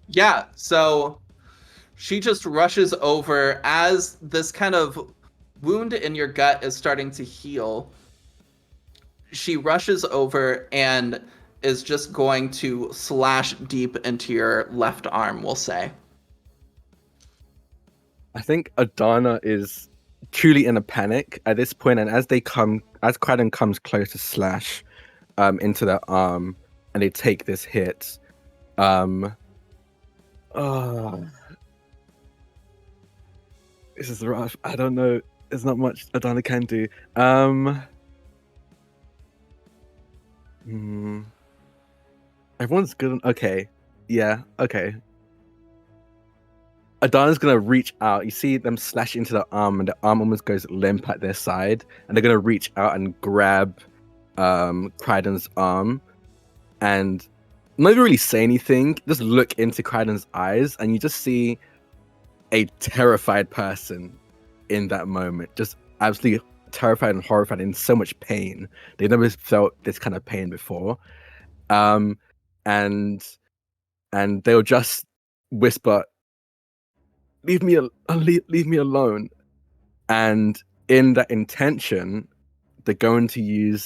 Yeah, so she just rushes over as this kind of wound in your gut is starting to heal. She rushes over and is just going to slash deep into your left arm, we'll say. I think Adana is truly in a panic at this point, and as Kryden comes close to slash into their arm, and they take this hit, this is rough. I don't know. There's not much Adana can do. Everyone's good. Okay. Yeah. Okay. Adana's gonna reach out. You see them slash into the arm, and the arm almost goes limp at their side, and they're gonna reach out and grab Kryden's arm, and not really say anything. Just look into Kryden's eyes, and you just see a terrified person in that moment, just absolutely terrified and horrified, in so much pain. They've never felt this kind of pain before, and they'll just whisper, leave me alone. And in that intention, they're going to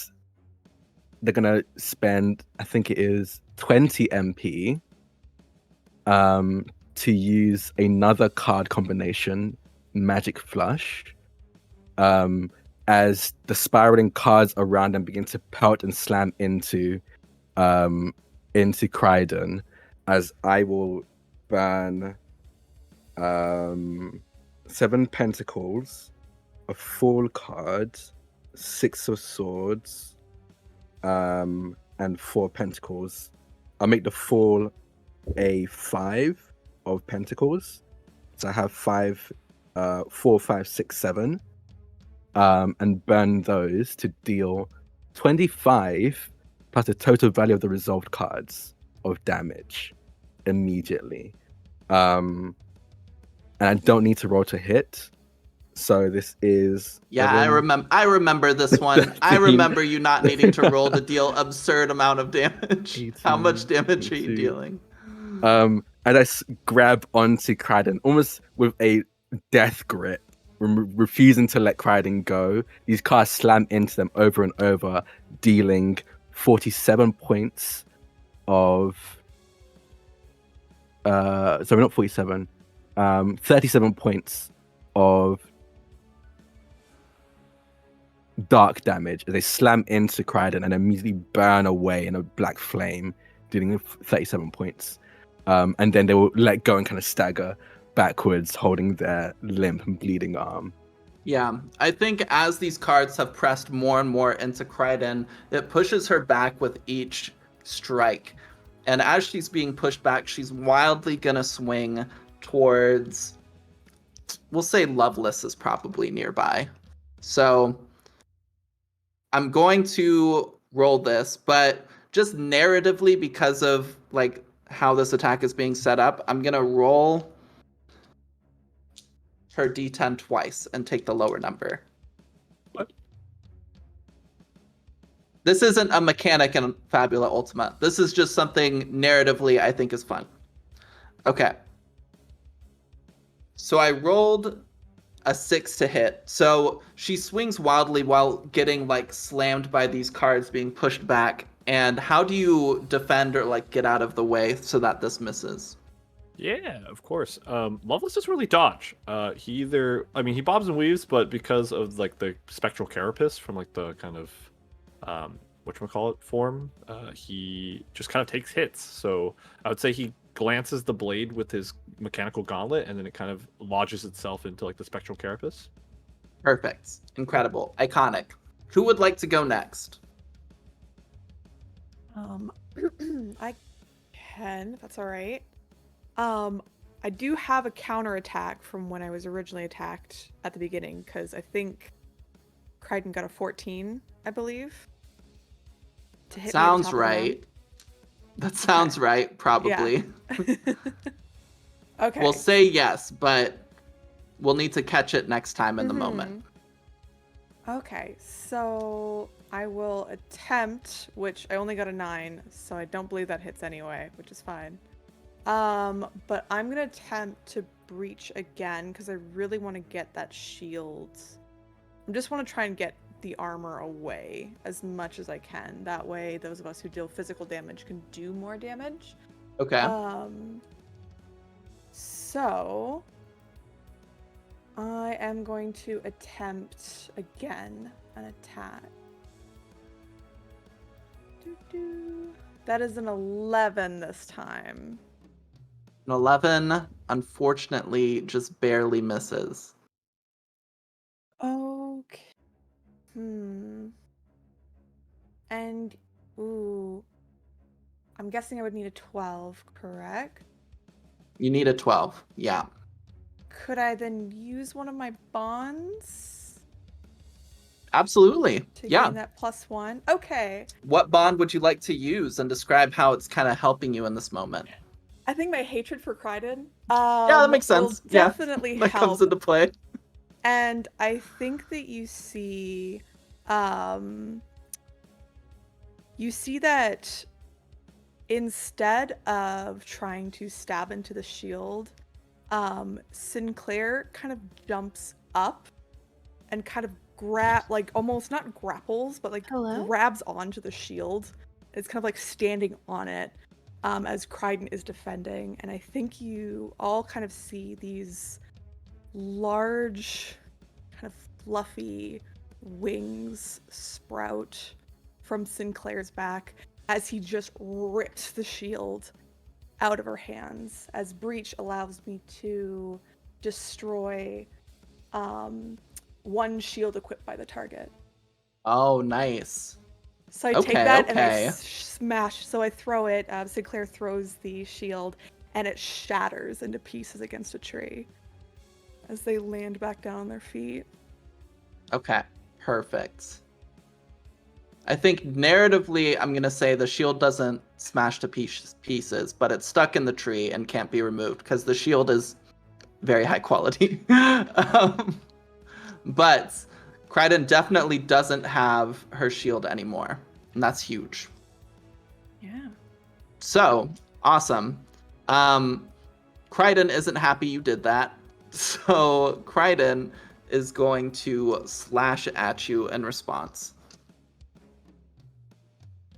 spend, I think it is 20 MP to use another card combination magic flush. As the spiraling cards around them begin to pelt and slam into Kryden, as I will burn 7 pentacles, a full card, 6 of swords, and 4 pentacles. I'll make the full a 5 of pentacles. So I have 4, 5, 6, 7. And burn those to deal 25 plus the total value of the resolved cards of damage immediately. And I don't need to roll to hit. So this is I remember this one. I 13. remember you not needing to roll to deal absurd amount of damage. 18, How much damage are you 22. dealing? And I grab onto Kryden almost with a death grip, refusing to let Kryden go. These cards slam into them over and over, dealing 47 points of sorry, not 47, 37 points of dark damage as they slam into Kryden and immediately burn away in a black flame, dealing 37 points. And then they will let go and kind of stagger backwards, holding their limp and bleeding arm. Yeah, I think as these cards have pressed more and more into Kryden, it pushes her back with each strike. And as she's being pushed back, she's wildly gonna swing towards, we'll say Loveless is probably nearby. So I'm going to roll this, but just narratively, because of like how this attack is being set up, I'm gonna roll her d10 twice and take the lower number. What? This isn't a mechanic in Fabula Ultima. This is just something narratively I think is fun. Okay. So I rolled a 6 to hit. So she swings wildly while getting like slammed by these cards being pushed back. And how do you defend or like get out of the way so that this misses? Yeah, of course. Loveless doesn't really dodge. He bobs and weaves, but because of like the spectral carapace from like the kind of whatchamacallit form, he just kind of takes hits. So I would say he glances the blade with his mechanical gauntlet, and then it kind of lodges itself into like the spectral carapace. Perfect. Incredible. Iconic. Who would like to go next? I can, if that's all right. I do have a counterattack from when I was originally attacked at the beginning, because I think Kryden got a 14, I believe. To hit me at the Sounds top of the right. round. That sounds right, probably. Okay. We'll say yes, but we'll need to catch it next time in the moment. Okay, so I will attempt, which I only got a 9, so I don't believe that hits anyway, which is fine. But I'm gonna attempt to breach again because I really want to get that shield. I just want to try and get the armor away as much as I can. That way, those of us who deal physical damage can do more damage. Okay. So I am going to attempt again an attack. That is an 11 this time. An 11, unfortunately, just barely misses. Okay. And, I'm guessing I would need a 12, correct? You need a 12, yeah. Could I then use one of my bonds Absolutely, to yeah. gain that +1? Okay. What bond would you like to use, and describe how it's kind of helping you in this moment? I think my hatred for Kryden Yeah, that makes sense. will definitely that help. comes into play. And I think that you see that instead of trying to stab into the shield, Sinclair kind of jumps up and kind of almost not grapples, but like grabs onto the shield. It's kind of like standing on it as Kryden is defending. And I think you all kind of see these large, kind of fluffy wings sprout from Sinclair's back as he just rips the shield out of her hands, as Breach allows me to destroy one shield equipped by the target. Oh, nice. So I take that and I okay. smash. So I throw it. Sinclair throws the shield, and it shatters into pieces against a tree as they land back down on their feet. Okay, perfect. I think narratively, I'm going to say the shield doesn't smash to pieces, but it's stuck in the tree and can't be removed because the shield is very high quality. But Crichton definitely doesn't have her shield anymore, and that's huge. Yeah. So, awesome. Crichton isn't happy you did that, so Crichton is going to slash at you in response.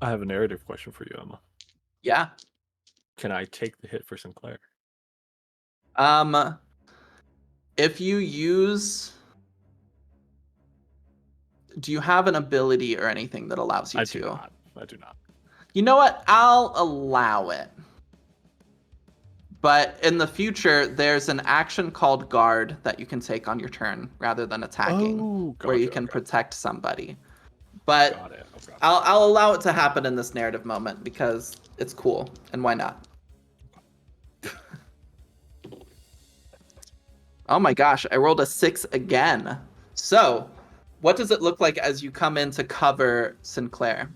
I have a narrative question for you, Emma. Yeah. Can I take the hit for Sinclair? If you use... Do you have an ability or anything that allows you to? I do not. You know what? I'll allow it. But in the future, there's an action called guard that you can take on your turn rather than attacking, where you can protect somebody. But Got it. I'll allow it to happen in this narrative moment because it's cool, and why not? Oh my gosh, I rolled a 6 again. So, what does it look like as you come in to cover Sinclair?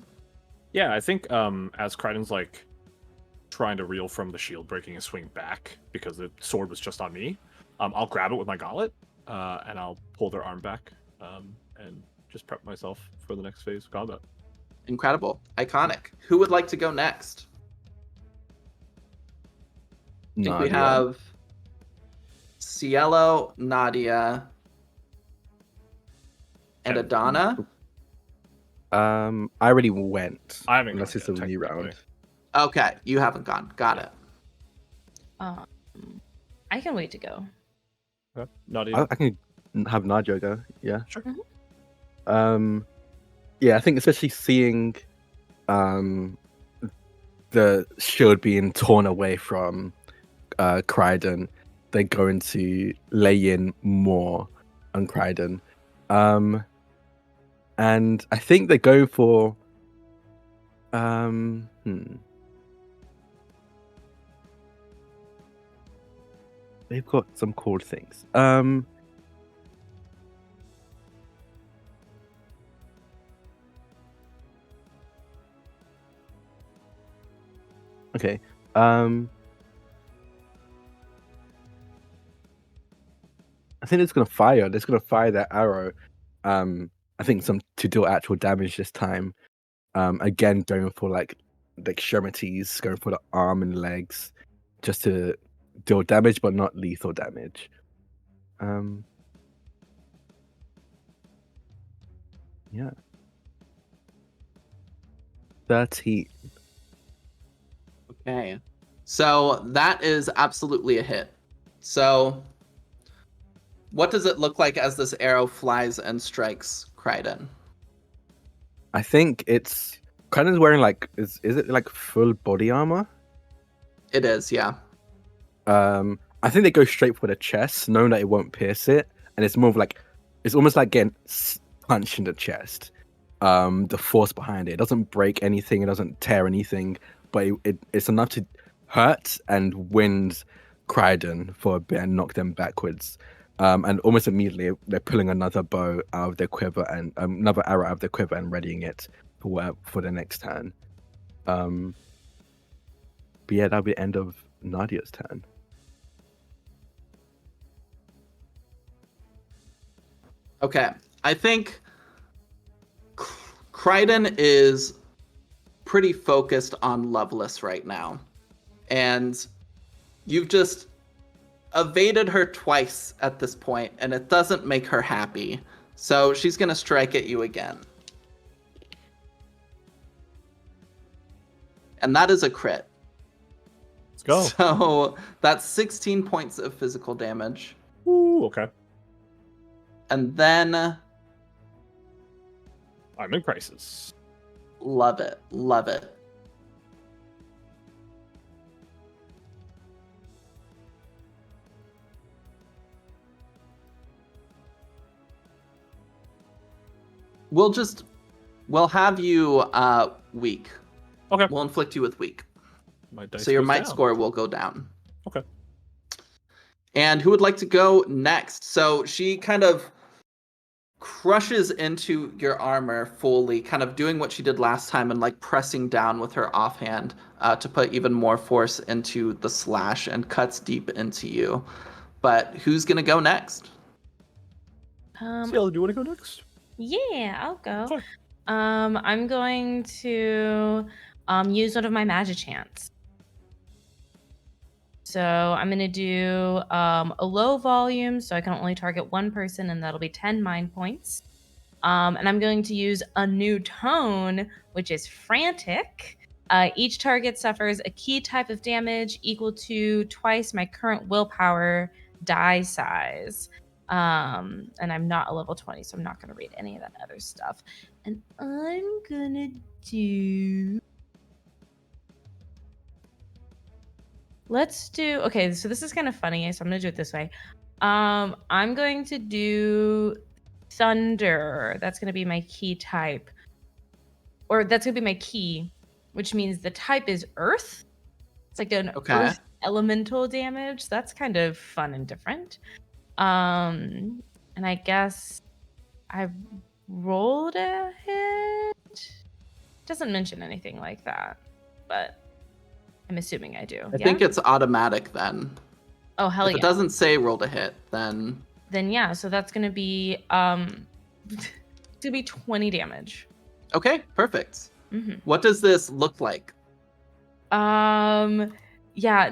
Yeah, I think as Crichton's like trying to reel from the shield breaking and swing back because the sword was just on me, I'll grab it with my gauntlet and I'll pull their arm back and just prep myself for the next phase of combat. Incredible. Iconic. Who would like to go next? I think we have Cielo, Nadia, and Adana. I already went. I haven't unless gone it's a yet, new technically. round. Okay, you haven't gone. Got it. I can wait to go. Okay. Nadia. I can have Nadia go. Yeah. Sure. Yeah, I think especially seeing the shield being torn away from Crichton, they're going to lay in more on Crichton. And I think they're going for they've got some cool things. Okay. I think it's gonna fire. It's gonna fire that arrow. I think some to deal actual damage this time. Again, going for like the extremities, going for the arm and legs, just to deal damage, but not lethal damage. Yeah. 13. Okay. So that is absolutely a hit. So what does it look like as this arrow flies and strikes Crichton? I think it's Crichton's wearing like is it like full body armor? It is, yeah. I think they go straight for the chest, knowing that it won't pierce it, and it's more of like it's almost like getting punched in the chest. The force behind it doesn't break anything, it doesn't tear anything, but it's enough to hurt and wind Crichton for a bit and knock them backwards. And almost immediately they're pulling another bow out of their quiver and another arrow out of their quiver and readying it for the next turn. But yeah, that'll be the end of Nadia's turn. Okay. I think Crichton is pretty focused on Loveless right now. And you've just evaded her twice at this point, and it doesn't make her happy. So she's going to strike at you again. And that is a crit. Let's go. So that's 16 points of physical damage. Ooh, okay. And then, I'm in crisis. love it, love it. We'll have you weak. Okay. We'll inflict you with weak. My dice So your goes might down. score will go down. Okay. And who would like to go next? So she kind of crushes into your armor fully, kind of doing what she did last time and like pressing down with her offhand to put even more force into the slash and cuts deep into you. But who's gonna go next? Cielo, do you want to go next? Yeah, I'll go. Okay. I'm going to use one of my magic chants. So I'm going to do a low volume, so I can only target one person, and that'll be 10 mind points. And I'm going to use a new tone, which is frantic. Each target suffers a key type of damage equal to twice my current willpower die size. And I'm not a level 20, so I'm not going to read any of that other stuff. And I'm going to do... Okay, so this is kind of funny, so I'm going to do it this way. I'm going to do thunder. That's going to be my key type. Or that's going to be my key, which means the type is earth. It's like an earth elemental damage. That's kind of fun and different. And I guess I rolled a hit. Doesn't mention anything like that, but I'm assuming I do. I think it's automatic then. Oh, hell if yeah. If it doesn't say roll to hit, then yeah, so that's going to be it's going to be 20 damage. Okay, perfect. Mm-hmm. What does this look like? Yeah,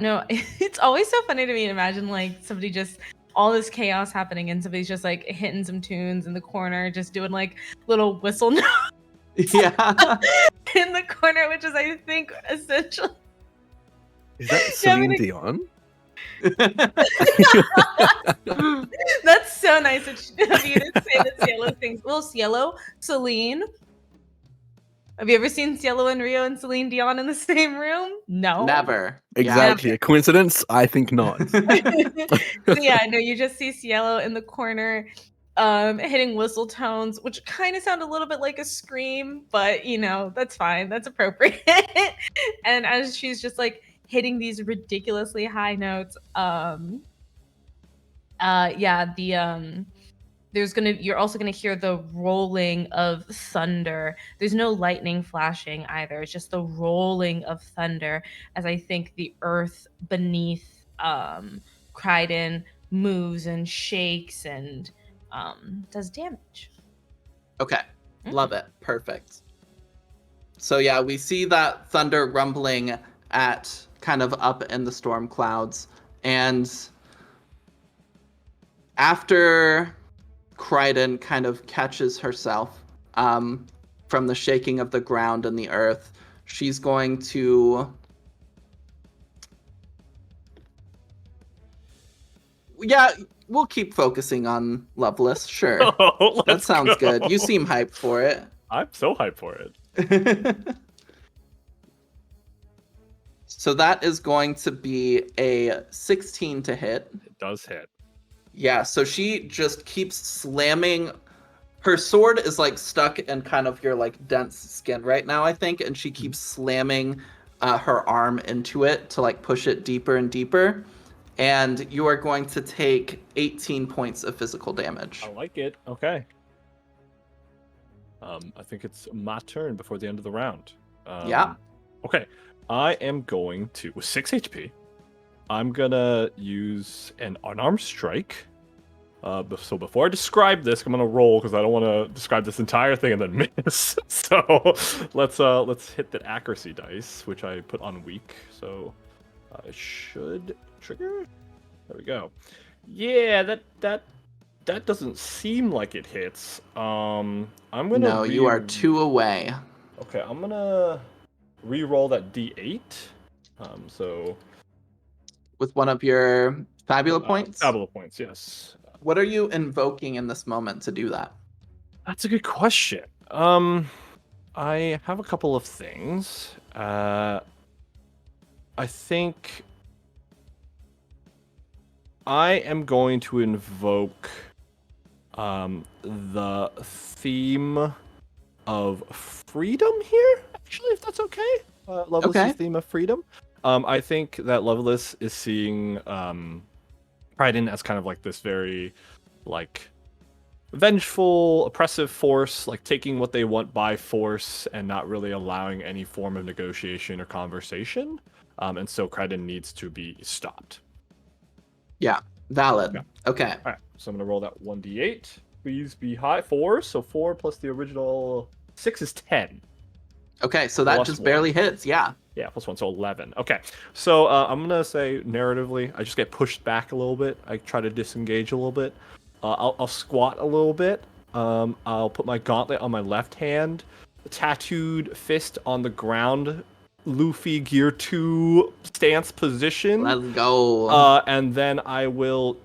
no, it's always so funny to me to imagine like somebody just all this chaos happening and somebody's just like hitting some tunes in the corner, just doing like little whistle notes. Yeah. In the corner, which is I think essentially. Is that Celine Dion? That's so nice of you to say the Cielo things. Well, Cielo, Celine. Have you ever seen Cielo and Rio and Celine Dion in the same room? No. Never. Exactly. Yeah. A coincidence? I think not. So yeah, no, you just see Cielo in the corner hitting whistle tones, which kind of sound a little bit like a scream, but you know, that's fine. That's appropriate. And as she's just like hitting these ridiculously high notes, you're also gonna hear the rolling of thunder. There's no lightning flashing either. It's just the rolling of thunder as I think the earth beneath Kryden moves and shakes and does damage. Okay. Love it. Perfect. So yeah, we see that thunder rumbling at kind of up in the storm clouds, and after Kryden kind of catches herself from the shaking of the ground and the earth, she's going to... Yeah, we'll keep focusing on Loveless, sure. Oh, that sounds go. good. You seem hyped for it. I'm so hyped for it. So that is going to be a 16 to hit. It does hit. Yeah, so she just keeps slamming. Her sword is like stuck in kind of your like dense skin right now, I think, and she keeps slamming her arm into it to like push it deeper and deeper. And you are going to take 18 points of physical damage. I like it. Okay. I think it's my turn before the end of the round. Yeah. Okay. I am going to, with 6 HP, I'm gonna use an unarmed strike. So before I describe this, I'm gonna roll because I don't want to describe this entire thing and then miss. So let's hit that accuracy dice, which I put on weak. So I should trigger. There we go. Yeah, that doesn't seem like it hits. I'm gonna. No, you are 2 away. Okay, I'm gonna re-roll that D8. So with one of your Fabula points? Fabula points, yes. What are you invoking in this moment to do that? That's a good question. I have a couple of things. I think I am going to invoke the theme of freedom here, actually, if that's okay. Loveless's Okay. theme of freedom. I think that Loveless is seeing Priden as kind of like this very like vengeful, oppressive force, like taking what they want by force and not really allowing any form of negotiation or conversation. And so Crichton needs to be stopped. Yeah, valid. Yeah. Okay. All right, so I'm gonna roll that 1d8. Please be high. 4, so 4 plus the original 6 is 10. Okay, so that Plus just 1. barely hits. Yeah. Yeah, plus 1, so 11. Okay, so I'm gonna say narratively, I just get pushed back a little bit. I try to disengage a little bit. I'll squat a little bit. I'll put my gauntlet on my left hand, tattooed fist on the ground, Luffy Gear 2 stance position. Let's go. And then I will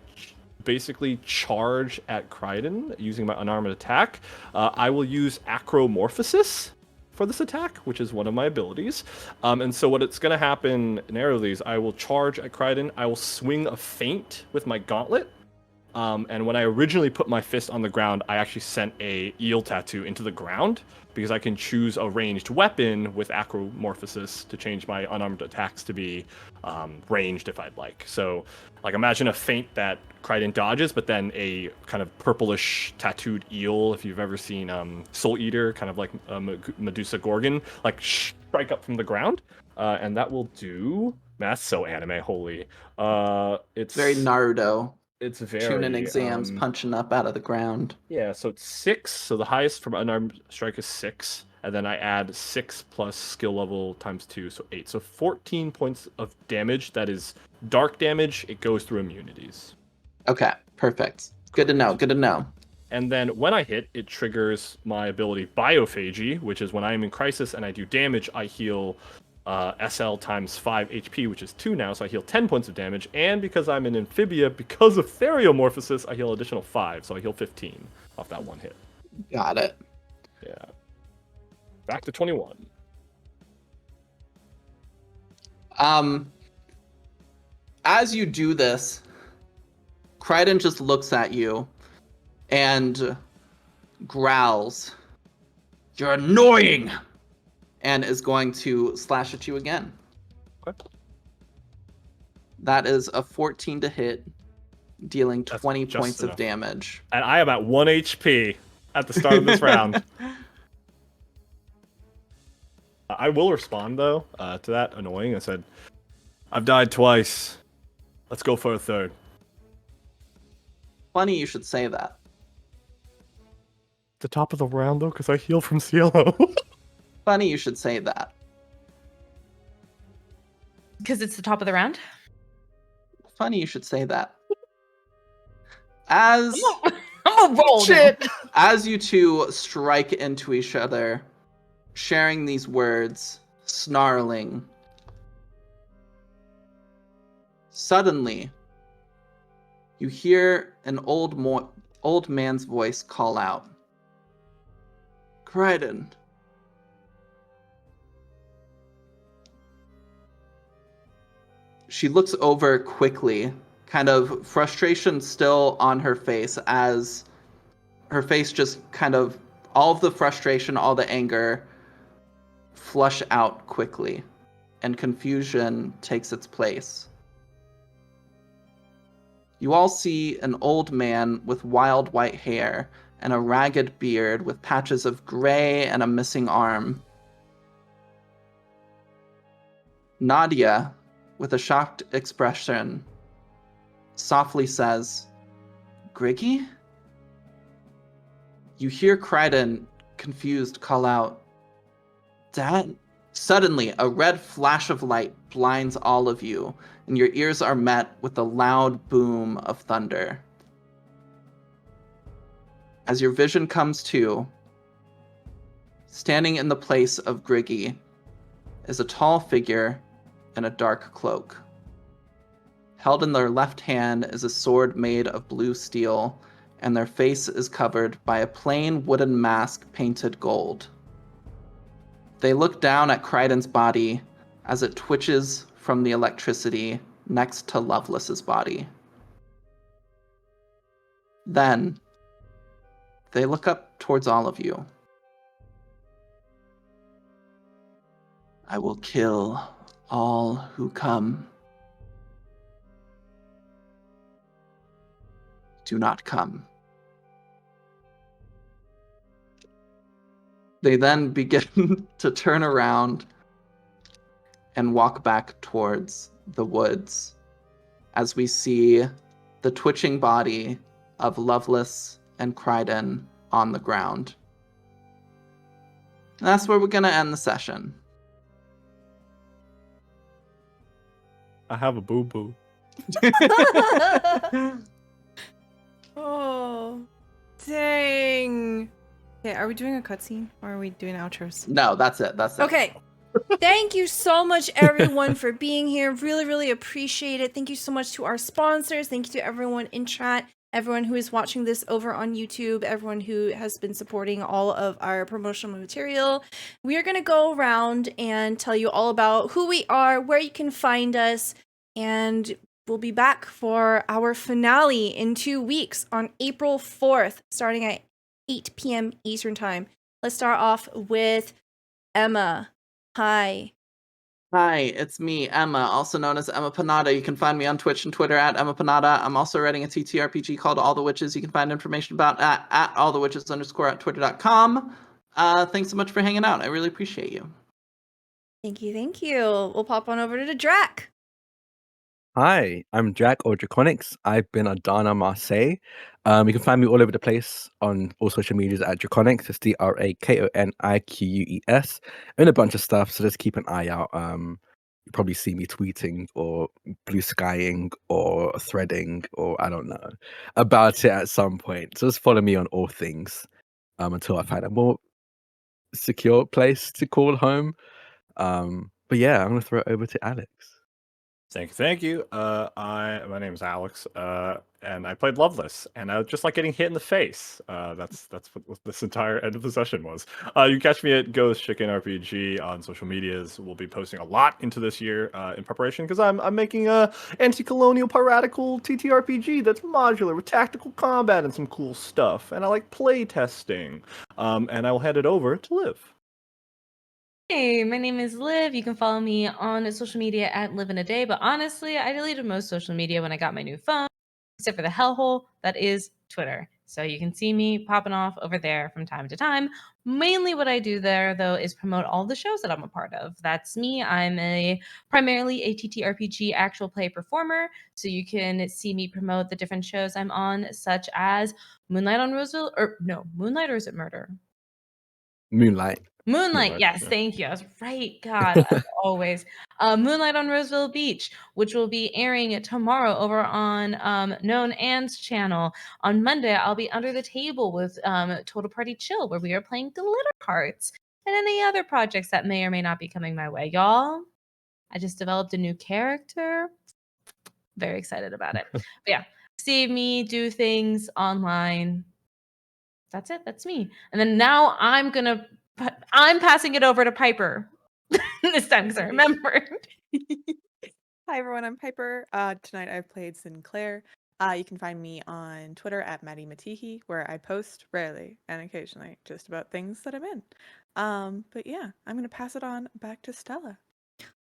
basically charge at Crichton using my unarmed attack. I will use acromorphosis for this attack, which is one of my abilities. And so what it's going to happen narrowly is I will charge at Crichton. I will swing a feint with my gauntlet. And when I originally put my fist on the ground, I actually sent a eel tattoo into the ground because I can choose a ranged weapon with acromorphosis to change my unarmed attacks to be ranged if I'd like. So, like, imagine a feint that Crichton dodges, but then a kind of purplish tattooed eel, if you've ever seen Soul Eater, kind of like Medusa Gorgon, like strike up from the ground. And that will do... Man, that's so anime, holy. It's Very Naruto. It's very... Tuning exams, punching up out of the ground. Yeah, so it's 6. So the highest from unarmed strike is 6. And then I add 6 plus skill level times 2, so 8. So 14 points of damage. That is dark damage. It goes through immunities. Okay, perfect. Good to know, good to know. And then when I hit, it triggers my ability Biophagy, which is when I am in crisis and I do damage, I heal SL times 5 HP, which is 2 now, so I heal 10 points of damage. And because I'm an amphibia, because of theriomorphosis, I heal additional 5, so I heal 15 off that one hit. Got it. Yeah. Back to 21. As you do this, Crichton just looks at you and growls, "You're annoying!" and is going to slash at you again. Okay. That is a 14 to hit, dealing That's 20 just points of enough. damage. And I am at 1 HP at the start of this round. I will respond, though, to that annoying. I said, I've died twice. Let's go for a third. Funny you should say that. The top of the round, though, because I heal from CLO. Funny you should say that. Because it's the top of the round? Funny you should say that. As I'm a roll. shit, as you two strike into each other, sharing these words, snarling, suddenly you hear an old man's voice call out, "Crichton." She looks over quickly, kind of frustration still on her face, as her face just kind of, all of the frustration, all the anger flush out quickly, and confusion takes its place. You all see an old man with wild white hair and a ragged beard with patches of gray and a missing arm. Nadia, with a shocked expression, softly says, "Griggy?" You hear Crichton, confused, call out, "Dad?" Suddenly, a red flash of light blinds all of you, and your ears are met with the loud boom of thunder. As your vision comes to, standing in the place of Griggy is a tall figure in a dark cloak. Held in their left hand is a sword made of blue steel, and their face is covered by a plain wooden mask painted gold. They look down at Kryden's body as it twitches from the electricity next to Loveless's body. Then, they look up towards all of you. I will kill all who come. Do not come. They then begin to turn around and walk back towards the woods as we see the twitching body of Loveless and Kryden on the ground. And that's where we're going to end the session. I have a boo-boo. Oh, dang. Okay, are we doing a cutscene or are we doing outros? No, that's it. That's it. Okay. Thank you so much, everyone, for being here. Really, really appreciate it. Thank you so much to our sponsors. Thank you to everyone in chat, everyone who is watching this over on YouTube, everyone who has been supporting all of our promotional material. We are going to go around and tell you all about who we are, where you can find us, and we'll be back for our finale in 2 weeks on April 4th, starting at 8 p.m. Eastern Time. Let's start off with Emma. Hi. Hi, it's me, Emma, also known as Emma Panada. You can find me on Twitch and Twitter at Emma Panada. I'm also writing a TTRPG called All the Witches. You can find information about at allthewitches_ at twitter.com. Thanks so much for hanging out. I really appreciate you. Thank you, thank you. We'll pop on over to Drac. Hi, I'm Drac or Draconics. I've been Adana Marseille. You can find me all over the place on all social medias at Draconics. It's DRAKONIQUES and a bunch of stuff. So just keep an eye out. You probably see me tweeting or blue skying or threading or I don't know about it at some point. So just follow me on all things until I find a more secure place to call home. But yeah, I'm gonna throw it over to Alex. Thank you. My name is Alex, and I played Loveless, and I just like getting hit in the face. That's what this entire end of the session was. You can catch me at Ghost Chicken RPG on social medias. We'll be posting a lot into this year in preparation because I'm making a anti-colonial piratical TTRPG that's modular with tactical combat and some cool stuff, and I like play testing. And I will hand it over to Liv. Hey, my name is Liv. You can follow me on social media at Live in a Day, but honestly, I deleted most social media when I got my new phone, except for the hellhole that is Twitter. So you can see me popping off over there from time to time. Mainly what I do there, though, is promote all the shows that I'm a part of. That's me. I'm primarily a TTRPG actual play performer, so you can see me promote the different shows I'm on, such as Moonlight on Roseville, Moonlight, or is it Murder? Moonlight. Moonlight, yes, yeah. thank you. I was right. God, as always. Moonlight on Roseville Beach, which will be airing tomorrow over on Known Ann's channel. On Monday, I'll be Under the Table with Total Party Chill, where we are playing Glitter Carts, and any other projects that may or may not be coming my way. Y'all, I just developed a new character. Very excited about it. But yeah, see me do things online. That's it. That's me. And then now I'm passing it over to Piper this time because I remembered. Hi everyone, I'm Piper. Tonight I've played Sinclair. You can find me on Twitter at Maddie Matihi, where I post rarely and occasionally just about things that I'm in. But yeah, I'm gonna pass it on back to Stella.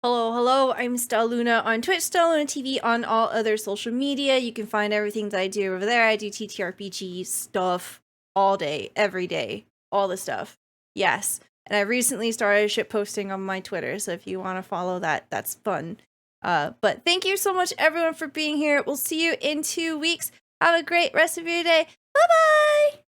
Hello, I'm Stella Luna on Twitch, Stella Luna TV on all other social media. You can find everything that I do over there. I do TTRPG stuff all day, every day, all the stuff. Yes. And I recently started shit posting on my Twitter, so if you want to follow that, that's fun. But thank you so much, everyone, for being here. We'll see you in 2 weeks. Have a great rest of your day. Bye-bye!